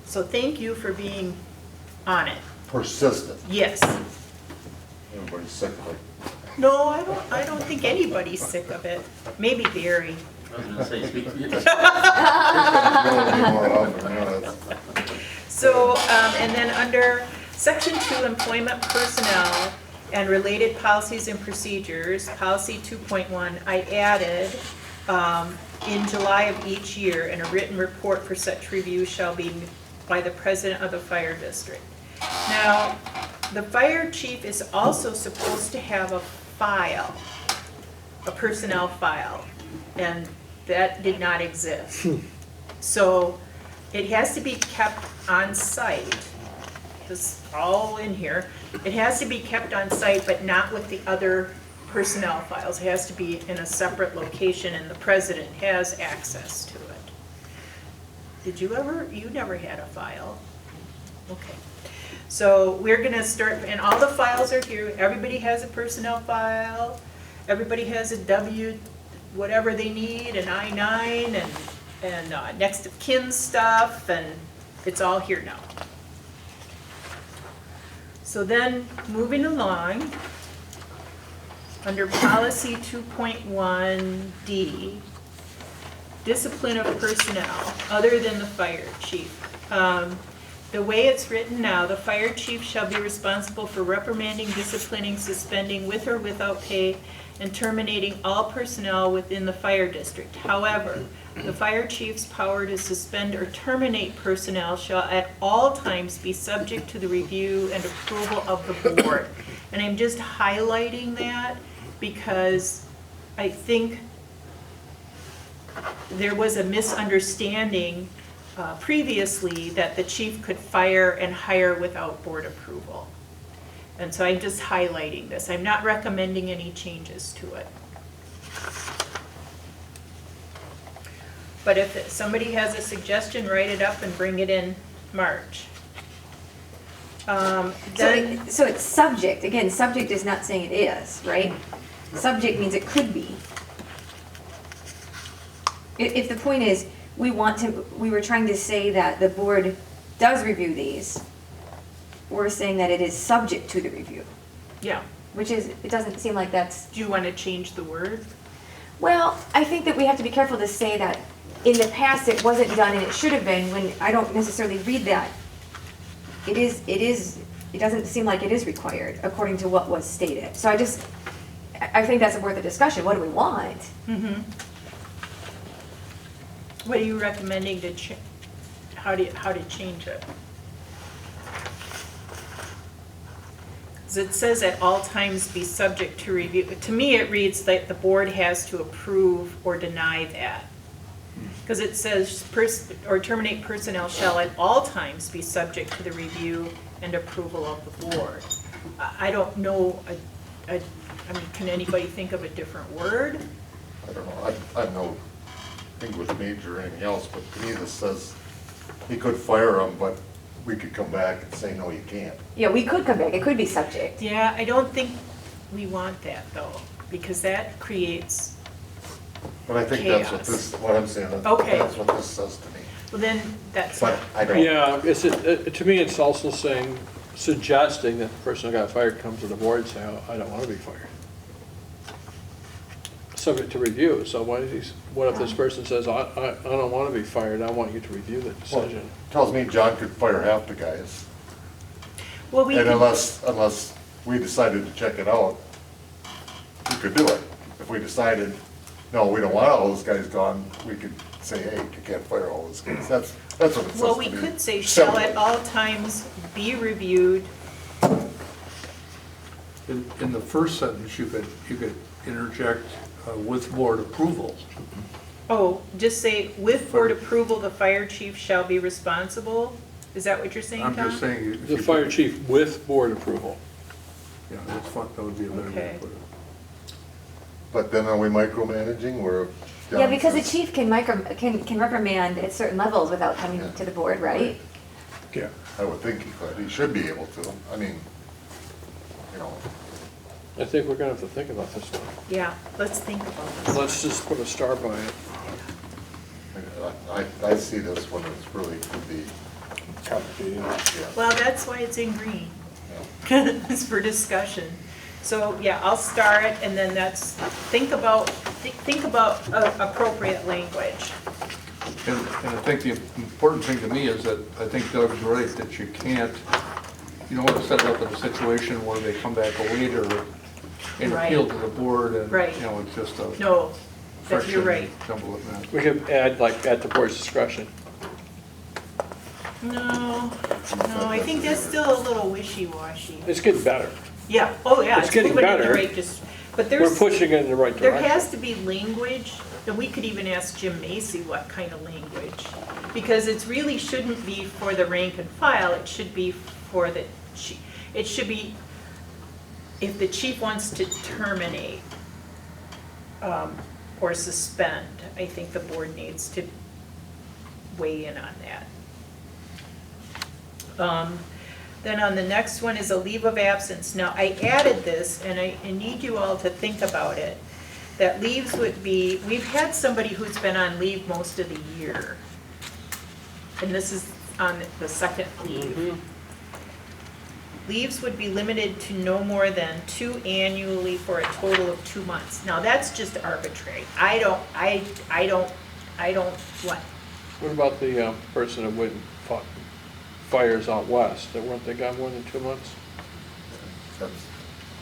S1: So thank you for being on it.
S2: Persistent,
S1: Yes.
S2: everybody's sick of it.
S1: No, I don't think anybody's sick of it. Maybe Barry.
S4: I was gonna say, speak for yourself.
S2: More often, yeah, that's-
S1: So, and then under section 2, employment personnel and related policies and procedures, policy 2.1, I added, in July of each year, and a written report for such review shall be by the president of the fire district. Now, the fire chief is also supposed to have a file, a personnel file, and that did not exist. So it has to be kept on site, this all in here. It has to be kept on site, but not with the other personnel files. It has to be in a separate location, and the president has access to it. Did you ever, you never had a file? Okay. So we're gonna start, and all the files are here. Everybody has a personnel file. Everybody has a W, whatever they need, an I-9, and next of kin stuff, and it's all here now. So then, moving along, under policy 2.1D, discipline of personnel, other than the fire chief. The way it's written now, the fire chief shall be responsible for reprimanding, disciplining, suspending with or without pay, and terminating all personnel within the fire district. However, the fire chief's power to suspend or terminate personnel shall at all times be subject to the review and approval of the board. And I'm just highlighting that because I think there was a misunderstanding previously that the chief could fire and hire without board approval. And so I'm just highlighting this. I'm not recommending any changes to it. But if somebody has a suggestion, write it up and bring it in March. Then,
S3: So it's subject, again, subject is not saying it is, right? Subject means it could be. If the point is, we were trying to say that the board does review these, we're saying that it is subject to the review,
S1: yeah,
S3: which is, it doesn't seem like that's,
S1: do you want to change the word?
S3: well, I think that we have to be careful to say that in the past it wasn't done and it should have been, when I don't necessarily read that. It doesn't seem like it is required according to what was stated. So I think that's worth a discussion. What do we want?
S1: Mm-hmm. What are you recommending to how to change it? 'Cause it says at all times be subject to review. To me, it reads that the board has to approve or deny that. Because it says or terminate personnel shall at all times be subject to the review and approval of the board. I don't know, I mean, can anybody think of a different word?
S2: I don't know, I have no English major or anything else, but to me this says he could fire them, but we could come back and say, no, you can't.
S3: Yeah, we could come back. It could be subject.
S1: Yeah, I don't think we want that though, because that creates,
S2: But I think that's
S1: Chaos.
S2: what I'm saying,
S1: Okay.
S2: that's what this says to me.
S1: well then, that's,
S2: But I don't.
S6: Yeah, to me, it's also saying, suggesting that the person who got fired comes to the board and say, oh, I don't want to be fired. subject to review, so what if this person says, I don't wanna be fired, I want you to review the
S2: Well,
S6: decision?
S2: tells me John could fire half the guys.
S1: Well, we
S2: And
S1: could,
S2: unless we decided to check it out, we could do it. If we decided, no, we don't want all those guys gone, we could say, hey, you can't fire all those guys. That's what it says to me.
S1: well, we could say, shall at all times be reviewed.
S7: In the first sentence, you could interject with board approval.
S1: Oh, just say, with board approval, the fire chief shall be responsible? Is that what you're saying, Tom?
S7: I'm just saying. if
S6: The
S7: you
S6: fire
S7: put-
S6: chief with board approval.
S7: Yeah, that's fine, that would be a better way
S1: Okay.
S7: to put it.
S2: But then are we micromanaging where? John
S3: Yeah, because the
S2: says-
S3: chief can can reprimand at certain levels without coming
S2: Yeah.
S3: to the board, right?
S5: Yeah.
S2: I would think he could, he should be able to, I mean, you know,
S6: I think we're gonna have to think about this one.
S1: Yeah, let's think about this.
S6: Let's just put a star by it.
S2: I see this one as really could be,
S5: Complicated.
S2: yeah.
S1: Well, that's why it's in green.
S2: yeah.
S1: It's for discussion. So, yeah, I'll star it, and then that's, think about appropriate language.
S7: And I think the important thing to me is that I think Doug's right, that you can't, you don't want to set it up in a situation where they come back later and
S1: Right.
S7: appeal to the board and,
S1: Right.
S7: you know, it's just a
S1: No, that you're
S7: friction
S1: right.
S7: jumble it mess.
S6: We could add like at the board's discretion.
S1: No, I think that's still a little wishy-washy.
S6: It's getting better.
S1: Yeah, oh, yeah.
S6: It's getting
S1: moving in the
S6: better.
S1: right but
S6: We're
S1: there's,
S6: pushing it in the right
S1: there
S6: direction.
S1: has to be language, and we could even ask Jim Macy what kind of language. Because it really shouldn't be for the rank and file, it should be for the chief. It should be, if the chief wants to terminate or suspend, I think the board needs to weigh in on that. Then on the next one is a leave of absence. Now, I added this, and I need you all to think about it, that leaves would be, we've had somebody who's been on leave most of the year. And this is on the second leave. Leaves would be limited to no more than 2 annually for a total of 2 months. Now, that's just arbitrary. I don't, what?
S6: What about the person that went and fires out west? That weren't they gone more than 2 months?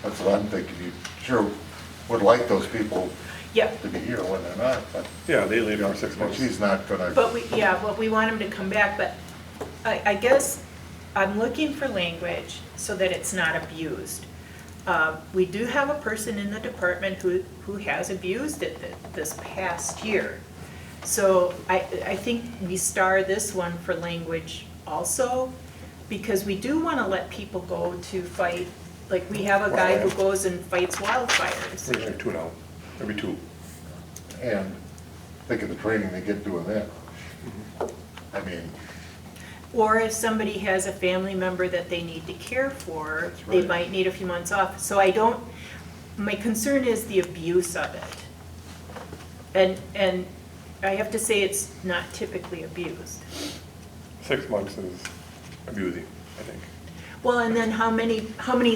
S2: That's what I'm thinking, you sure would like those people
S1: Yeah,
S2: to be here when they're not, but
S5: Yeah, they leave for 6 months.
S2: she's not gonna.
S1: but we want them to come back, but I guess I'm looking for language so that it's not abused. We do have a person in the department who has abused it this past year. So I think we star this one for language also, because we do want to let people go to fight, like we have a guy who goes and fights wildfires.
S5: We're doing 2 now, every 2.
S2: And think of the training they get doing that. I mean,
S1: Or if somebody has a family member that they need to care for, they
S2: right.
S1: might need a few months off. So my concern is the abuse of it. And I have to say, it's not typically abused.
S5: 6 months is abusing, I think.
S1: Well, and then how many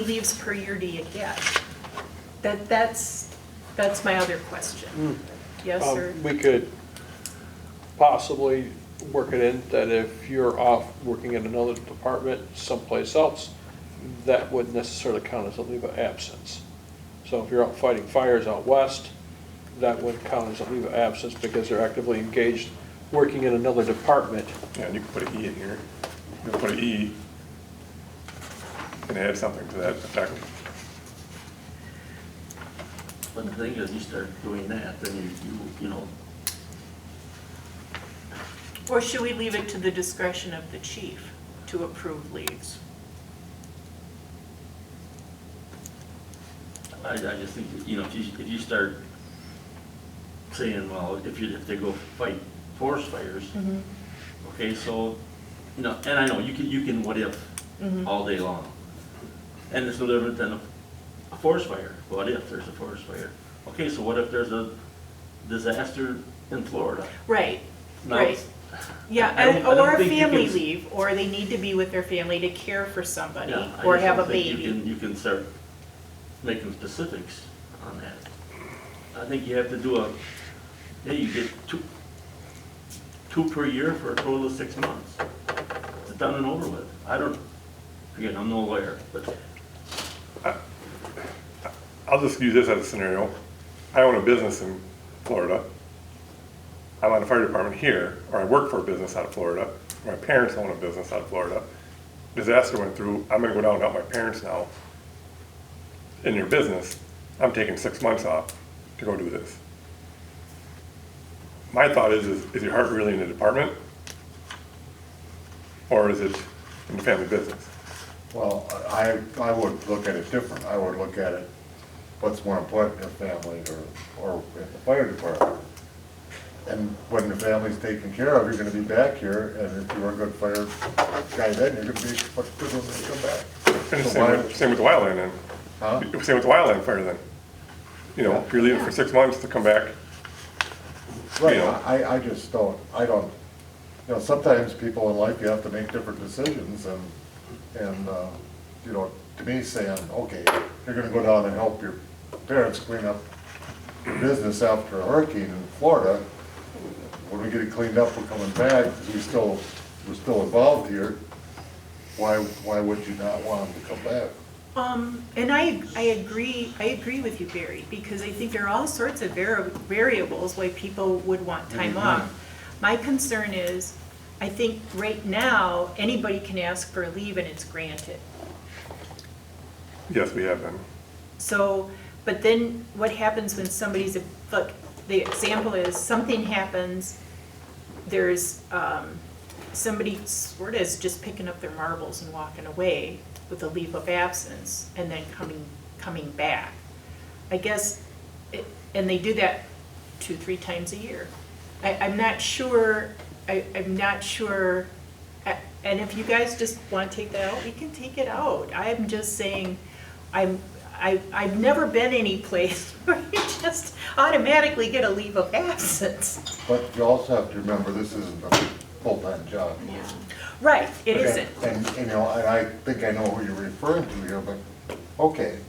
S1: leaves per year do you get? That's my other question. Yes, sir?
S6: We could possibly work it in that if you're off working in another department someplace else, that wouldn't necessarily count as a leave of absence. So if you're out fighting fires out west, that would count as a leave of absence because they're actively engaged working in another department.
S5: Yeah, and you can put an E in here. You can put an E and add something to that effect.
S4: But the thing is, you start doing that, then you know,
S1: Or should we leave it to the discretion of the chief to approve leaves?
S4: I just think, you know, if you start saying, well, if they go fight forest fires, okay, so, you know, and I know, you can what if all day long. And it's no different than a forest fire. What if there's a forest fire? Okay, so what if there's a disaster in Florida?
S1: Right,
S4: Now,
S1: right. Yeah,
S4: I don't
S1: or a
S4: think you
S1: family
S4: can-
S1: leave, or they need to be with their family to care for somebody,
S4: Yeah, I
S1: or
S4: just
S1: have a
S4: don't think
S1: baby.
S4: You can start making specifics on that. I think you have to do you get two per year for a total of 6 months. It's done and over with. Again, I'm no lawyer, but
S5: I'll just use this as a scenario. I own a business in Florida. I'm on the fire department here, or I work for a business out of Florida. My parents own a business out of Florida. Disaster went through, I'm gonna go down and help my parents now in their business. I'm taking 6 months off to go do this. My thought is your heart really in the department? Or is it in the family business?
S2: Well, I would look at it different. I would look at it, what's more important, your family or in the fire department. And when the family's taken care of, you're gonna be back here, and if you're a good fire guy then, you're gonna be much good when you come back.
S5: And
S2: So
S5: same with the wildland then.
S2: Huh?
S5: Same with the wildland fire then. You know, if you're leaving for 6 months to come back,
S2: Right,
S5: you know.
S2: I just don't, you know, sometimes people in life, you have to make different decisions, and, you know, to me saying, okay, you're gonna go down and help your parents clean up your business after a hurricane in Florida, when we get it cleaned up, we're coming back, because we're still involved here, why would you not want them to come back?
S1: And I agree with you, Barry, because I think there are all sorts of variables why people would want time off. My concern is, I think right now, anybody can ask for a leave and it's granted.
S5: yes, we have been.
S1: So, but then what happens when somebody's, look, the example is something happens, there's, somebody sort of is just picking up their marbles and walking away with a leave of absence and then coming back. I guess, and they do that 2-3 times a year. I'm not sure, I'm not sure, and if you guys just want to take that out, we can take it out. I'm just saying, I've never been any place where you just automatically get a leave of absence.
S2: But you also have to remember, this isn't a full-time job.
S1: Right, it isn't.
S2: And, you know, and I think I know who you're referring to here, but, okay,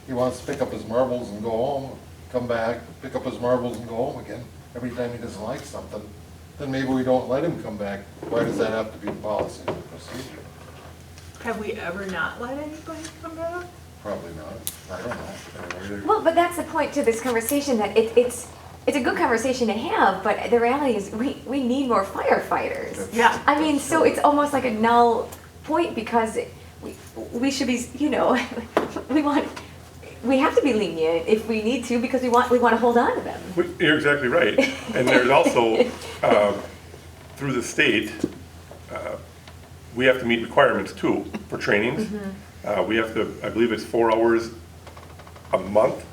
S2: he wants to pick up his marbles and go home, come back, pick up his marbles and go home again, every time he doesn't like something, then maybe we don't let him come back. Why does that have to be policy and procedure?
S1: Have we ever not let anybody come back?
S2: Probably not, I don't know.
S3: Well, but that's the point to this conversation, that it's a good conversation to have, but the reality is we need more firefighters.
S1: Yeah.
S3: I mean, so it's almost like a null point, because we should be, you know, we have to be lenient if we need to, because we want to hold on to them.
S5: You're exactly right. And there's also, through the state, we have to meet requirements too for trainings. We have to, I believe it's 4 hours a month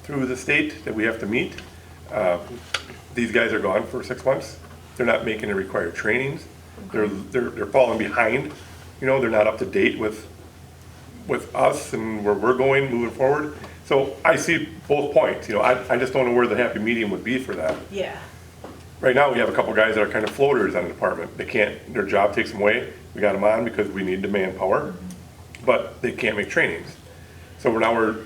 S5: through the state that we have to meet. These guys are gone for 6 months. They're not making the required trainings. They're falling behind. You know, they're not up to date with us and where we're going moving forward. So I see both points. You know, I just don't know where the happy medium would be for that.
S1: Yeah.
S5: Right now, we have a couple guys that are kind of floaters on the department. They can't, their job takes them away. We got them on because we need the manpower, but they can't make trainings. So we're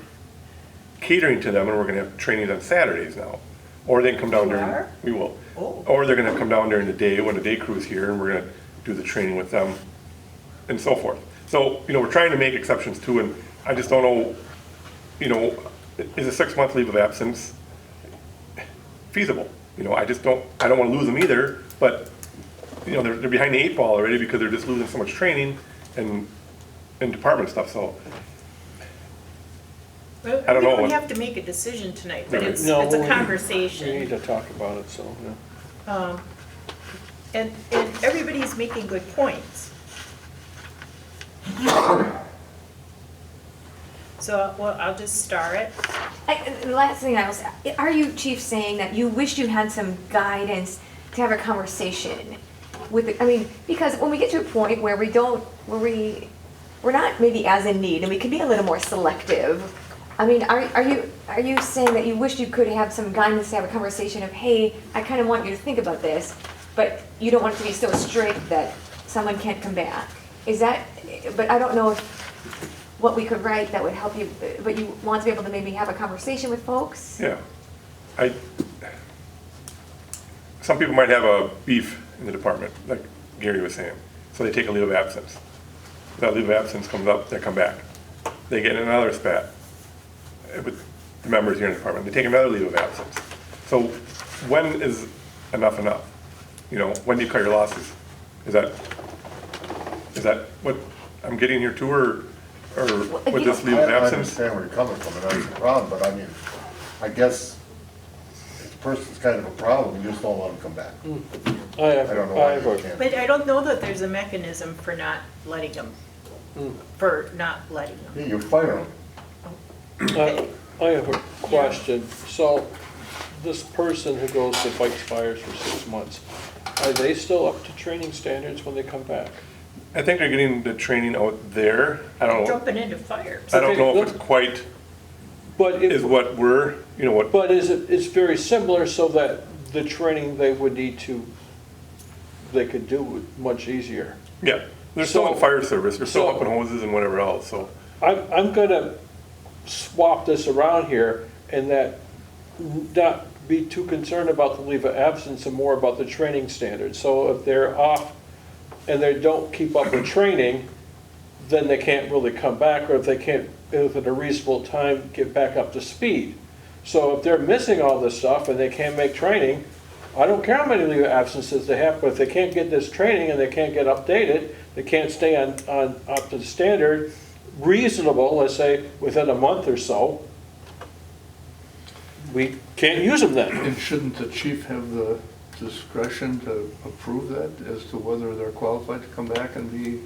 S5: catering to them, and we're gonna have trainings on Saturdays now. Or they can come down
S1: You
S5: during,
S1: are?
S5: we will.
S1: Oh.
S5: Or they're gonna come down during the day when the day crew's here, and we're gonna do the training with them and so forth. So, you know, we're trying to make exceptions too, and I just don't know, you know, is a 6-month leave of absence feasible? You know, I don't wanna lose them either, but, you know, they're behind the 8 ball already because they're just losing so much training and department stuff, so.
S1: Well,
S5: I don't know
S1: We don't
S5: what-
S1: have to make a decision tonight, but
S5: Right.
S1: it's
S6: No,
S1: a
S6: we need
S1: conversation.
S6: to talk about it, so, yeah.
S1: And everybody's making good points. So, well, I'll just start.
S3: The last thing I was, are you, Chief, saying that you wish you had some guidance to have a conversation with, I mean, because when we get to a point where we're not maybe as in need, and we can be a little more selective, I mean, are you saying that you wish you could have some guidance to have a conversation of, hey, I kind of want you to think about this, but you don't want it to be so strict that someone can't come back? Is that, but I don't know what we could write that would help you, but you want to be able to maybe have a conversation with folks?
S5: Yeah, some people might have a beef in the department, like Gary was saying, so they take a leave of absence. That leave of absence comes up, they come back. They get in another spat with the members here in the department, they take another leave of absence. So when is enough enough? You know, when do you cut your losses? Is that what I'm getting here too, or with this leave of
S2: I
S5: absence?
S2: understand where you're coming from, and that's the problem, but I mean, I guess if the person's kind of a problem, you just don't let them come back. I don't know why you can't.
S1: But I don't know that there's a mechanism for not letting them,
S2: Yeah, you fire them.
S6: I have a question. So this person who goes to fight fires for 6 months, are they still up to training standards when they come back?
S5: I think they're getting the training out there. I don't know.
S1: jumping into fires.
S5: I don't
S6: Okay,
S5: know if it's quite
S6: But
S5: is
S6: it,
S5: what we're, you know, what,
S6: but it's very similar so that the training they would need to, they could do it much easier.
S5: yeah. They're still in
S6: So-
S5: fire service, they're still
S6: so-
S5: up in hoses and whatever else, so.
S6: I'm gonna swap this around here and that not be too concerned about the leave of absence and more about the training standards. So if they're off and they don't keep up with training, then they can't really come back, or if they can't, within a reasonable time, get back up to speed. So if they're missing all this stuff and they can't make training, I don't care how many leave of absences they have, but if they can't get this training and they can't get updated, they can't stay on up to the standard, reasonable, let's say, within a month or so, we can't use them then.
S7: And shouldn't the chief have the discretion to approve that as to whether they're qualified to come back and be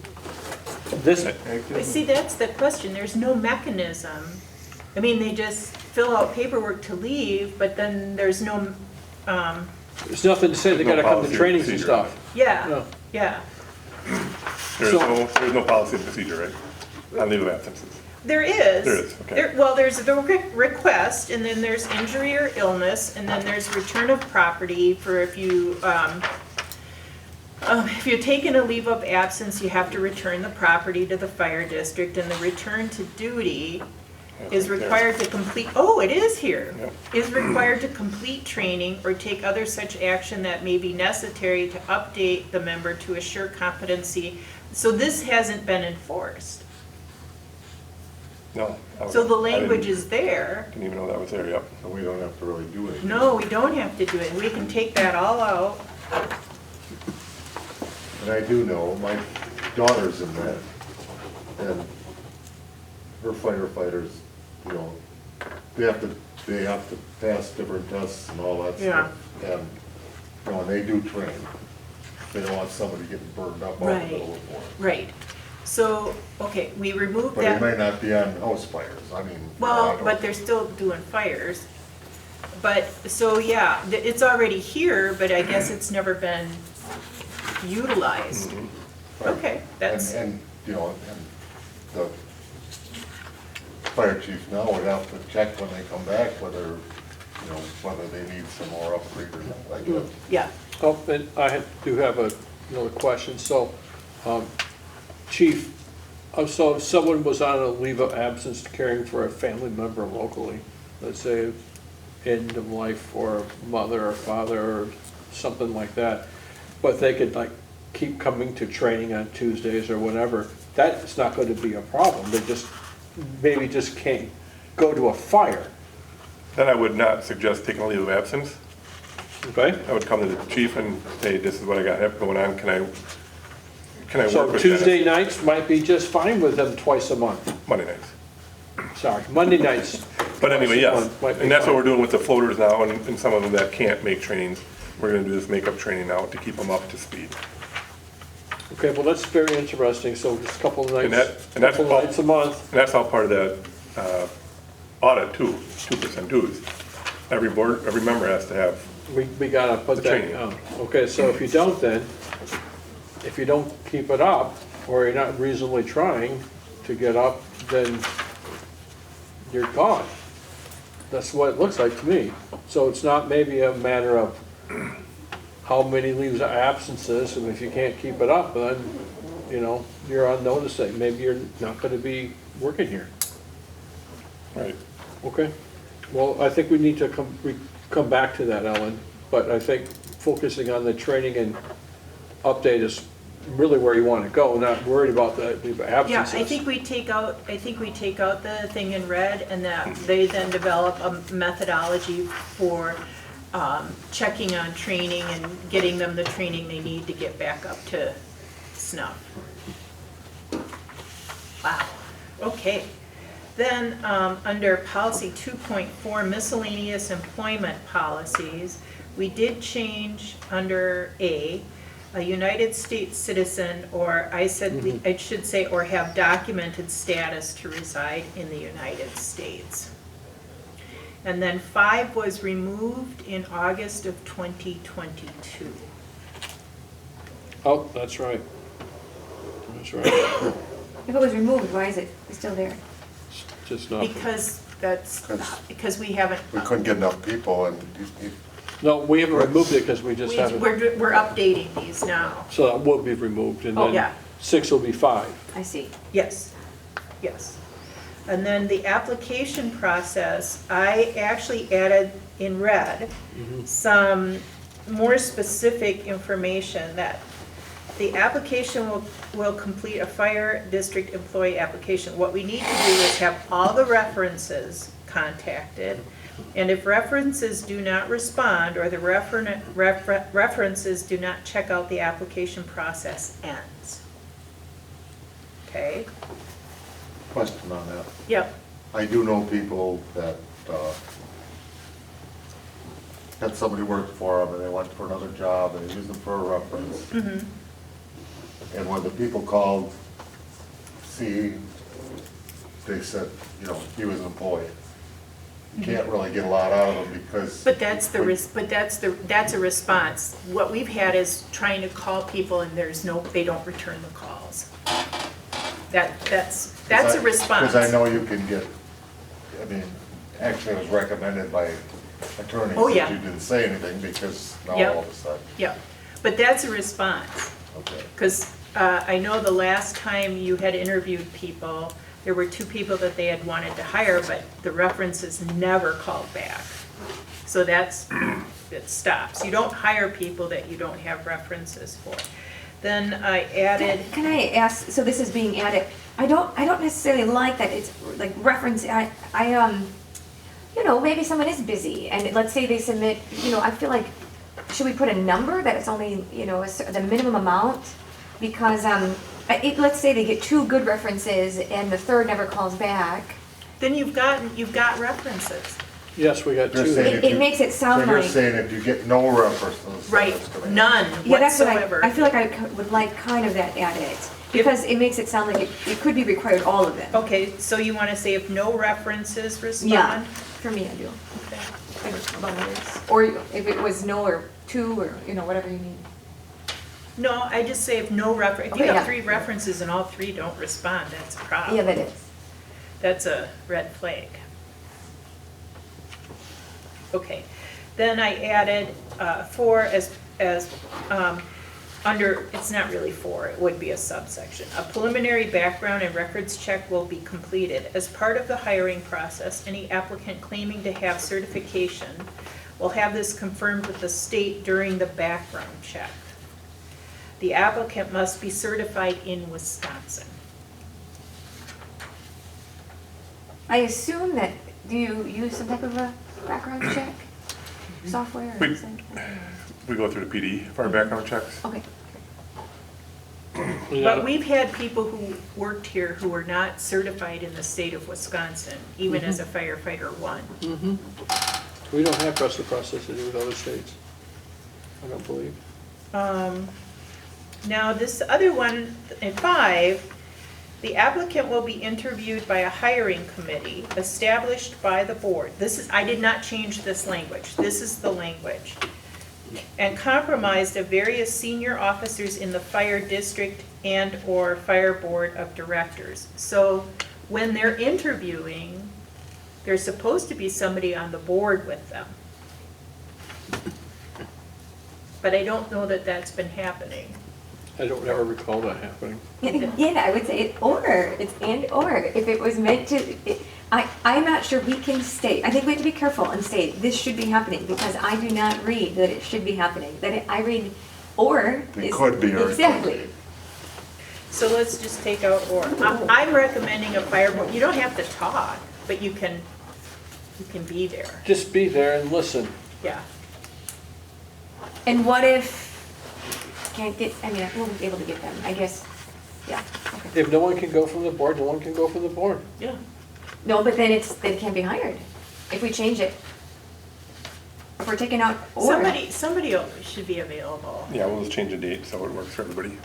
S6: This,
S1: But
S7: active?
S1: see, that's the question, there's no mechanism. I mean, they just fill out paperwork to leave, but then there's no,
S6: there's nothing to say they
S5: There's no
S6: gotta come to
S5: policy or
S6: trainings and
S5: procedure on
S6: stuff.
S1: yeah,
S6: No.
S1: yeah.
S5: There's no policy and procedure, right? On leave of absences.
S1: There is.
S5: There is, okay.
S1: Well, there's the request, and then there's injury or illness, and then there's return of property for if you're taking a leave of absence, you have to return the property to the fire district, and the return to duty is
S5: right there.
S1: required to complete, oh, it is here.
S5: Yep.
S1: Is required to complete training or take other such action that may be necessary to update the member to assure competency. So this hasn't been enforced.
S5: No.
S1: So the
S5: I
S1: language
S5: didn't-
S1: is there.
S5: Didn't even know that was there, yep.
S2: So we don't have to really do anything.
S1: No, we don't have to do it. We can take that all out.
S2: And I do know, my daughter's in that, and her firefighters, you know, they have to pass different tests and all that
S1: Yeah.
S2: stuff. And, you know, and they do train. They don't want somebody getting burned up out in the
S1: Right.
S2: middle of the forest.
S1: Right. So, okay, we removed
S2: But they
S1: that.
S2: may not be on house fires, I mean. I
S1: Well,
S2: don't-
S1: but they're still doing fires. But, so, yeah, it's already here, but I guess it's never been utilized.
S2: Right.
S1: Okay, that's,
S2: And, you know, and the fire chief now would have to check when they come back whether, you know, whether they need some more upgrade or not, I guess.
S1: yeah.
S6: Oh, and do have another question. So, Chief, so if someone was on a leave of absence caring for a family member locally, let's say end of life for mother or father or something like that, but they could like keep coming to training on Tuesdays or whatever, that's not going to be a problem. They just, maybe just can't go to a fire,
S5: Then I would not suggest taking a leave of absence.
S6: okay?
S5: I would come to the chief and say, this is what I got going on, can I work
S6: So
S5: with that?
S6: Tuesday nights might be just fine with them twice a month.
S5: Monday nights.
S6: Sorry, Monday nights.
S5: But anyway, yes,
S6: Might be
S5: and that's what
S6: fine.
S5: we're doing with the floaters now, and some of them that can't make trainings. We're gonna do this makeup training now to keep them up to speed.
S6: Okay, well, that's very interesting, so just a couple of
S5: And
S6: nights,
S5: that's
S6: couple
S5: all-
S6: of nights a month.
S5: And that's all part of that audit too, 2% dues. Every board, every member has to have,
S6: We gotta put
S5: The
S6: that,
S5: training.
S6: okay, so if you don't then, if you don't keep it up, or you're not reasonably trying to get up, then you're gone. That's what it looks like to me. So it's not maybe a matter of how many leaves of absences, and if you can't keep it up, then, you know, you're on notice that maybe you're not gonna be working here.
S5: right,
S6: Okay, well, I think we need to come back to that, Ellen, but I think focusing on the training and update is really where you want to go, not worried about the
S1: Yeah,
S6: absences.
S1: I think we take out the thing in red, and that they then develop a methodology for checking on training and getting them the training they need to get back up to snuff. Wow, okay. Then, under policy 2.4 miscellaneous employment policies, we did change under A, a United States citizen, or I should say, or have documented status to reside in the United States. And then 5 was removed in August of 2022.
S6: Oh, that's right. That's right.
S3: If it was removed, why is it still there?
S6: Just not,
S1: Because we haven't,
S2: We couldn't get enough people and
S6: no, we haven't removed it because we just haven't,
S1: we're updating these now.
S6: so that will be removed, and
S1: Oh,
S6: then
S1: yeah.
S6: 6 will be 5.
S3: I see.
S1: Yes, yes. And then the application process, I actually added in red some more specific information that the application will complete a fire district employee application. What we need to do is have all the references contacted, and if references do not respond or the references do not check out, the application process ends. Okay?
S2: question on that.
S1: Yep.
S2: I do know people that had somebody work for them and they went for another job and they used them for a reference. And when the people called, see, they said, you know, he was an employee. You can't really get a lot out of them because.
S1: But that's a response. What we've had is trying to call people and they don't return the calls. That's a response.
S2: Because I know you can get, I mean, actually it was recommended by attorneys
S1: Oh, yeah.
S2: that you didn't say anything because now
S1: Yep.
S2: all of a sudden,
S1: Yeah, but that's a response.
S2: okay.
S1: Because I know the last time you had interviewed people, there were 2 people that they had wanted to hire, but the references never called back. So it stops. You don't hire people that you don't have references for. Then I added,
S3: Can I ask, so this is being added, I don't necessarily like that it's like reference, you know, maybe someone is busy and let's say they submit, you know, I feel like, should we put a number that it's only, you know, the minimum amount? Because, let's say they get 2 good references and the 3rd never calls back.
S1: then you've got references.
S6: Yes, we got
S2: They're
S6: 2.
S2: saying if
S3: It
S2: you-
S3: makes it sound
S2: So you're
S3: like.
S2: saying if you get no references.
S1: Right,
S2: that's gonna-
S1: none
S3: Yeah, that's what
S1: whatsoever.
S3: I feel like I would like kind of that added, because it makes it sound like it could be required, all of them.
S1: Okay, so you want to say if no references respond?
S3: Yeah, for me, I do.
S1: Okay.
S3: I don't know about others. Or if it was no or 2 or, you know, whatever you need.
S1: No, I just say if no if you
S3: Okay,
S1: have
S3: yeah.
S1: 3 references and all 3 don't respond, that's a problem.
S3: Yeah, that is.
S1: That's a red flag. Okay, then I added 4 as under, it's not really 4, it would be a subsection. A preliminary background and records check will be completed. As part of the hiring process, any applicant claiming to have certification will have this confirmed with the state during the background check. The applicant must be certified in Wisconsin.
S3: I assume that, do you use some type of a background check software or
S5: We-
S3: something?
S5: We go through the PD for our background checks.
S3: Okay.
S1: But we've had people who worked here who were not certified in the state of Wisconsin, even as a firefighter 1.
S6: We don't have reciprocity with other states, I don't believe.
S1: Now, this other one, in 5, the applicant will be interviewed by a hiring committee established by the board. This is, I did not change this language. This is the language. And comprised of various senior officers in the fire district and/or fire board of directors. So when they're interviewing, there's supposed to be somebody on the board with them. But I don't know that that's been happening.
S6: I don't ever recall that happening.
S3: And again, I would say it's and or. If it was meant to, I'm not sure we can state, I think we have to be careful and state, this should be happening, because I do not read that it should be happening, I read or.
S2: It
S3: is-
S2: could be or it could
S3: Exactly.
S1: So let's just take out or. I'm recommending a fire board. You don't have to talk, but you can be there.
S6: Just be there and listen.
S1: Yeah.
S3: And what if, can't get, I mean, I won't be able to get them, I guess, yeah, okay.
S6: If no one can go from the board, no one can go from the board.
S1: Yeah.
S3: No, but then they can't be hired, if we change it. If we're taking out or.
S1: Somebody should be available.
S5: Yeah, we'll just change the date so it works for everybody.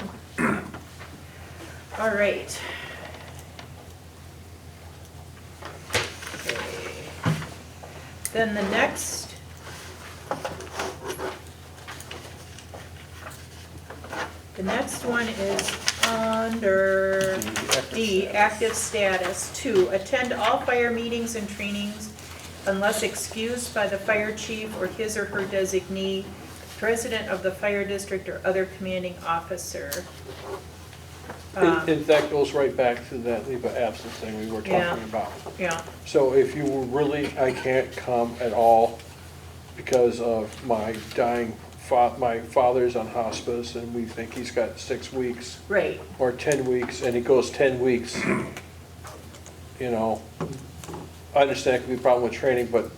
S1: All right. Okay. Then the next. The next one is under D, active status. 2, attend all fire meetings and trainings unless excused by the fire chief or his or her designee, president of the fire district, or other commanding officer.
S6: And that goes right back to that leave of absence thing we were
S1: Yeah.
S6: talking about.
S1: Yeah,
S6: So if you were really, I can't come at all because of my dying, my father's on hospice and we think he's got 6 weeks
S1: right.
S6: or 10 weeks and he goes 10 weeks, you know, I understand it could be a problem with training, but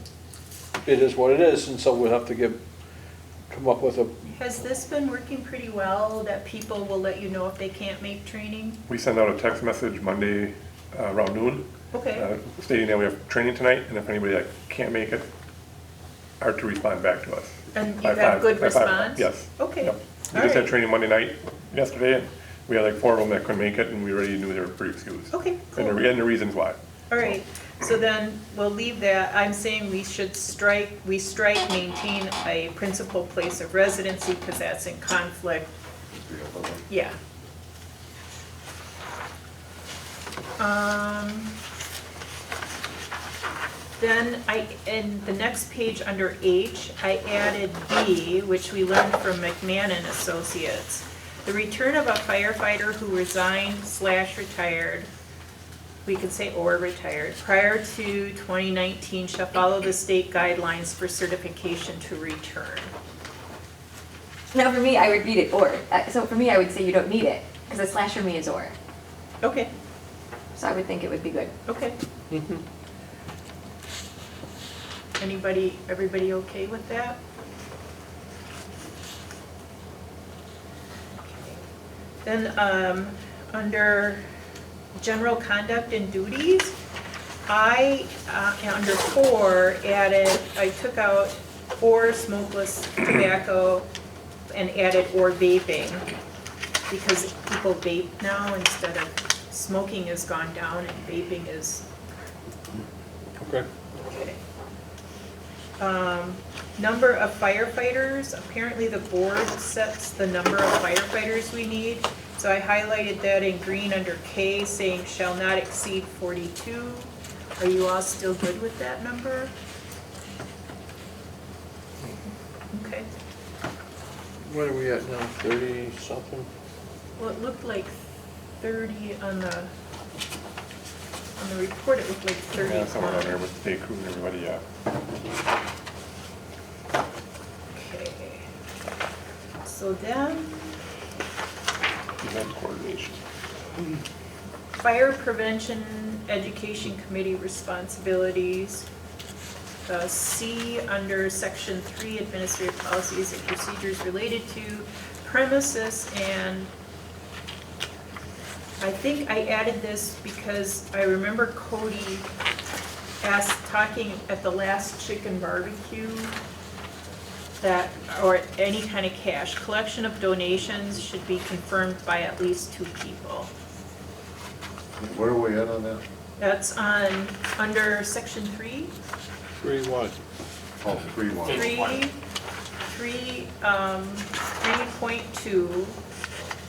S6: it is what it is, and so we'll have to come up with a,
S1: Has this been working pretty well, that people will let you know if they can't make training?
S5: We send out a text message Monday around noon,
S1: Okay,
S5: stating that we have training tonight, and if anybody that can't make it, are to respond back to us.
S1: and you
S5: By
S1: have
S5: five-
S1: good
S5: by 5 o'clock,
S1: response?
S5: yes.
S1: Okay,
S5: Yep.
S1: all
S5: We just had
S1: right.
S5: training Monday night yesterday, and we had like 4 of them that couldn't make it, and we already knew they were pre-excused.
S1: Okay,
S5: And
S1: cool.
S5: the reasons why.
S1: All right, so then we'll leave that. I'm saying we strike maintain a principal place of residency, because that's in conflict. Yeah. Then in the next page under H, I added B, which we learned from McMahon and Associates. The return of a firefighter who resigned/retired, we could say or retired, prior to 2019 shall follow the state guidelines for certification to return.
S3: Now, for me, I would read it or, so for me, I would say you don't need it, because a slash for me is or,
S1: Okay,
S3: so I would think it would be good.
S1: okay. Everybody okay with that? Okay. Then, under general conduct and duties, I, under 4, I took out or smokeless tobacco and added or vaping, because people vape now instead of smoking has gone down and vaping is.
S6: okay.
S1: Okay. Number of firefighters, apparently the board sets the number of firefighters we need. So I highlighted that in green under K, saying shall not exceed 42. Are you all still good with that number? Okay.
S6: What are we at now, 30 something?
S1: Well, it looked like 30 on the report, it looked like 30.
S5: Yeah, somewhere on there with the day crew and everybody, yeah.
S1: Okay. So then,
S5: Event coordination.
S1: Fire Prevention Education Committee responsibilities. C, under Section 3, Administrative Policies and Procedures related to premises, and I think I added this because I remember Cody talking at the last chicken barbecue that, or any kind of cash, collection of donations should be confirmed by at least 2 people.
S2: Where are we at on that?
S1: That's under Section 3.
S6: 3-1.
S2: Oh, 3-1.
S8: Page
S1: 3.2,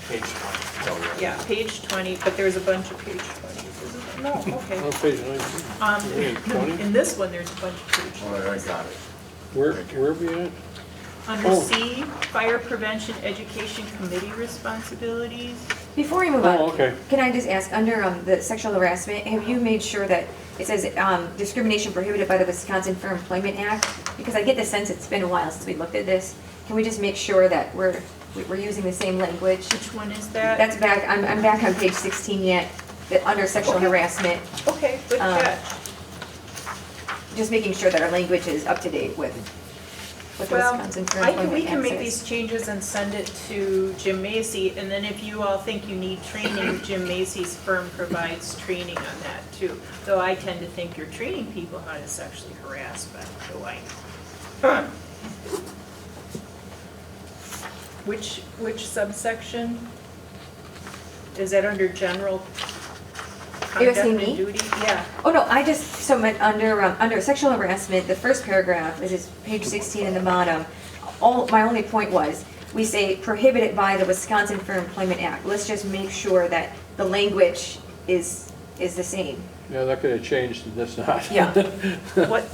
S8: Page 1.
S1: yeah, page 20, but there's a bunch of page 20s, isn't there? No, okay.
S6: On page 19.
S1: No,
S6: 20?
S1: in this one, there's a bunch of page
S2: All right, I got it.
S6: Where are we at?
S1: Under
S6: Oh.
S1: C, Fire Prevention Education Committee responsibilities.
S3: Before we move on.
S6: Oh, okay.
S3: Can I just ask, under the sexual harassment, have you made sure that it says discrimination prohibited by the Wisconsin Fair Employment Act? Because I get the sense it's been a while since we looked at this. Can we just make sure that we're using the same language?
S1: Which one is that?
S3: That's back, I'm back on page 16 yet, that under sexual
S1: Okay.
S3: harassment.
S1: Okay, good catch.
S3: Just making sure that our language is up to date with the
S1: Well,
S3: Wisconsin Fair
S1: we
S3: Employment
S1: can make
S3: Act
S1: these
S3: says.
S1: changes and send it to Jim Macy, and then if you all think you need training, Jim Macy's firm provides training on that too. Though I tend to think you're training people how to sexually harass, but do I? Which subsection? Is that under general
S3: You're
S1: conduct
S3: asking
S1: and
S3: me?
S1: duty? Yeah.
S3: Oh, no, I just, so meant under sexual harassment, the first paragraph, this is page 16 in the bottom. My only point was, we say prohibited by the Wisconsin Fair Employment Act. Let's just make sure that the language is the same.
S6: Yeah, that could have changed and that's not.
S3: Yeah.
S1: What,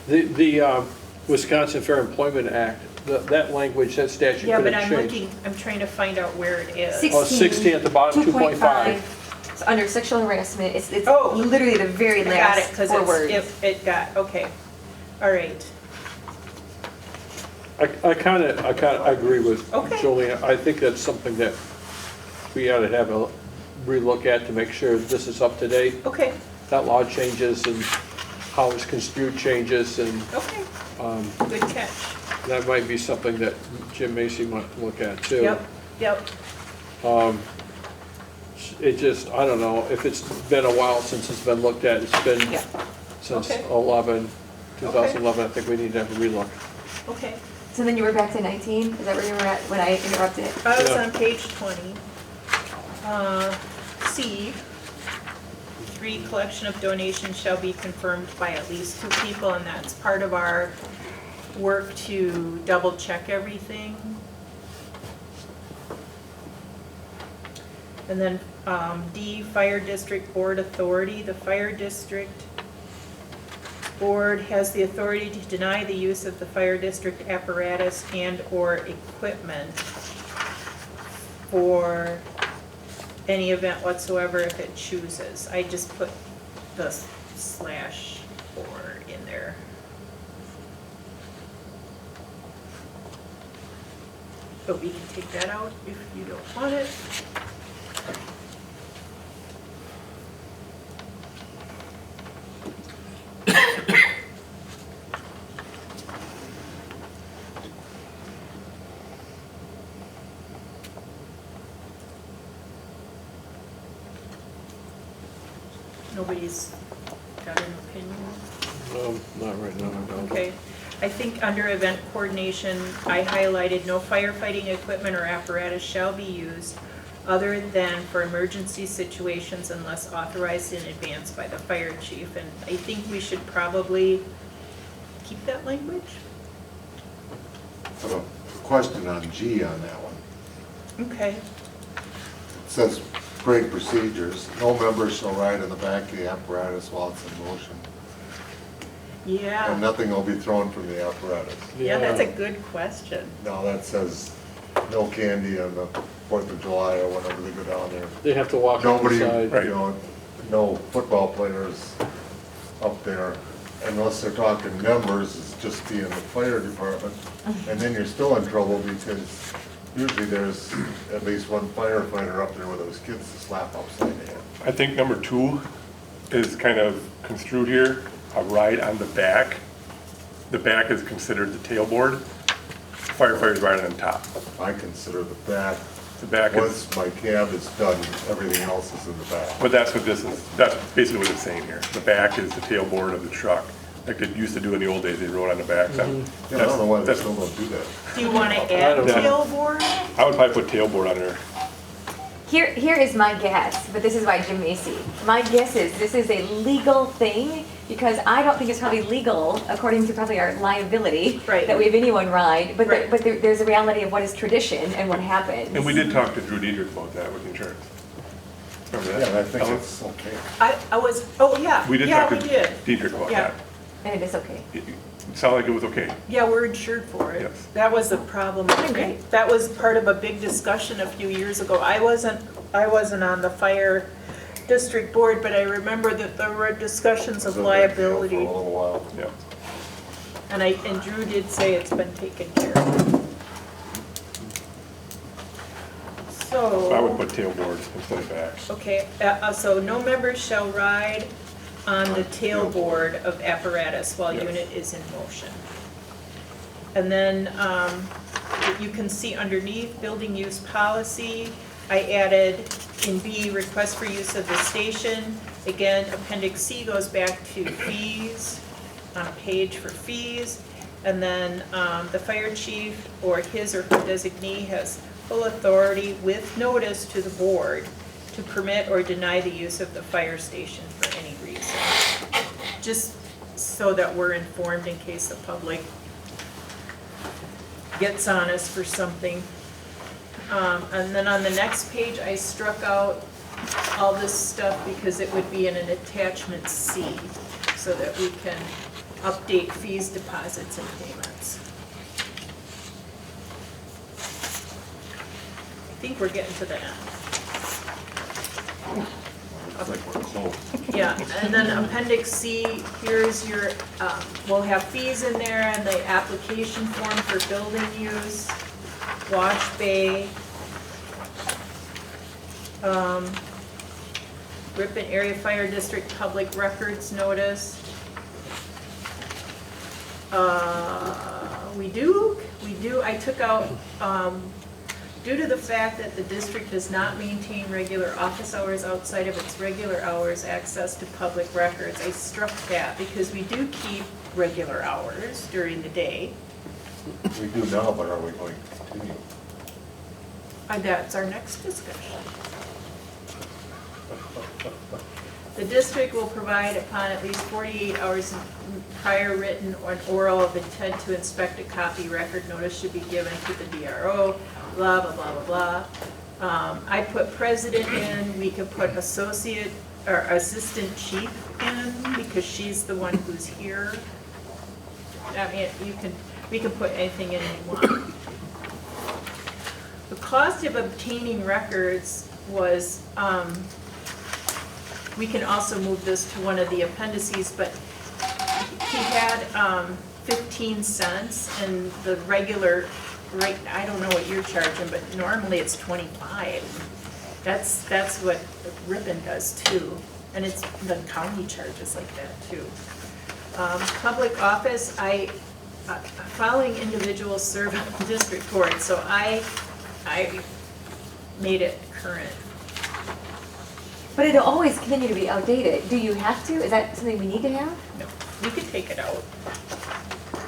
S6: The Wisconsin Fair Employment Act, that language, that statute
S1: yeah,
S6: could
S1: but
S6: have
S1: I'm
S6: changed.
S1: looking, I'm trying to find out where it is.
S6: 16 at the bottom, 2.5.
S3: It's under sexual harassment, it's
S1: Oh.
S3: literally the very
S1: I got it,
S3: last
S1: because
S3: four words.
S1: it got, okay. All right.
S6: I kind of agree with
S1: Okay.
S6: Jolene. I think that's something that we ought to have a relook at to make sure this is up to date.
S1: Okay,
S6: That law changes and how it's construed changes, and
S1: okay,
S6: um,
S1: good catch.
S6: that might be something that Jim Macy might look at too.
S1: Yep.
S6: It just, I don't know, if it's been a while since it's been looked at, it's been
S3: Yeah.
S6: since
S1: Okay.
S6: 2011, I think we need to have a relook.
S1: Okay.
S3: So then you were back to 19, is that where you were at when I interrupted?
S1: I was
S6: Yeah.
S1: on page 20. C, 3, collection of donations shall be confirmed by at least 2 people, and that's part of our work to double check everything. And then D, fire district board authority. The fire district board has the authority to deny the use of the fire district apparatus and/or equipment for any event whatsoever if it chooses. I just put the /or in there. But we can take that out if you don't want it. Nobody's got an opinion?
S6: Not right now, I don't.
S1: Okay. I think under event coordination, I highlighted no firefighting equipment or apparatus shall be used other than for emergency situations unless authorized in advance by the fire chief. And I think we should probably keep that language.
S2: I have a question on G on that one.
S1: Okay.
S2: It says parade procedures, no member shall ride in the back of the apparatus while it's in motion. And
S1: Yeah.
S2: nothing will be thrown from the apparatus.
S1: Yeah, that's a good question.
S2: Now that says no candy on the 4th of July or whenever they go down there.
S6: They have to walk
S2: Nobody, you
S6: outside.
S2: know, no football players up there unless they're talking numbers, it's just be in the fire department. And then you're still in trouble because usually there's at least one firefighter up there with those kids to slap upside down.
S5: I think number 2 is kind of construed here, a ride on the back. The back is considered the tailboard. Firefighters ride on top.
S2: I consider the back,
S5: The back is,
S2: once my cab is done, everything else is in the back.
S5: but that's what this is, that's basically what it's saying here. The back is the tailboard of the truck. Like they used to do in the old days, they rode on the back.
S2: Yeah, I don't know why they
S5: That's-
S2: still don't do that.
S1: Do you want to add
S6: don't know.
S1: tailboard?
S5: I would probably put tailboard on there.
S3: Here is my guess, but this is by Jim Macy. My guess is this is a legal thing, because I don't think it's probably legal, according to probably our liability,
S1: Right.
S3: that we have anyone ride, but
S1: Right.
S3: there's a reality of what is tradition and what happens.
S5: And we did talk to Drew Diedrich about that with insurance. Remember
S2: Yeah,
S5: that?
S2: and I think
S5: Ellen?
S2: it's okay.
S1: I was, oh, yeah.
S5: We did
S1: Yeah,
S5: talk
S1: we
S5: to
S1: did.
S5: Diedrich about
S1: Yeah.
S5: that.
S3: And it is okay.
S5: It sounded like it was okay.
S1: Yeah, we're insured for it.
S5: Yes.
S1: That was a problem.
S3: Okay.
S1: That was part of a big discussion a few years ago. I wasn't on the fire district board, but I remember that there were discussions of
S2: It was a big deal For a
S1: liability.
S2: little while.
S5: Yeah.
S1: And Drew did say it's been taken care of.
S5: So I would
S1: So,
S5: put tailboard instead of backs.
S1: okay, so no member shall ride on the tailboard of apparatus while
S5: Yes.
S1: unit is in motion. And then, you can see underneath, building use policy, I added in B, request for use of the station. Again, appendix C goes back to fees, on a page for fees. And then, the fire chief or his or her designee has full authority with notice to the board to permit or deny the use of the fire station for any reason. Just so that we're informed in case the public gets on us for something. And then on the next page, I struck out all this stuff because it would be in an attachment C, so that we can update fees, deposits, and payments. I think we're getting to the end.
S2: Looks like we're close.
S1: Yeah, and then appendix C, here's your, we'll have fees in there and the application form for building use, wash bay, Ripon Area Fire District Public Records Notice. We do, I took out, due to the fact that the district does not maintain regular office hours outside of its regular hours, access to public records, I struck that because we do keep regular hours during the day.
S2: We do now, but are we going to continue?
S1: That's our next discussion. The district will provide upon at least 48 hours prior written or oral of intent to inspect a copy record. Notice should be given to the DRO, blah, blah, blah, blah, blah. I put president in, we could put associate or assistant chief in because she's the one who's here. I mean, we can put anything in you want. The cost of obtaining records was, we can also move this to one of the appendices, but he had 15 cents and the regular rate, I don't know what you're charging, but normally it's 25. That's what Ripon does too. And it's, the county charges like that too. Public office, following individuals serve on the district board, so I made it current.
S3: But it'll always continue to be outdated. Do you have to? Is that something we need to have?
S1: No, we could take it out.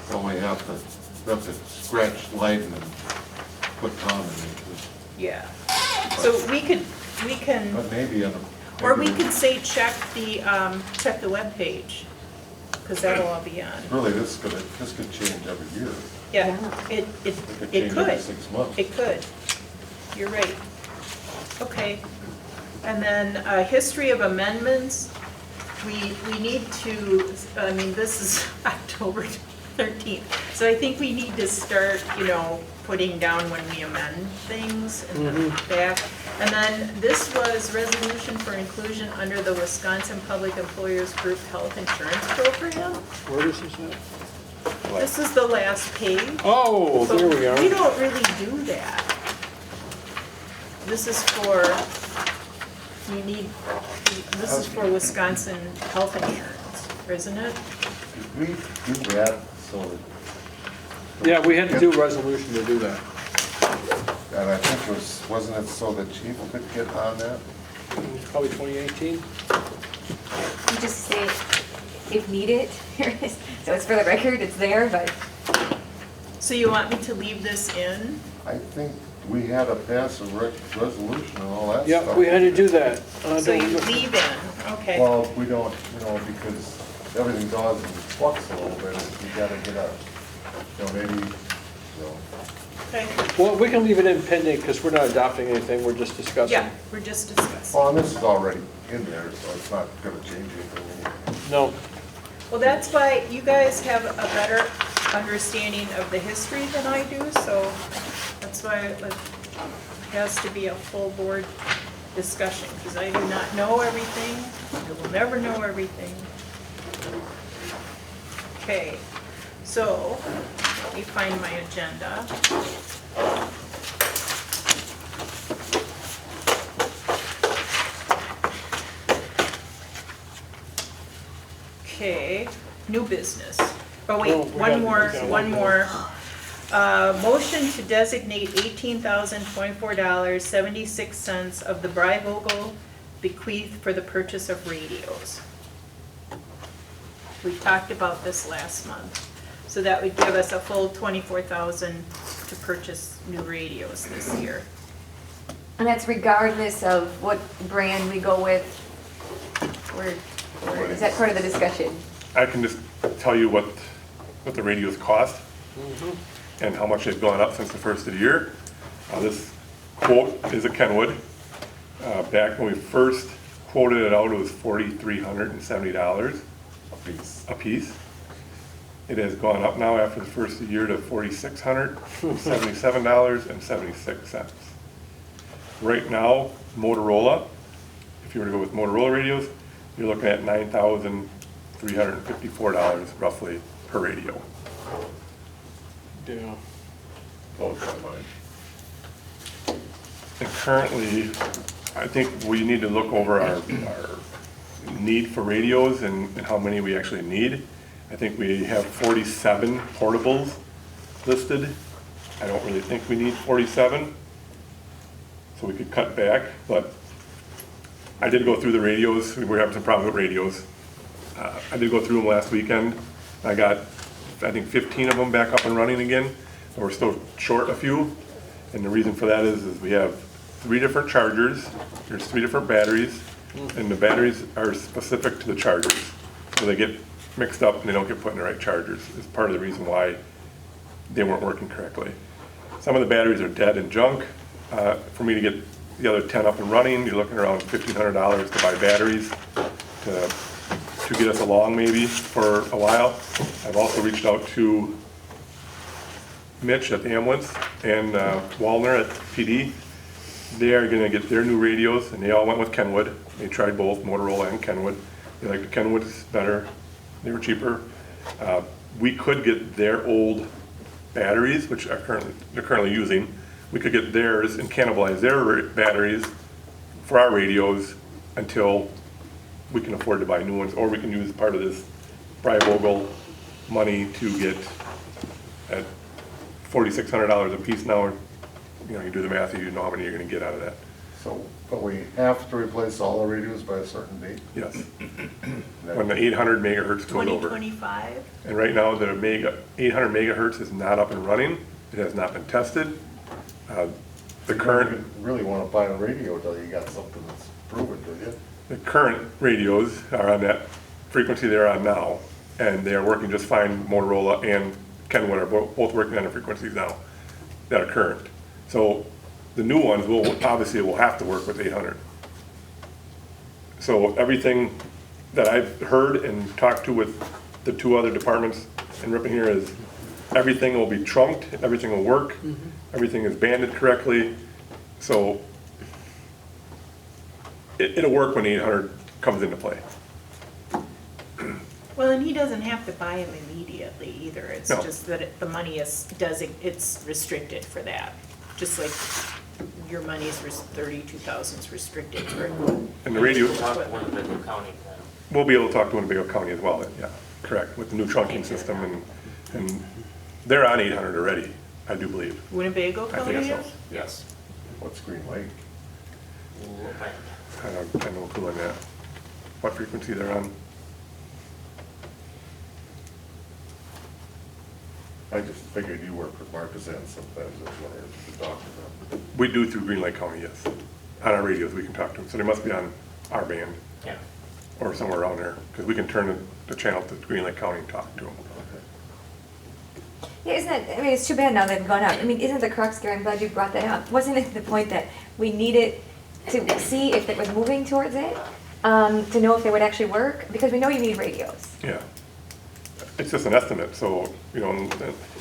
S2: Well, we have to scratch Leiden and put Tom in it.
S1: Yeah. So we can,
S2: But maybe in a.
S1: or we could say check the webpage, because that'll all be on.
S2: Really, this could change every year.
S1: Yeah, it
S2: It could change every
S1: could.
S2: 6 months.
S1: It could. You're right. Okay. And then, history of amendments, we need to, I mean, this is October 13th. So I think we need to start, putting down when we amend things in the back. And then this was resolution for inclusion under the Wisconsin Public Employers Group Health Insurance Program.
S6: Where is this at?
S1: This is the last page.
S6: Oh,
S1: But
S6: there we
S1: We
S6: are.
S1: don't really do that. This is for, this is for Wisconsin health insurance, isn't it?
S2: Did we do that so that?
S6: Yeah, we had to do a resolution to do that.
S2: And I think wasn't it so the chief could get on that?
S6: Probably 2018.
S3: You just say, if needed, here it is. So it's for the record, it's there, but
S1: So you want me to leave this in?
S2: I think we had to pass a resolution and all that stuff.
S6: Yeah, we had to do that.
S1: So you leave in, okay.
S2: Well, we don't, because everything's always in flux a little bit, you gotta get a, maybe,
S1: Okay.
S6: Well, we can leave it in pending because we're not adopting anything, we're just discussing.
S1: Yeah, we're just discussing.
S2: Well, and this is already in there, so it's not gonna change anything.
S6: No,
S1: Well, that's why you guys have a better understanding of the history than I do, so that's why it has to be a full board discussion, because I do not know everything, I will never know everything. Okay, so, let me find my agenda. Okay, new business. Oh wait, one more. Motion to designate $18,024.76 of the Brivogel bequeath for the purchase of radios. We talked about this last month. So that would give us a full $24,000 to purchase new radios this year.
S3: And that's regardless of what brand we go with, or is that part of the discussion?
S5: I can just tell you what the radios cost and how much they've gone up since the first of the year. This quote is a Kenwood. Back when we first quoted it out, it was $4,370 a piece. It has gone up now after the first of the year to $4,677.76. Right now, Motorola, if you were to go with Motorola radios, you're looking at $9,354 roughly per radio.
S6: Yeah.
S2: Oh, come on.
S5: And currently, I think we need to look over our need for radios and how many we actually need. I think we have 47 portables listed. I don't really think we need 47, so we could cut back, but I did go through the radios. We were having some problems with radios. I did go through them last weekend. I got, I think, 15 of them back up and running again, but we're still short a few. And the reason for that is we have 3 different chargers, there's 3 different batteries, and the batteries are specific to the chargers. So they get mixed up and they don't get put in the right chargers. It's part of the reason why they weren't working correctly. Some of the batteries are dead and junk. For me to get the other 10 up and running, you're looking around $1,500 to buy batteries to get us along maybe for a while. I've also reached out to Mitch at the ambulance and Wallner at PD. They are gonna get their new radios, and they all went with Kenwood. They tried both Motorola and Kenwood. They like the Kenwoods better. They were cheaper. We could get their old batteries, which they're currently using. We could get theirs and cannibalize their batteries for our radios until we can afford to buy new ones, or we can use part of this Brivogel money to get at $4,600 a piece now. You know, you do the math, you know how many you're gonna get out of that.
S2: So, but we have to replace all the radios by a certain date?
S5: Yes. When the 800 megahertz goes over.
S1: 2025?
S5: And right now, the 800 megahertz is not up and running. It has not been tested. The
S2: You
S5: current,
S2: don't really want to buy a radio until you got something that's proven, do you?
S5: the current radios are on that frequency they're on now, and they are working just fine. Motorola and Kenwood are both working on the frequencies now that are current. So the new ones will have to work with 800. So everything that I've heard and talked to with the 2 other departments in Ripon here is everything will be trunked, everything will work, everything is banded correctly. So it'll work when 800 comes into play.
S1: Well, and he doesn't have to buy them immediately either. It's
S5: No.
S1: just that the money it's restricted for that. Just like your money's 32,000 is restricted for.
S5: And the radio,
S8: Talk to Winnebago County then.
S5: we'll be able to talk to Winnebago County as well, yeah, correct, with the new trunking system, and they're on 800 already, I do believe.
S1: Winnebago
S5: I
S1: County
S5: think so.
S1: is?
S8: Yes.
S2: What's Green Lake?
S5: I have no clue on that. What frequency they're on?
S2: I just figured you work with Marcus and sometimes I was wondering if you could talk to them.
S5: We do through Green Lake County, yes. On our radios, we can talk to them, so they must be on our band
S8: Yeah.
S5: or somewhere around there, because we can turn the channel to Green Lake County and talk to them.
S3: Yeah, isn't that, I mean, it's too bad now they've gone up. I mean, isn't the crux, Gary, I'm glad you brought that up. Wasn't it the point that we needed to see if it was moving towards it? To know if they would actually work? Because we know you need radios.
S5: Yeah. it's just an estimate, so, you know,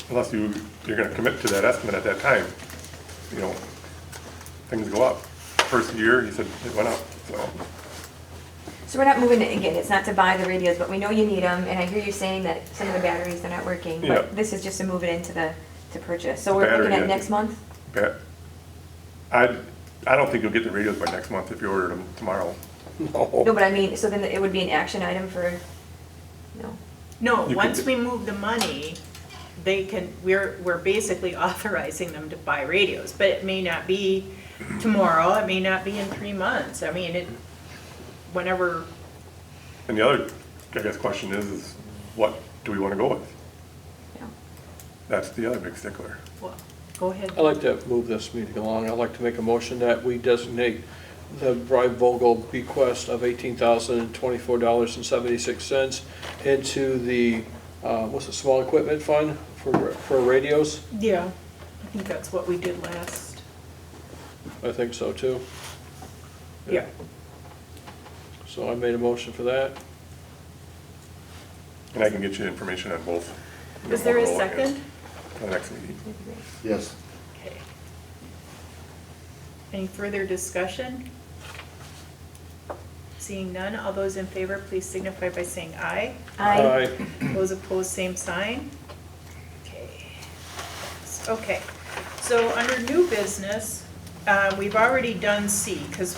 S5: unless you're gonna commit to that estimate at that time, you know, things go up. First year, he said it went up, so.
S3: So we're not moving it, again, it's not to buy the radios, but we know you need them, and I hear you saying that some of the batteries are not working,
S5: Yeah.
S3: but this is just to move it into to purchase. So
S5: The
S3: we're looking
S5: battery,
S3: at
S5: yeah.
S3: next month?
S5: But I don't think you'll get the radios by next month if you ordered them tomorrow.
S3: No, but I mean, so then it would be an action item for, no.
S1: No,
S5: You
S1: once
S5: could-
S1: we move the money, we're basically authorizing them to buy radios, but it may not be tomorrow, it may not be in 3 months. I mean, whenever,
S5: And the other, I guess, question is what do we wanna go with?
S3: Yeah.
S5: That's the other big stickler.
S1: well, go ahead.
S6: I'd like to move this meeting along. I'd like to make a motion that we designate the Brian Vogel bequest of $18,024.76 into the, what's it, small equipment fund for radios?
S1: Yeah, I think that's what we did last.
S6: I think so too.
S1: Yeah.
S6: So I made a motion for that.
S5: And I can get you information on both.
S1: Is there a
S5: Motorola and
S1: second?
S5: The next meeting.
S2: Yes.
S1: Okay. Any further discussion? Seeing none, all those in favor, please signify by saying aye.
S3: I,
S1: Those opposed, same sign. Okay. Okay, so under new business, we've already done C, because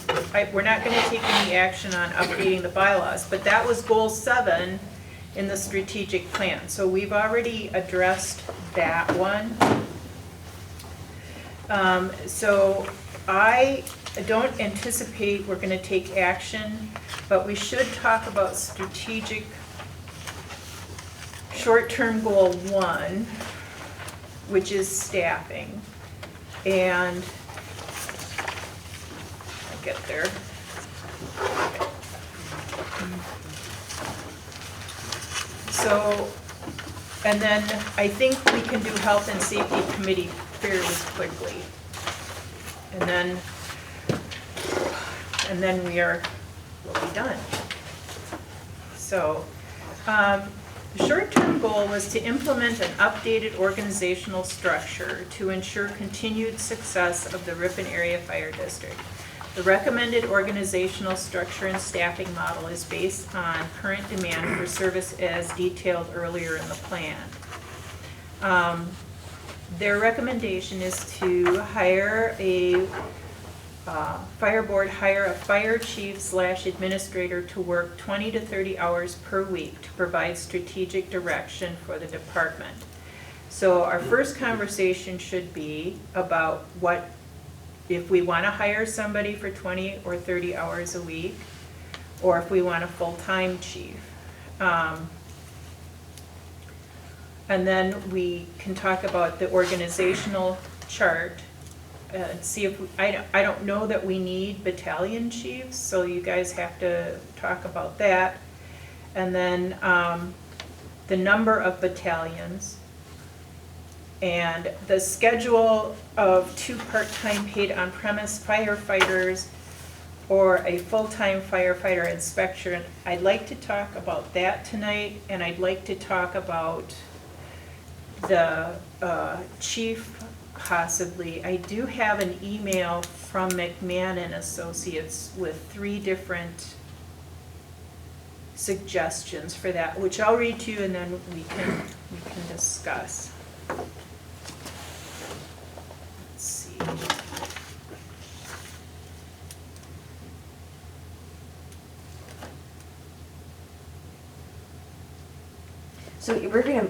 S1: we're not gonna take any action on updating the bylaws, but that was goal 7 in the strategic plan, so we've already addressed that one. So I don't anticipate we're gonna take action, but we should talk about strategic short-term goal 1, which is staffing. And I'll get there. So, and then I think we can do health and safety committee fairly quickly. And then we'll be done. So, the short-term goal was to implement an updated organizational structure to ensure continued success of the Ripon Area Fire District. The recommended organizational structure and staffing model is based on current demand for service as detailed earlier in the plan. Their recommendation is to hire a fire board, hire a fire chief / administrator to work 20 to 30 hours per week to provide strategic direction for the department. So our first conversation should be about what, if we want to hire somebody for 20 or 30 hours a week, or if we want a full-time chief. And then we can talk about the organizational chart. See if, I don't know that we need battalion chiefs, so you guys have to talk about that. And then the number of battalions, and the schedule of 2 part-time paid on-premise firefighters or a full-time firefighter inspector. I'd like to talk about that tonight, and I'd like to talk about the chief possibly. I do have an email from McMahon and Associates with 3 different suggestions for that, which I'll read to you and then we can discuss. Let's see.
S3: so we're gonna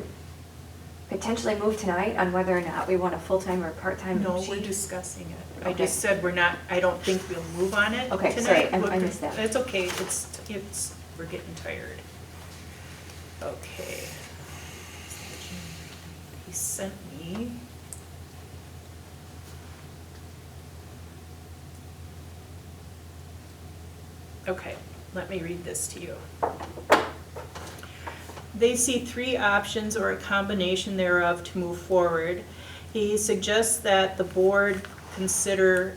S3: potentially move tonight on whether or not we want a full-time or a part-time
S1: No,
S3: chief?
S1: we're discussing it. I
S3: Okay.
S1: just said we're not, I don't think we'll move on it tonight.
S3: Okay, sorry, I missed that.
S1: It's okay, it's, we're getting tired. Okay. He sent me. Okay, let me read this to you. They see 3 options or a combination thereof to move forward. He suggests that the board consider,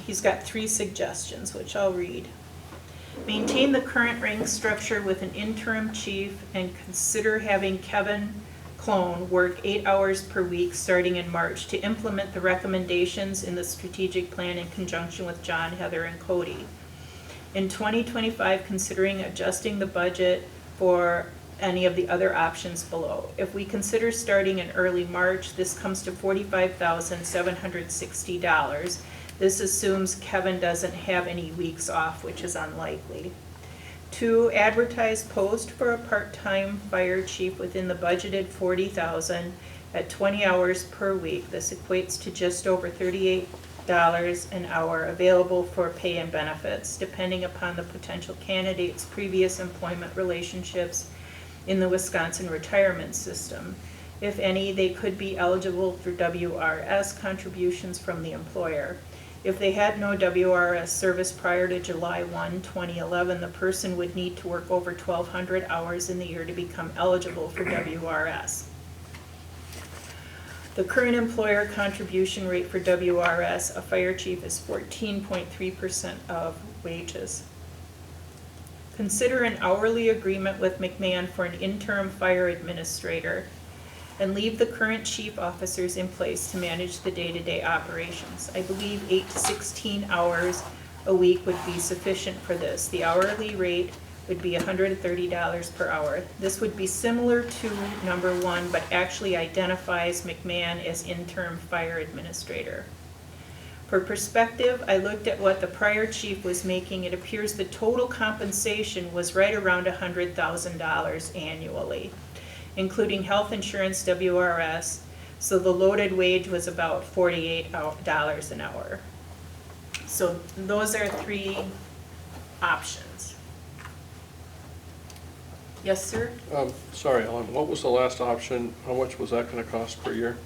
S1: he's got 3 suggestions, which I'll read. Maintain the current rank structure with an interim chief and consider having Kevin Clone work 8 hours per week starting in March to implement the recommendations in the strategic plan in conjunction with John, Heather, and Cody. In 2025, considering adjusting the budget for any of the other options below. If we consider starting in early March, this comes to $45,760. This assumes Kevin doesn't have any weeks off, which is unlikely. 2, advertise post for a part-time fire chief within the budgeted $40,000 at 20 hours per week. This equates to just over $38 an hour available for pay and benefits, depending upon the potential candidate's previous employment relationships in the Wisconsin retirement system. If any, they could be eligible for WRS contributions from the employer. If they had no WRS service prior to July 1, 2011, the person would need to work over 1,200 hours in the year to become eligible for WRS. The current employer contribution rate for WRS, a fire chief, is 14.3% of wages. Consider an hourly agreement with McMahon for an interim fire administrator and leave the current chief officers in place to manage the day-to-day operations. I believe 8 to 16 hours a week would be sufficient for this. The hourly rate would be $130 per hour. This would be similar to number 1, but actually identifies McMahon as interim fire administrator. For perspective, I looked at what the prior chief was making. It appears the total compensation was right around $100,000 annually, including health insurance, WRS, so the loaded wage was about $48 an hour. So those are 3 options. Yes, sir?
S6: Sorry, Ellen, what was the last option? How much was that gonna cost per year?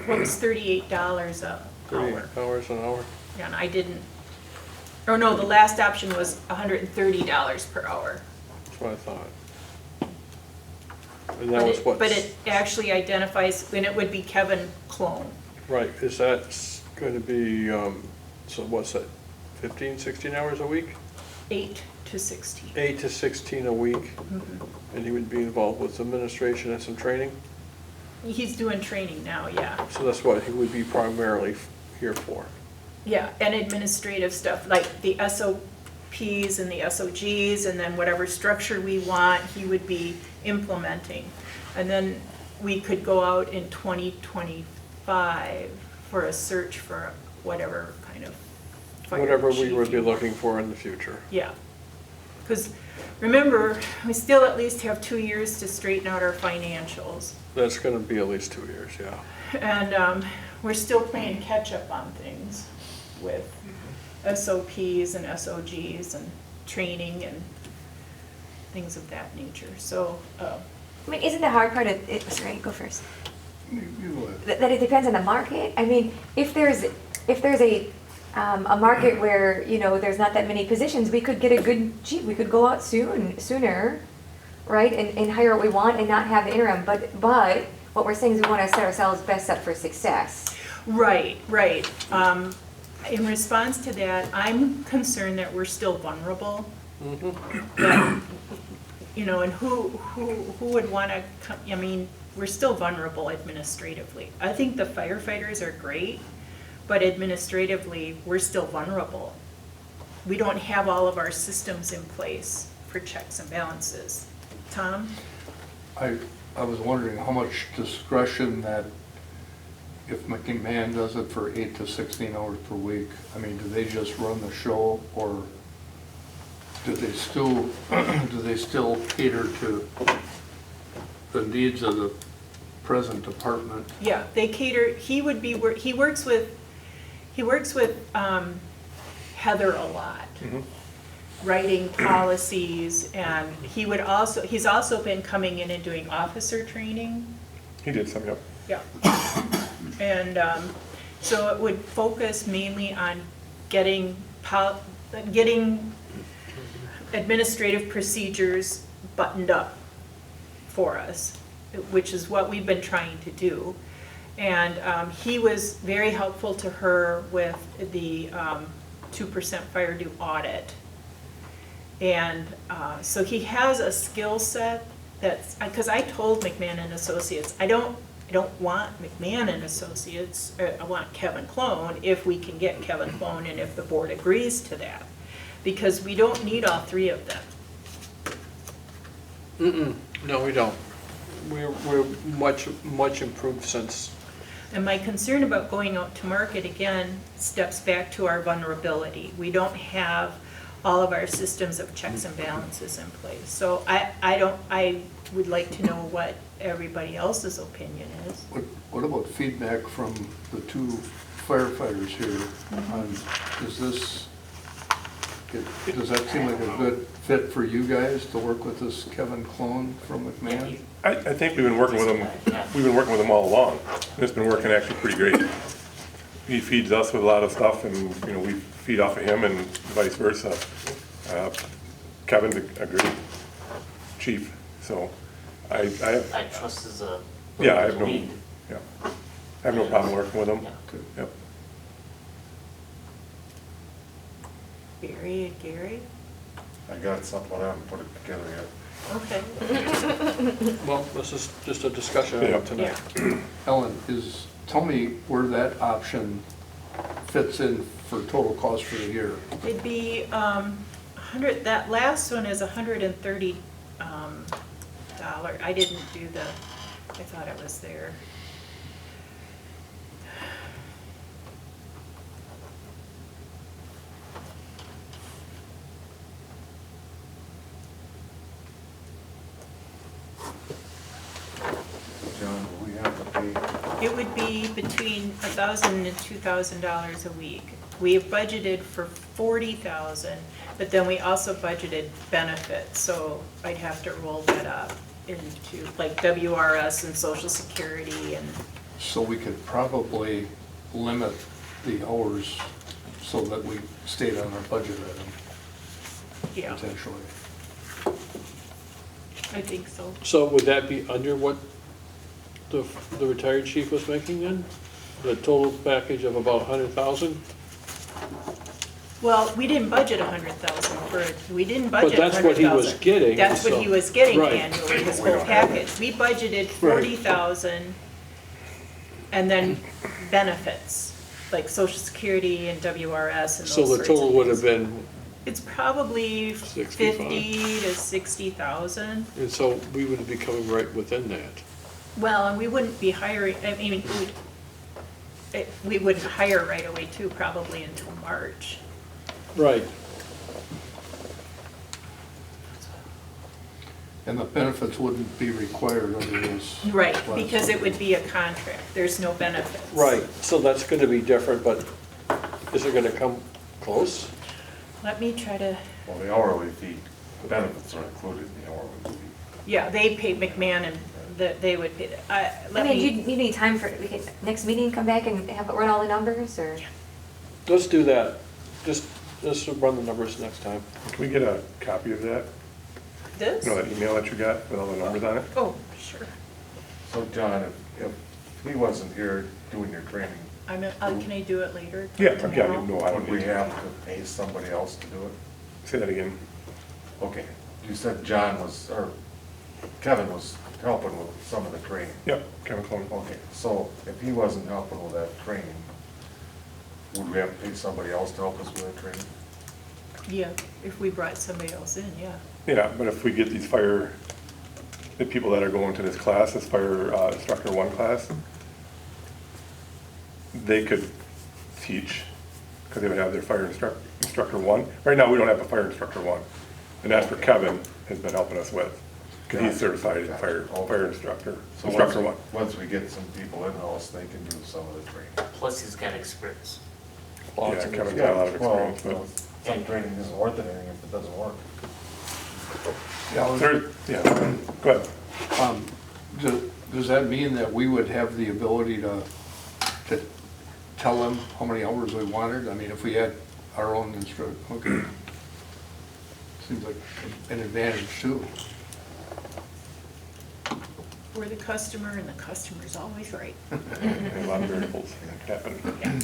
S1: Well, it was $38 a hour.
S6: 38 hours an hour?
S1: Yeah, and I didn't, oh no, the last option was $130 per hour.
S6: That's what I thought. And that was what?
S1: But it actually identifies, and it would be Kevin Clone.
S6: Right, is that gonna be, so what's that, 15, 16 hours a week?
S1: 8 to 16.
S6: 8 to 16 a week? And he would be involved with administration and some training?
S1: He's doing training now, yeah.
S6: So that's what he would be primarily here for?
S1: Yeah, and administrative stuff, like the SOPs and the SOGs, and then whatever structure we want, he would be implementing. And then we could go out in 2025 for a search for whatever kind of fire
S6: Whatever we
S1: chief
S6: would be
S1: you want.
S6: looking for in the future.
S1: Yeah, because remember, we still at least have 2 years to straighten out our financials.
S6: That's gonna be at least 2 years, yeah.
S1: And we're still playing catch-up on things with SOPs and SOGs and training and things of that nature, so.
S3: I mean, isn't the hard part of it, sorry, go first.
S7: You go ahead.
S3: That it depends on the market. I mean, if there's a market where, you know, there's not that many positions, we could get a good chief, we could go out sooner, right, and hire what we want and not have the interim, but what we're saying is we want to set ourselves best up for success.
S1: Right. In response to that, I'm concerned that we're still vulnerable. That, you know, and who would want to come, I mean, we're still vulnerable administratively. I think the firefighters are great, but administratively, we're still vulnerable. We don't have all of our systems in place for checks and balances. Tom?
S7: I was wondering how much discretion that, if McMahon does it for 8 to 16 hours per week, I mean, do they just run the show, or do they still cater to the needs of the present department?
S1: Yeah, they cater, he works with Heather a lot, writing policies, and he's also been coming in and doing officer training.
S5: He did some, yep.
S1: Yeah. And so it would focus mainly on getting administrative procedures buttoned up for us, which is what we've been trying to do. And he was very helpful to her with the 2% fire due audit. And so he has a skill set that's, because I told McMahon and Associates, I don't want McMahon and Associates, I want Kevin Clone if we can get Kevin Clone and if the board agrees to that. Because we don't need all three of them.
S6: No, we don't. We're much improved since,
S1: And my concern about going out to market again steps back to our vulnerability. We don't have all of our systems of checks and balances in place. So I would like to know what everybody else's opinion is.
S7: What about feedback from the two firefighters here on, does that seem like a good fit for you guys to work with this Kevin Clone from McMahon?
S5: I think we've been working with him all along. It's been working actually pretty great. He feeds us with a lot of stuff and, we feed off of him and vice versa. Kevin's a great chief, so I
S8: trust his,
S5: yeah, I have no,
S8: lead.
S5: yeah. I have no problem working with him.
S8: Yeah.
S5: Yep.
S1: Gary?
S2: I got something, I haven't put it together yet.
S1: Okay.
S6: well, this is just a discussion
S5: Yeah.
S6: item tonight.
S7: Ellen, tell me where that option fits in for total cost for the year.
S1: It'd be 100, that last one is $130. I didn't do I thought it was there.
S2: John, do we have to pay?
S1: It would be between $1,000 and $2,000 a week. We have budgeted for $40,000, but then we also budgeted benefits, so I'd have to roll that up into like WRS and Social Security and,
S7: So we could probably limit the hours so that we stayed on our budget item,
S1: yeah,
S7: potentially.
S1: I think so.
S6: So would that be under what the retired chief was making then? The total package of about 100,000?
S1: Well, we didn't budget 100,000 for it, we didn't budget 100,000.
S6: But that's what he was getting.
S1: That's what
S6: so-
S1: he was getting
S6: Right.
S1: annually, his whole package. We budgeted 40,000 and then benefits, like Social Security and WRS and those
S6: So
S1: sorts
S6: the
S1: of
S6: total would have
S1: things.
S6: been,
S1: It's probably
S6: 65.
S1: 50 to 60,000.
S6: and so we would be coming right within that.
S1: Well, and we wouldn't be hiring, I mean, we wouldn't hire right away too, probably until March.
S6: Right.
S7: And the benefits wouldn't be required under this.
S1: Right,
S7: class.
S1: because it would be a contract, there's no benefits.
S6: Right, so that's gonna be different, but is it gonna come close?
S1: Let me try to,
S2: Well, the hourly fee, the benefits are included in the hourly fee.
S1: yeah, they pay McMahon and they would pay,
S3: I
S1: let
S3: mean, do you
S1: me,
S3: need any time for, we can, next meeting, come back and run all the numbers, or?
S6: Let's do that. Just, let's run the numbers next time.
S5: Can we get a copy of that?
S1: this?
S5: That email that you got with all the numbers on it?
S1: Oh, sure.
S2: So John, if he wasn't here doing your training,
S1: Can I do it later?
S5: Yeah,
S1: tomorrow?
S5: no, I don't
S2: would we
S5: need
S2: have
S5: to.
S2: to pay somebody else to do it?
S5: Say that again.
S2: Okay, you said John was, or Kevin was helping with some of the training.
S5: Yep, Kevin Clone.
S2: Okay, so if he wasn't helping with that training, would we have to pay somebody else to help us with that training?
S1: Yeah, if we brought somebody else in, yeah.
S5: Yeah, but if we get the people that are going to this class, this fire instructor 1 class, they could teach, because they would have their fire instructor 1. Right now, we don't have a fire instructor 1, and that's where Kevin has been helping us with, because he's certified as a fire instructor,
S2: So
S5: instructor 1.
S2: once we get some people in-house, they can do some of the training.
S8: Plus he's got experience.
S6: Lots
S5: Yeah,
S6: of
S5: Kevin's got a lot of
S2: Well,
S5: experience, but
S2: some training isn't worth anything if it doesn't work.
S5: yeah, go ahead.
S7: Does that mean that we would have the ability to tell them how many hours we wanted? I mean, if we had our own instructor, okay. Seems like an advantage too.
S1: We're the customer and the customer's always right.
S5: A lot of variables happen.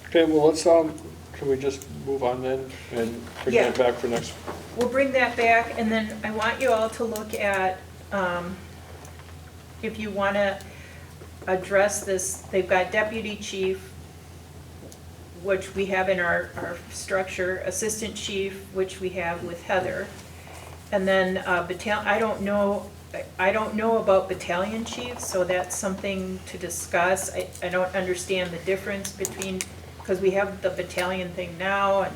S6: Okay, well, let's, can we just move on then and bring
S1: Yeah.
S6: that back for next
S1: we'll bring that back, and then I want you all to look at, if you wanna address this, they've got deputy chief, which we have in our structure, assistant chief, which we have with Heather. And then I don't know about battalion chiefs, so that's something to discuss. I don't understand the difference between, because we have the battalion thing now,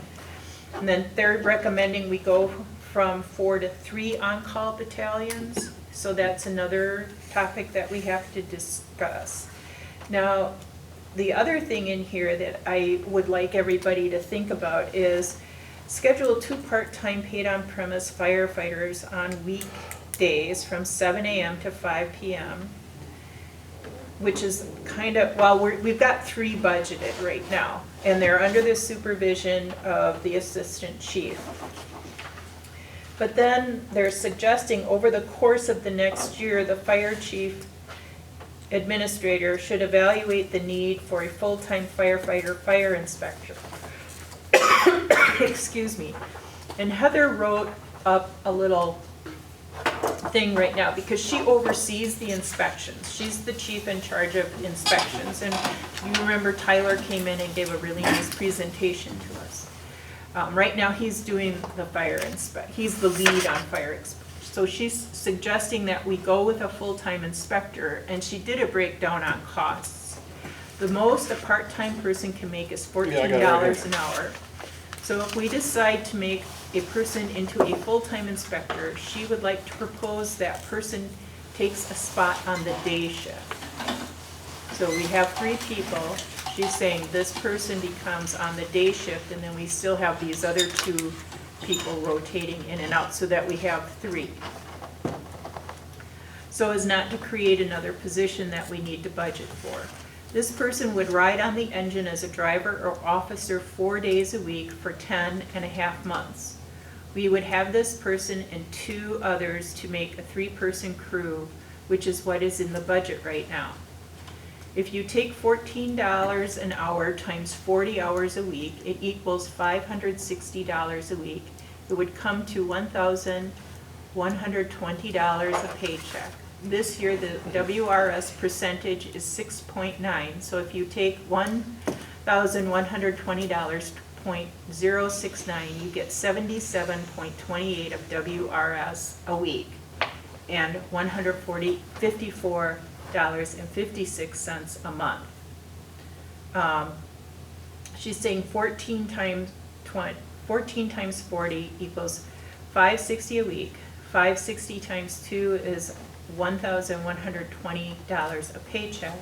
S1: and then they're recommending we go from 4 to 3 on-call battalions. So that's another topic that we have to discuss. Now, the other thing in here that I would like everybody to think about is schedule 2 part-time paid on-premise firefighters on weekdays from 7 a.m. to 5 p.m., which is kind of, well, we've got 3 budgeted right now, and they're under the supervision of the assistant chief. But then they're suggesting over the course of the next year, the fire chief administrator should evaluate the need for a full-time firefighter fire inspector. Excuse me. And Heather wrote up a little thing right now because she oversees the inspections. She's the chief in charge of inspections. And you remember Tyler came in and gave a really nice presentation to us. Right now he's doing the he's the lead on fire inspection. So she's suggesting that we go with a full-time inspector, and she did a breakdown on costs. The most a part-time person can make is $14 an hour. So if we decide to make a person into a full-time inspector, she would like to propose that person takes a spot on the day shift. So we have 3 people. She's saying this person becomes on the day shift, and then we still have these other 2 people rotating in and out so that we have 3. So as not to create another position that we need to budget for. This person would ride on the engine as a driver or officer 4 days a week for 10.5 months. We would have this person and 2 others to make a 3-person crew, which is what is in the budget right now. If you take $14 an hour times 40 hours a week, it equals $560 a week. It would come to $1,120 a paycheck. This year, the WRS percentage is 6.9. So if you take $1,120.069, you get 77.28 of WRS a week, and $154.56 a month. She's saying 14 times 40 equals $560 a week. 560 times 2 is $1,120 a paycheck.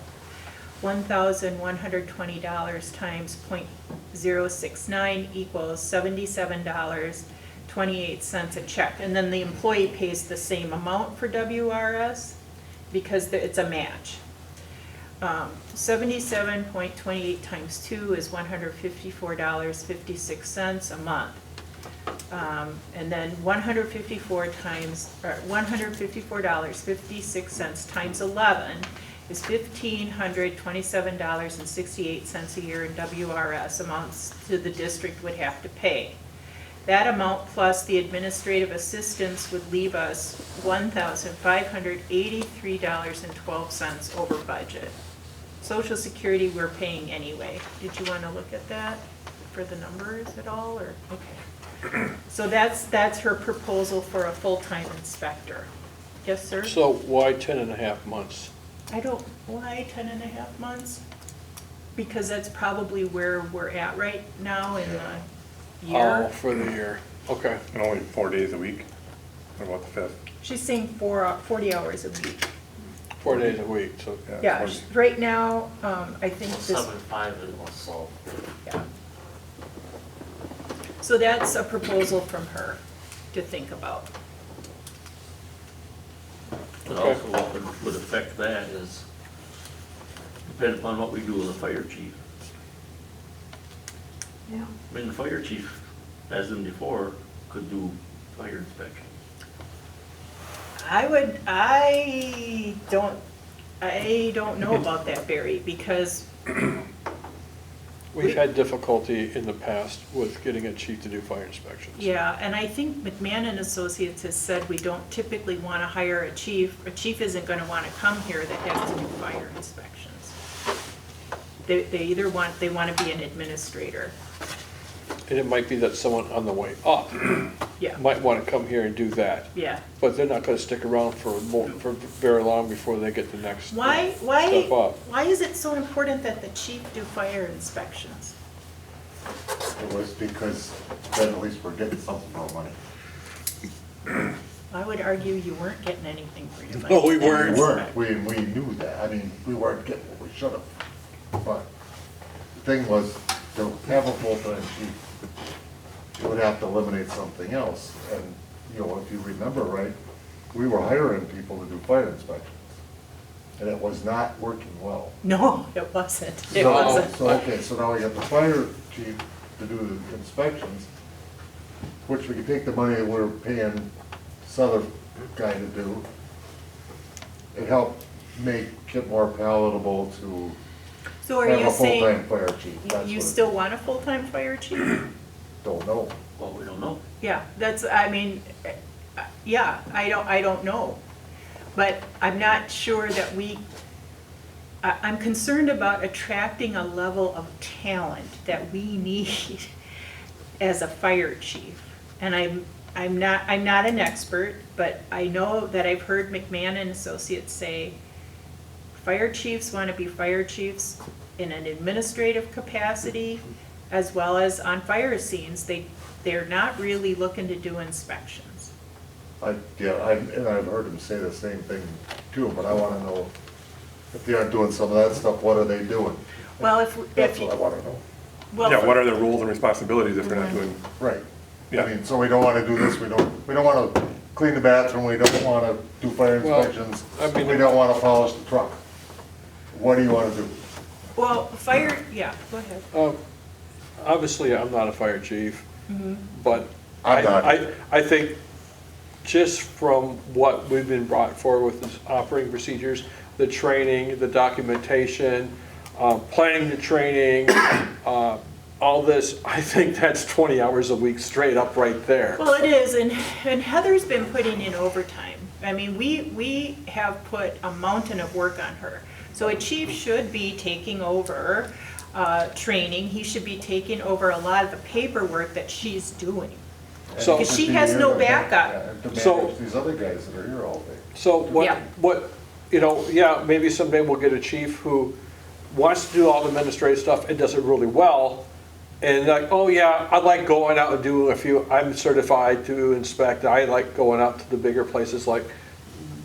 S1: $1,120 times 0.069 equals $77.28 a check. And then the employee pays the same amount for WRS because it's a match. 77.28 times 2 is $154.56 a month. And then $154.56 times 11 is $1,527.68 a year in WRS amounts to the district would have to pay. That amount plus the administrative assistance would leave us $1,583.12 over budget. Social Security we're paying anyway. Did you want to look at that for the numbers at all, or? Okay. So that's her proposal for a full-time inspector. Yes, sir?
S6: So why 10.5 months?
S1: Why 10.5 months? Because that's probably where we're at right now in the year.
S6: Oh, for the year, okay.
S5: And only 4 days a week? What about the 5th?
S1: She's saying 40 hours a week.
S6: 4 days a week, so.
S1: Yeah,
S5: 40.
S1: right now, I think this,
S8: 7.5 is also.
S1: yeah. So that's a proposal from her to think about.
S4: But also what would affect that is, depending upon what we do with the fire chief.
S3: Yeah.
S4: I mean, the fire chief, as in before, could do fire inspection.
S1: I don't know about that, Barry, because
S6: We've had difficulty in the past with getting a chief to do fire inspections.
S1: Yeah, and I think McMahon and Associates has said we don't typically want to hire a chief. A chief isn't going to want to come here that has to do fire inspections. They either want, they want to be an administrator.
S6: And it might be that someone on the way up
S1: Yeah,
S6: might want to come here and do that,
S1: yeah.
S6: but they're not gonna stick around for very long before they get the next step up.
S1: Why is it so important that the chief do fire inspections?
S2: It was because then at least we're getting something for our money.
S1: I would argue you weren't getting anything for your money.
S6: No, we weren't.
S2: We weren't, we knew that, I mean, we weren't getting what we should have. But the thing was, to have a full-time chief, you would have to eliminate something else. And, you know, if you remember right, we were hiring people to do fire inspections. And it was not working well.
S1: No, it wasn't. It
S2: So-
S1: wasn't.
S2: So, okay, so now we got the fire chief to do the inspections, which we could take the money that we're paying this other guy to do. It helped make it more palatable to
S1: So are
S2: have
S1: you
S2: a full-time
S1: saying
S2: fire chief. That's
S1: you
S2: what it-
S1: still want a full-time fire chief?
S2: Don't know.
S4: Well, we don't know.
S1: Yeah, that's, I mean, yeah, I don't know. But I'm not sure that I'm concerned about attracting a level of talent that we need as a fire chief. And I'm not an expert, but I know that I've heard McMahon and Associates say fire chiefs want to be fire chiefs in an administrative capacity as well as on fire scenes. They're not really looking to do inspections.
S2: And I've heard him say the same thing too, but I wanna know, if they aren't doing some of that stuff, what are they doing?
S1: Well,
S2: That's what I wanna know.
S1: well,
S5: Yeah, what are their roles and responsibilities if they're not doing,
S2: Right.
S5: Yeah.
S2: I mean, so we don't wanna do this, we don't wanna clean the bathroom, we don't wanna do fire
S6: Well,
S2: inspections,
S6: I mean-
S2: we don't wanna polish the truck. What do you wanna do?
S1: well, fire, yeah, go ahead.
S6: Obviously, I'm not a fire chief, but
S2: I'm not.
S6: I think just from what we've been brought forward with this operating procedures, the training, the documentation, planning the training, all this, I think that's 20 hours a week straight up right there.
S1: Well, it is, and Heather's been putting in overtime. I mean, we have put a mountain of work on her. So a chief should be taking over training, he should be taking over a lot of the paperwork that she's doing.
S6: So-
S1: Because she has no backup.
S2: Yeah, to
S6: So-
S2: manage these other guys that are here all day.
S6: So
S1: Yeah.
S6: what, you know, yeah, maybe someday we'll get a chief who wants to do all the administrative stuff and does it really well. And like, oh yeah, I like going out and doing a few, I'm certified to inspect, I like going out to the bigger places like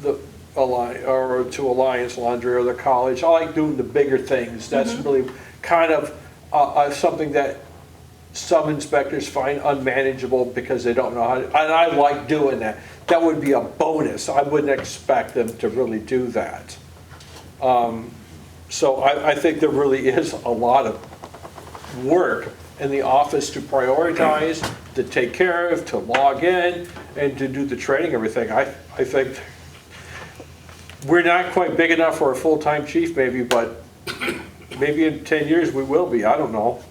S6: the Alliance Laundry or the college. I like doing the bigger things. That's really kind of something that some inspectors find unmanageable because they don't know how to, and I like doing that. That would be a bonus. I wouldn't expect them to really do that. So I think there really is a lot of work in the office to prioritize, to take care of, to log in, and to do the training, everything. I think we're not quite big enough for a full-time chief maybe, but maybe in 10 years we will be, I don't know.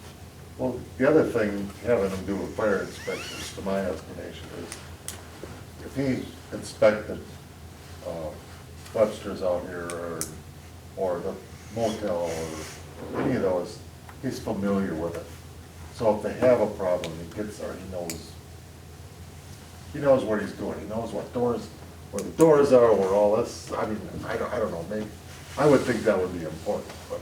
S2: Well, the other thing, having them do fire inspections, to my estimation, is if he inspected Webster's out here, or the motel, or any of those, he's familiar with it. So if they have a problem, he gets there, he knows what he's doing, he knows what doors, where the doors are, where all this, I mean, I don't know, maybe, I would think that would be important, but,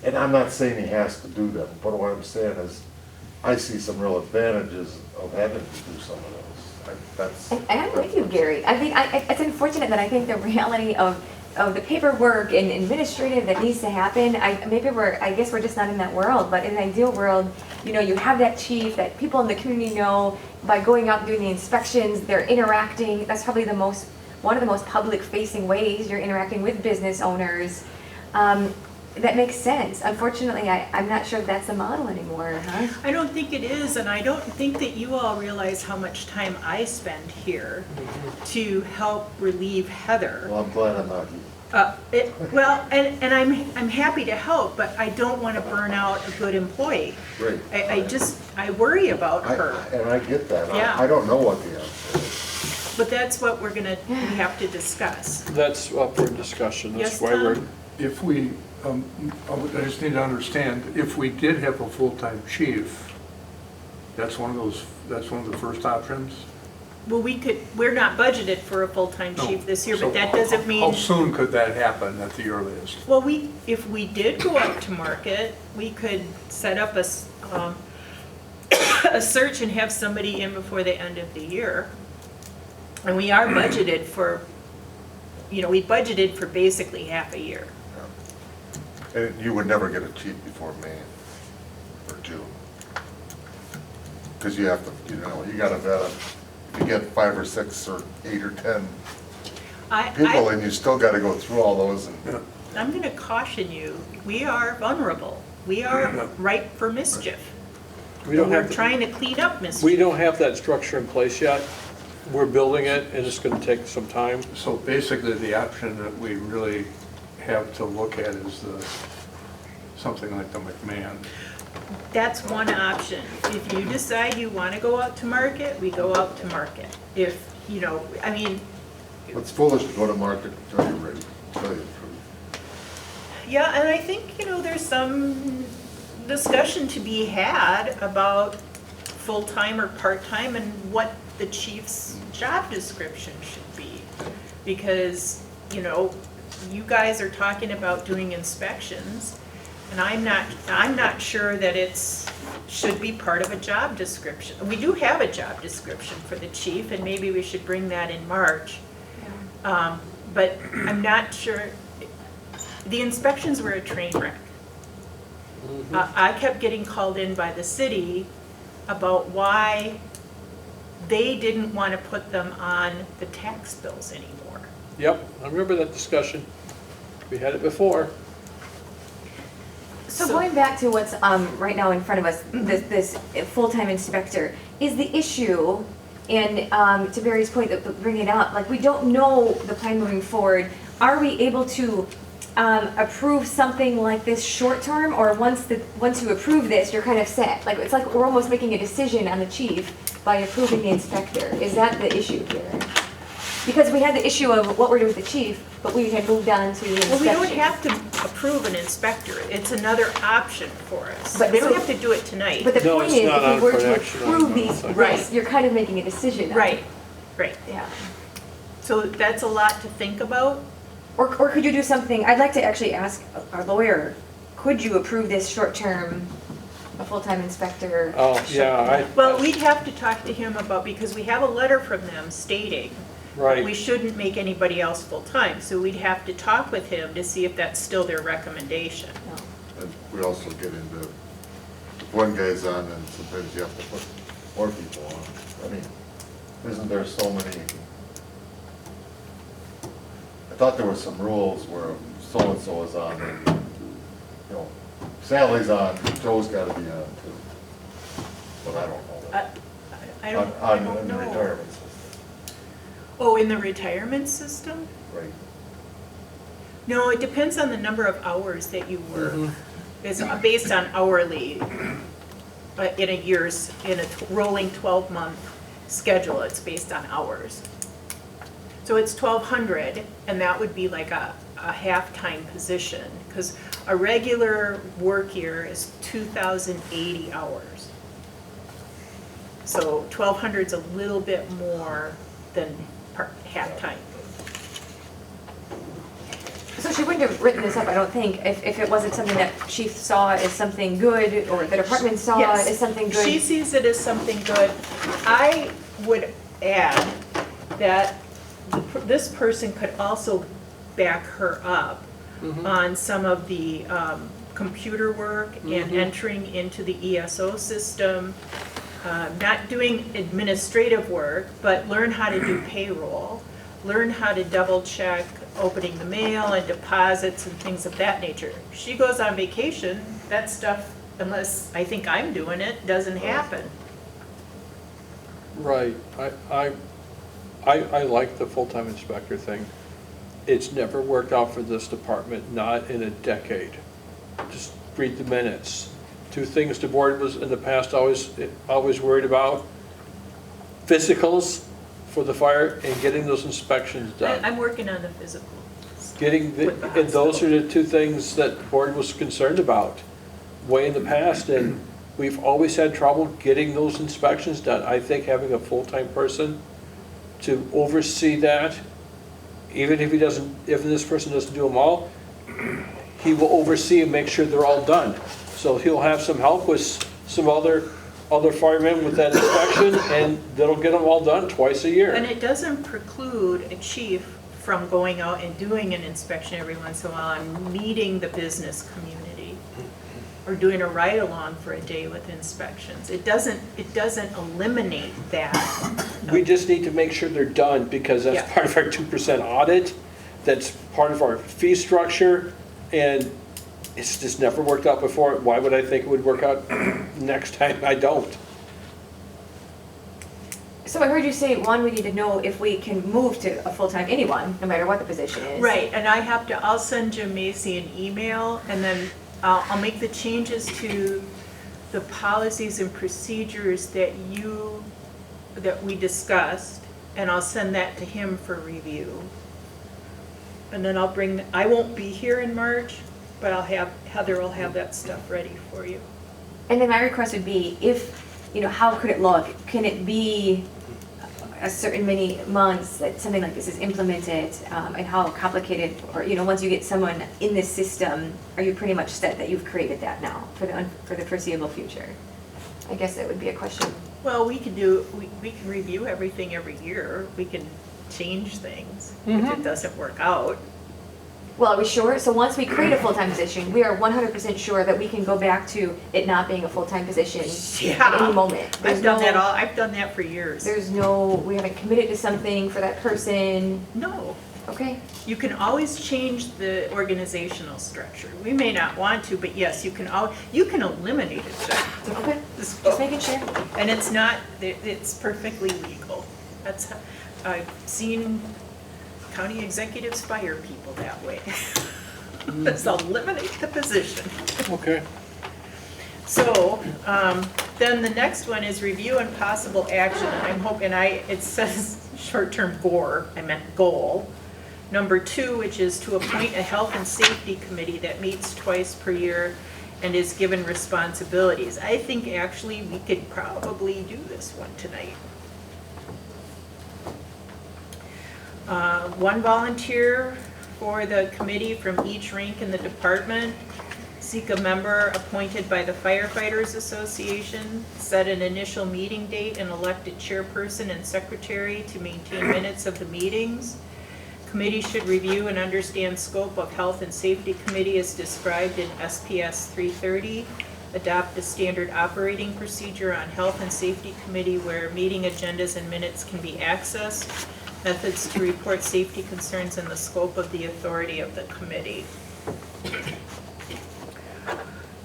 S2: and I'm not saying he has to do them, but what I'm saying is, I see some real advantages of having to do some of those. That's.
S3: And I'm with you, Gary. I think it's unfortunate that I think the reality of the paperwork and administrative that needs to happen, I guess we're just not in that world, but in an ideal world, you know, you have that chief that people in the community know by going out and doing the inspections, they're interacting, that's probably one of the most public facing ways you're interacting with business owners. That makes sense. Unfortunately, I'm not sure if that's the model anymore, huh?
S1: I don't think it is, and I don't think that you all realize how much time I spend here to help relieve Heather.
S2: Well, I'm glad I'm not
S1: Well, and I'm happy to help, but I don't want to burn out a good employee.
S2: Right.
S1: I worry about
S2: I-
S1: her,
S2: And I get that.
S1: Yeah.
S2: I don't know what the answer is.
S1: but that's what we have to discuss.
S6: That's up for discussion,
S1: Yes,
S6: that's why we're,
S1: Tom?
S7: If we, I just need to understand, if we did have a full-time chief, that's one of the first options?
S1: Well, we're not budgeted for a full-time
S7: No.
S1: chief this year,
S7: So
S1: but that doesn't
S7: How
S1: mean,
S7: soon could that happen at the earliest?
S1: well, if we did go up to market, we could set up a search and have somebody in before the end of the year. And we are budgeted for, we budgeted for basically half a year.
S2: And you would never get a chief before May or June. Because you have to, you gotta vet them. If you get 5 or 6 or 8 or 10 people, and you still gotta go through all those and.
S1: I'm gonna caution you, we are vulnerable. We are ripe for mischief.
S6: we don't
S1: We're
S6: have,
S1: trying to clean up mischief.
S6: we don't have that structure in place yet. We're building it, and it's gonna take some time.
S7: So basically, the option that we really have to look at is something like the McMahon.
S1: That's one option. If you decide you want to go out to market, we go out to market. If, I mean,
S2: It's foolish to go to market until you're ready, to tell you the truth.
S1: yeah, and I think, there's some discussion to be had about full-time or part-time and what the chief's job description should be. Because, you guys are talking about doing inspections, and I'm not sure that should be part of a job description. We do have a job description for the chief, and maybe we should bring that in March. But I'm not sure, the inspections were a train wreck. I kept getting called in by the city about why they didn't want to put them on the tax bills anymore.
S6: Yep, I remember that discussion. We had it before.
S3: So going back to what's right now in front of us, this full-time inspector, is the issue, and to Barry's point, that bringing it up, like, we don't know the plan moving forward. Are we able to approve something like this short-term, or once you approve this, you're kind of set? Like, it's like we're almost making a decision on the chief by approving the inspector. Is that the issue here? Because we had the issue of what we're doing with the chief, but we had moved on to the inspection.
S1: Well, we don't have to approve an inspector. It's another option for us.
S3: But
S1: We don't
S3: so-
S1: have to do it tonight.
S3: But the
S6: No,
S3: point
S6: it's
S3: is,
S6: not
S3: if
S6: on
S3: we were
S6: for
S3: to
S6: action on
S3: approve
S6: the
S3: these,
S6: site.
S3: this, you're kind of making a decision. on it.
S1: Right.
S3: Yeah.
S1: So that's a lot to think about.
S3: Or could you do something, I'd like to actually ask our lawyer, could you approve this short-term, a full-time inspector?
S6: Oh, yeah,
S1: Well, we'd have to talk to him about, because we have a letter from them stating we
S6: right.
S1: shouldn't make anybody else full-time. So we'd have to talk with him to see if that's still their recommendation.
S2: And we also get into, if one guy's on, then sometimes you have to put more people on. I mean, isn't there so many? I thought there were some rules where so-and-so is on, and, Sally's on, Joe's gotta be on too. But I don't know that.
S1: I don't
S2: On the
S1: know.
S2: retirement system,
S1: Oh, in the retirement system?
S2: right?
S1: No, it depends on the number of hours that you work.
S6: Mhm.
S1: It's based on hourly, in a rolling 12-month schedule, it's based on hours. So it's 1,200, and that would be like a half-time position, because a regular work year is 2,080 hours. So 1,200's a little bit more than half-time.
S3: So she wouldn't have written this up, I don't think, if it wasn't something that she saw as something good, or the department saw
S1: Yes.
S3: as something good.
S1: She sees it as something good. I would add that this person could also back her up on some of the computer work and entering into the ESO system, not doing administrative work, but learn how to do payroll, learn how to double check opening the mail and deposits and things of that nature. She goes on vacation, that stuff, unless I think I'm doing it, doesn't happen.
S6: Right, I like the full-time inspector thing. It's never worked out for this department, not in a decade. Just read the minutes. Two things the board was in the past always worried about: physicals for the fire and getting those inspections done.
S1: I'm working on the physical.
S6: Getting,
S1: With the
S6: and those are
S1: hospital.
S6: the two things that the board was concerned about way in the past, and we've always had trouble getting those inspections done. I think having a full-time person to oversee that, even if if this person doesn't do them all, he will oversee and make sure they're all done. So he'll have some help with some other firemen with that inspection, and that'll get them all done twice a year.
S1: And it doesn't preclude a chief from going out and doing an inspection every once in a while and meeting the business community, or doing a ride-along for a day with inspections. It doesn't eliminate that.
S6: We just need to make sure they're done, because that's
S1: Yeah.
S6: part of our 2% audit, that's part of our fee structure, and it's just never worked out before. Why would I think it would work out next time? I don't.
S3: So I heard you say, one, we need to know if we can move to a full-time anyone, no matter what the position is.
S1: Right, and I'll send Jim Macy an email, and then I'll make the changes to the policies and procedures that we discussed, and I'll send that to him for review. And then I won't be here in March, but Heather will have that stuff ready for you.
S3: And then my request would be, how could it look? Can it be a certain many months that something like this is implemented, and how complicated, or, once you get someone in this system, are you pretty much set that you've created that now for the foreseeable future? I guess that would be a question.
S1: Well, we can review everything every year. We can change things if it doesn't work out.
S3: Well, are we sure? So once we create a full-time position, we are 100% sure that we can go back to it not being a full-time position at any moment.
S1: I've done that for years.
S3: We haven't committed to something for that person.
S1: No,
S3: Okay,
S1: you can always change the organizational structure. We may not want to, but yes, you can eliminate it.
S3: okay, just making sure.
S1: And it's perfectly legal. I've seen county executives fire people that way. Let's eliminate the position.
S6: Okay.
S1: So, then the next one is review and possible action, and I'm hoping it says short-term GORE, I meant goal. Number 2, which is to appoint a health and safety committee that meets twice per year and is given responsibilities. I think actually we could probably do this one tonight. 1 volunteer for the committee from each rank in the department. Seek a member appointed by the Firefighters Association. Set an initial meeting date and elect a chairperson and secretary to maintain minutes of the meetings. Committee should review and understand scope of health and safety committee as described in SPS 330. Adopt a standard operating procedure on health and safety committee where meeting agendas and minutes can be accessed. Methods to report safety concerns and the scope of the authority of the committee.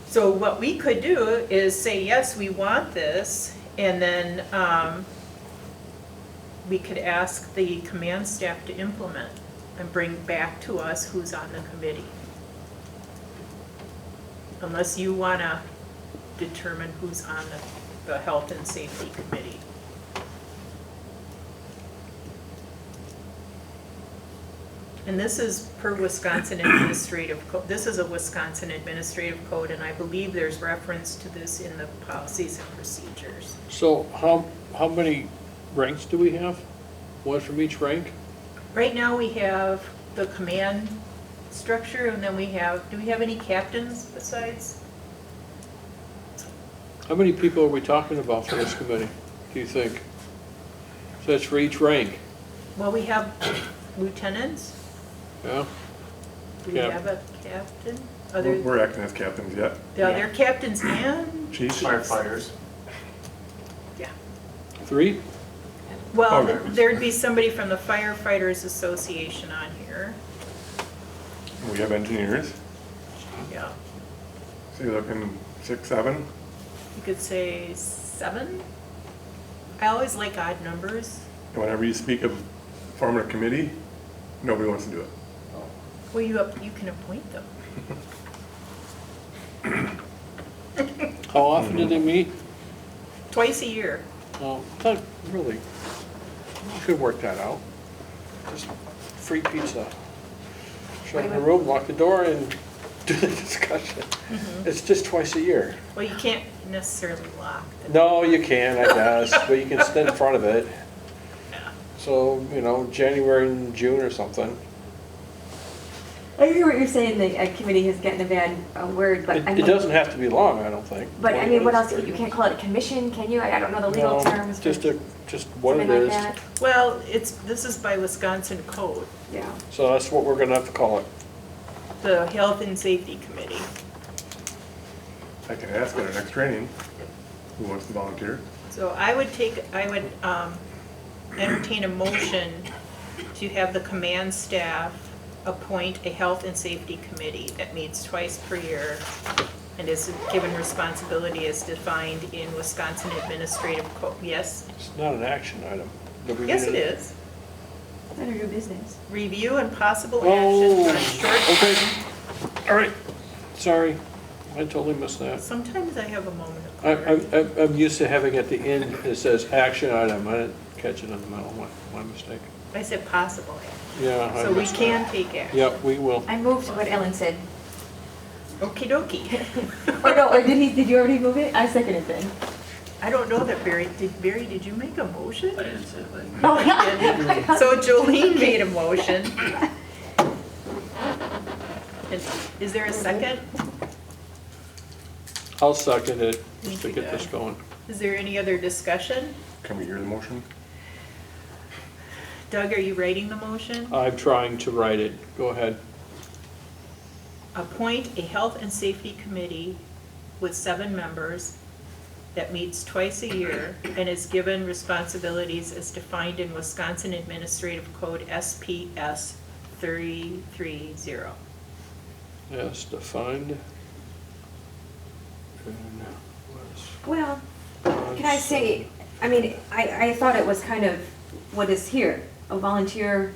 S1: So what we could do is say, yes, we want this, and then we could ask the command staff to implement and bring back to us who's on the committee. Unless you want to determine who's on the health and safety committee. And this is per Wisconsin administrative code. This is a Wisconsin administrative code, and I believe there's reference to this in the policies and procedures.
S6: So how many ranks do we have? One from each rank?
S1: Right now, we have the command structure, and then do we have any captains besides?
S6: How many people are we talking about for this committee, do you think? So that's for each rank,
S1: Well, we have lieutenants.
S6: yeah?
S1: Do we
S6: Cap-
S1: have a captain?
S5: We're acting as captains yet.
S1: They're captains and,
S5: Chiefs?
S8: Firefighters.
S1: yeah.
S6: 3?
S1: Well,
S5: Okay.
S1: there'd be somebody from the Firefighters Association on here.
S5: We have engineers.
S1: Yeah.
S5: So you're looking 6, 7.
S1: You could say 7. I always like odd numbers.
S5: And whenever you speak of forming a committee, nobody wants to do it.
S1: Well, you can appoint them.
S6: How often do they meet?
S1: Twice a year.
S6: Oh, not really. You could work that out. Just free pizza. Show them the room, lock the door, and do the discussion. It's just twice a year.
S1: Well, you can't necessarily lock them.
S6: No, you can, I guess, but you can stand in front of it. So, January and June or something.
S3: I hear what you're saying, the committee has gotten a bad word, but I
S6: It
S3: mean.
S6: doesn't have to be long, I don't think.
S3: But I mean, what else, you can't call it a commission, can you? I don't know the legal
S6: No,
S3: terms.
S6: Just
S3: for
S6: what it
S3: something like
S6: is.
S3: that.
S1: Well, this is by Wisconsin code,
S3: Yeah.
S6: So that's what we're gonna have to call it.
S1: the Health and Safety Committee.
S5: I can ask at our next training, who wants to volunteer?
S1: So I would entertain a motion to have the command staff appoint a health and safety committee that meets twice per year and is given responsibility as defined in Wisconsin Administrative Code. Yes?
S6: It's not an action item. Do we
S1: Yes,
S6: need
S1: it is.
S3: None of your business.
S1: Review and possible
S6: Oh,
S1: action for a short.
S6: okay. All right. Sorry, I totally missed that.
S1: Sometimes I have a moment of clarity.
S6: I'm used to having at the end, it says action item. I didn't catch it in the middle. My mistake.
S1: I said possible action.
S6: Yeah. I
S1: So we
S6: missed
S1: can
S6: that.
S1: take action.
S6: Yep, we will.
S3: I moved what Ellen said.
S1: Okie dokie.
S3: Or no, or did you already move it? I seconded then.
S1: I don't know that Barry, did you make a motion?
S4: I didn't say a thing.
S3: Oh,
S1: Yeah. So Jolene made a motion. Is there a second?
S6: I'll second it, just to
S1: Thank you,
S6: get this
S1: Doug.
S6: going.
S1: Is there any other discussion?
S5: Can we hear the motion?
S1: Doug, are you writing the motion?
S6: I'm trying to write it. Go ahead.
S1: Appoint a health and safety committee with 7 members that meets twice a year and is given responsibilities as defined in Wisconsin Administrative Code SPS 330.
S6: Yes, defined. And
S3: Well, can I say, I mean, I thought it was kind of what is here, a volunteer,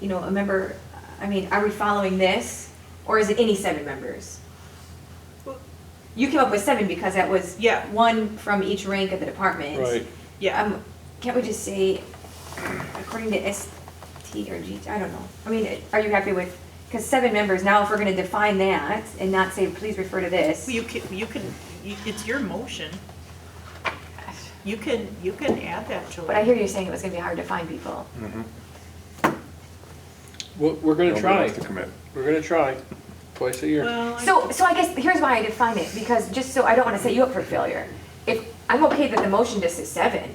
S3: a member, I mean, are we following this? Or is it any 7 members? You came up with 7 because that was
S1: Yeah.
S3: 1 from each rank of the department.
S6: Right.
S1: Yeah,
S3: Can't we just say, according to ST or G, I don't know. I mean, are you happy with, because 7 members, now if we're gonna define that and not say, please refer to this.
S1: it's your motion. You can add that, Jolene.
S3: But I hear you saying it was gonna be hard to find people.
S6: We're gonna
S5: Nobody
S6: try.
S5: wants to commit.
S6: We're gonna try. Twice a year.
S1: Well,
S3: So I guess, here's why I define it, because just so I don't wanna set you up for failure. If, I'm okay that the motion just says 7,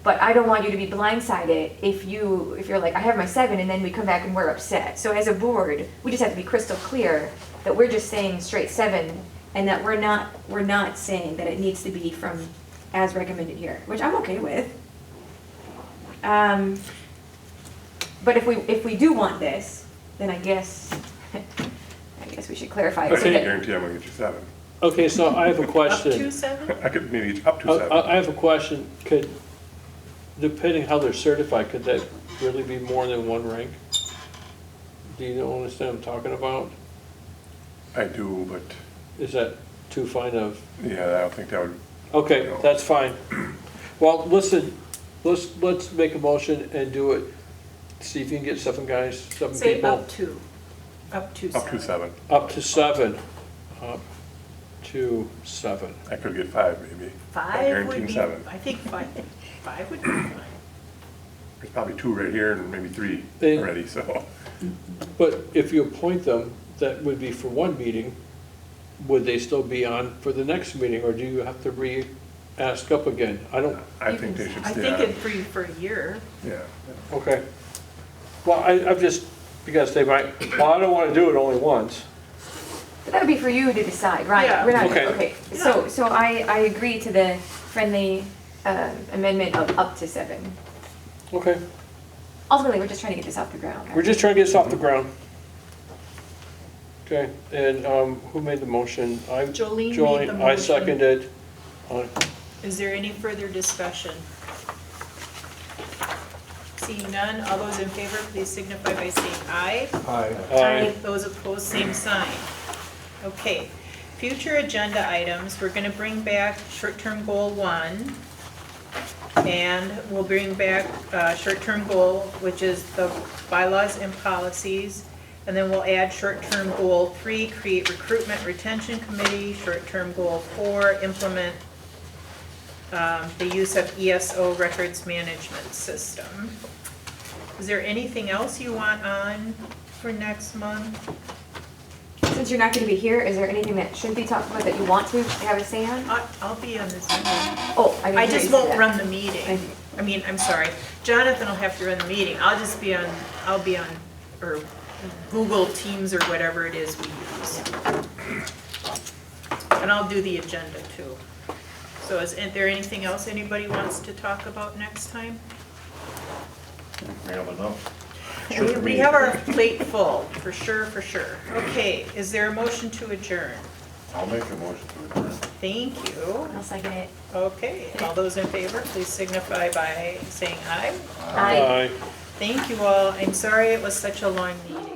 S3: but I don't want you to be blindsided if you're like, I have my 7, and then we come back and we're upset. So as a board, we just have to be crystal clear that we're just saying straight 7, and that we're not saying that it needs to be from as recommended here, which I'm okay with. But if we do want this, then I guess we should clarify.
S5: I
S3: it so
S5: can't
S3: that-
S5: guarantee I'm gonna get you 7.
S6: Okay, so I have a
S1: up to
S6: question.
S1: 7?
S5: I could maybe up to 7.
S6: I have a question. Depending how they're certified, could that really be more than 1 rank? Do you understand what I'm talking about?
S5: I do, but
S6: Is that too fine of?
S5: yeah, I don't think that would,
S6: Okay,
S5: No.
S6: that's fine. Well, listen, let's make a motion and do it. See if you can get 7 guys, 7
S1: Say
S6: people.
S1: up to 7.
S5: up to 7.
S6: Up to 7. Up to 7.
S5: I could get 5 maybe. I
S1: 5
S5: guarantee
S1: would be,
S5: 7.
S1: I think 5 would be fine.
S5: There's probably 2 right here and maybe 3
S6: They-
S5: already, so.
S6: But if you appoint them, that would be for 1 meeting. Would they still be on for the next meeting, or do you have to re-ask up again? I don't,
S5: I think they should
S1: I
S5: stay
S1: think
S5: on.
S1: it's for a year.
S5: Yeah.
S6: okay. Well, I've just, because they might, well, I don't want to do it only once.
S3: But that would be for you to decide, right?
S1: Yeah.
S3: We're not,
S6: Okay.
S3: okay. So I agree to the friendly amendment of up to 7.
S6: Okay.
S3: Ultimately, we're just trying to get this off the ground.
S6: We're just trying to get this off the ground. Okay, and who made the motion?
S1: Jolene made the
S6: I
S1: motion.
S6: seconded.
S1: Is there any further discussion? Seeing none, all those in favor, please signify by saying aye.
S7: Aye.
S6: Aye.
S1: Those opposed, same sign. Okay, future agenda items, we're gonna bring back short-term goal 1. And we'll bring back, short-term goal, which is the bylaws and policies. And then we'll add short-term goal 3, create recruitment retention committee. Short-term goal 4, implement, the use of ESO records management system. Is there anything else you want on for next month?
S3: Since you're not gonna be here, is there anything that should be talked about that you want to have a say on?
S1: I'll be on this meeting.
S3: Oh, I didn't
S1: I
S3: hear you
S1: just
S3: say
S1: won't
S3: that.
S1: run the meeting. I mean, I'm sorry. Jonathan will have to run the meeting. I'll be on, or Google Teams or whatever it is we use. And I'll do the agenda too. So is there anything else anybody wants to talk about next time?
S2: We have enough.
S1: We have our plate full, for sure, for sure. Okay, is there a motion to adjourn?
S2: I'll make a motion to adjourn.
S1: Thank you.
S3: I'll second it.
S1: Okay, all those in favor, please signify by saying aye.
S3: Aye.
S6: Aye.
S1: Thank you all. I'm sorry it was such a long meeting.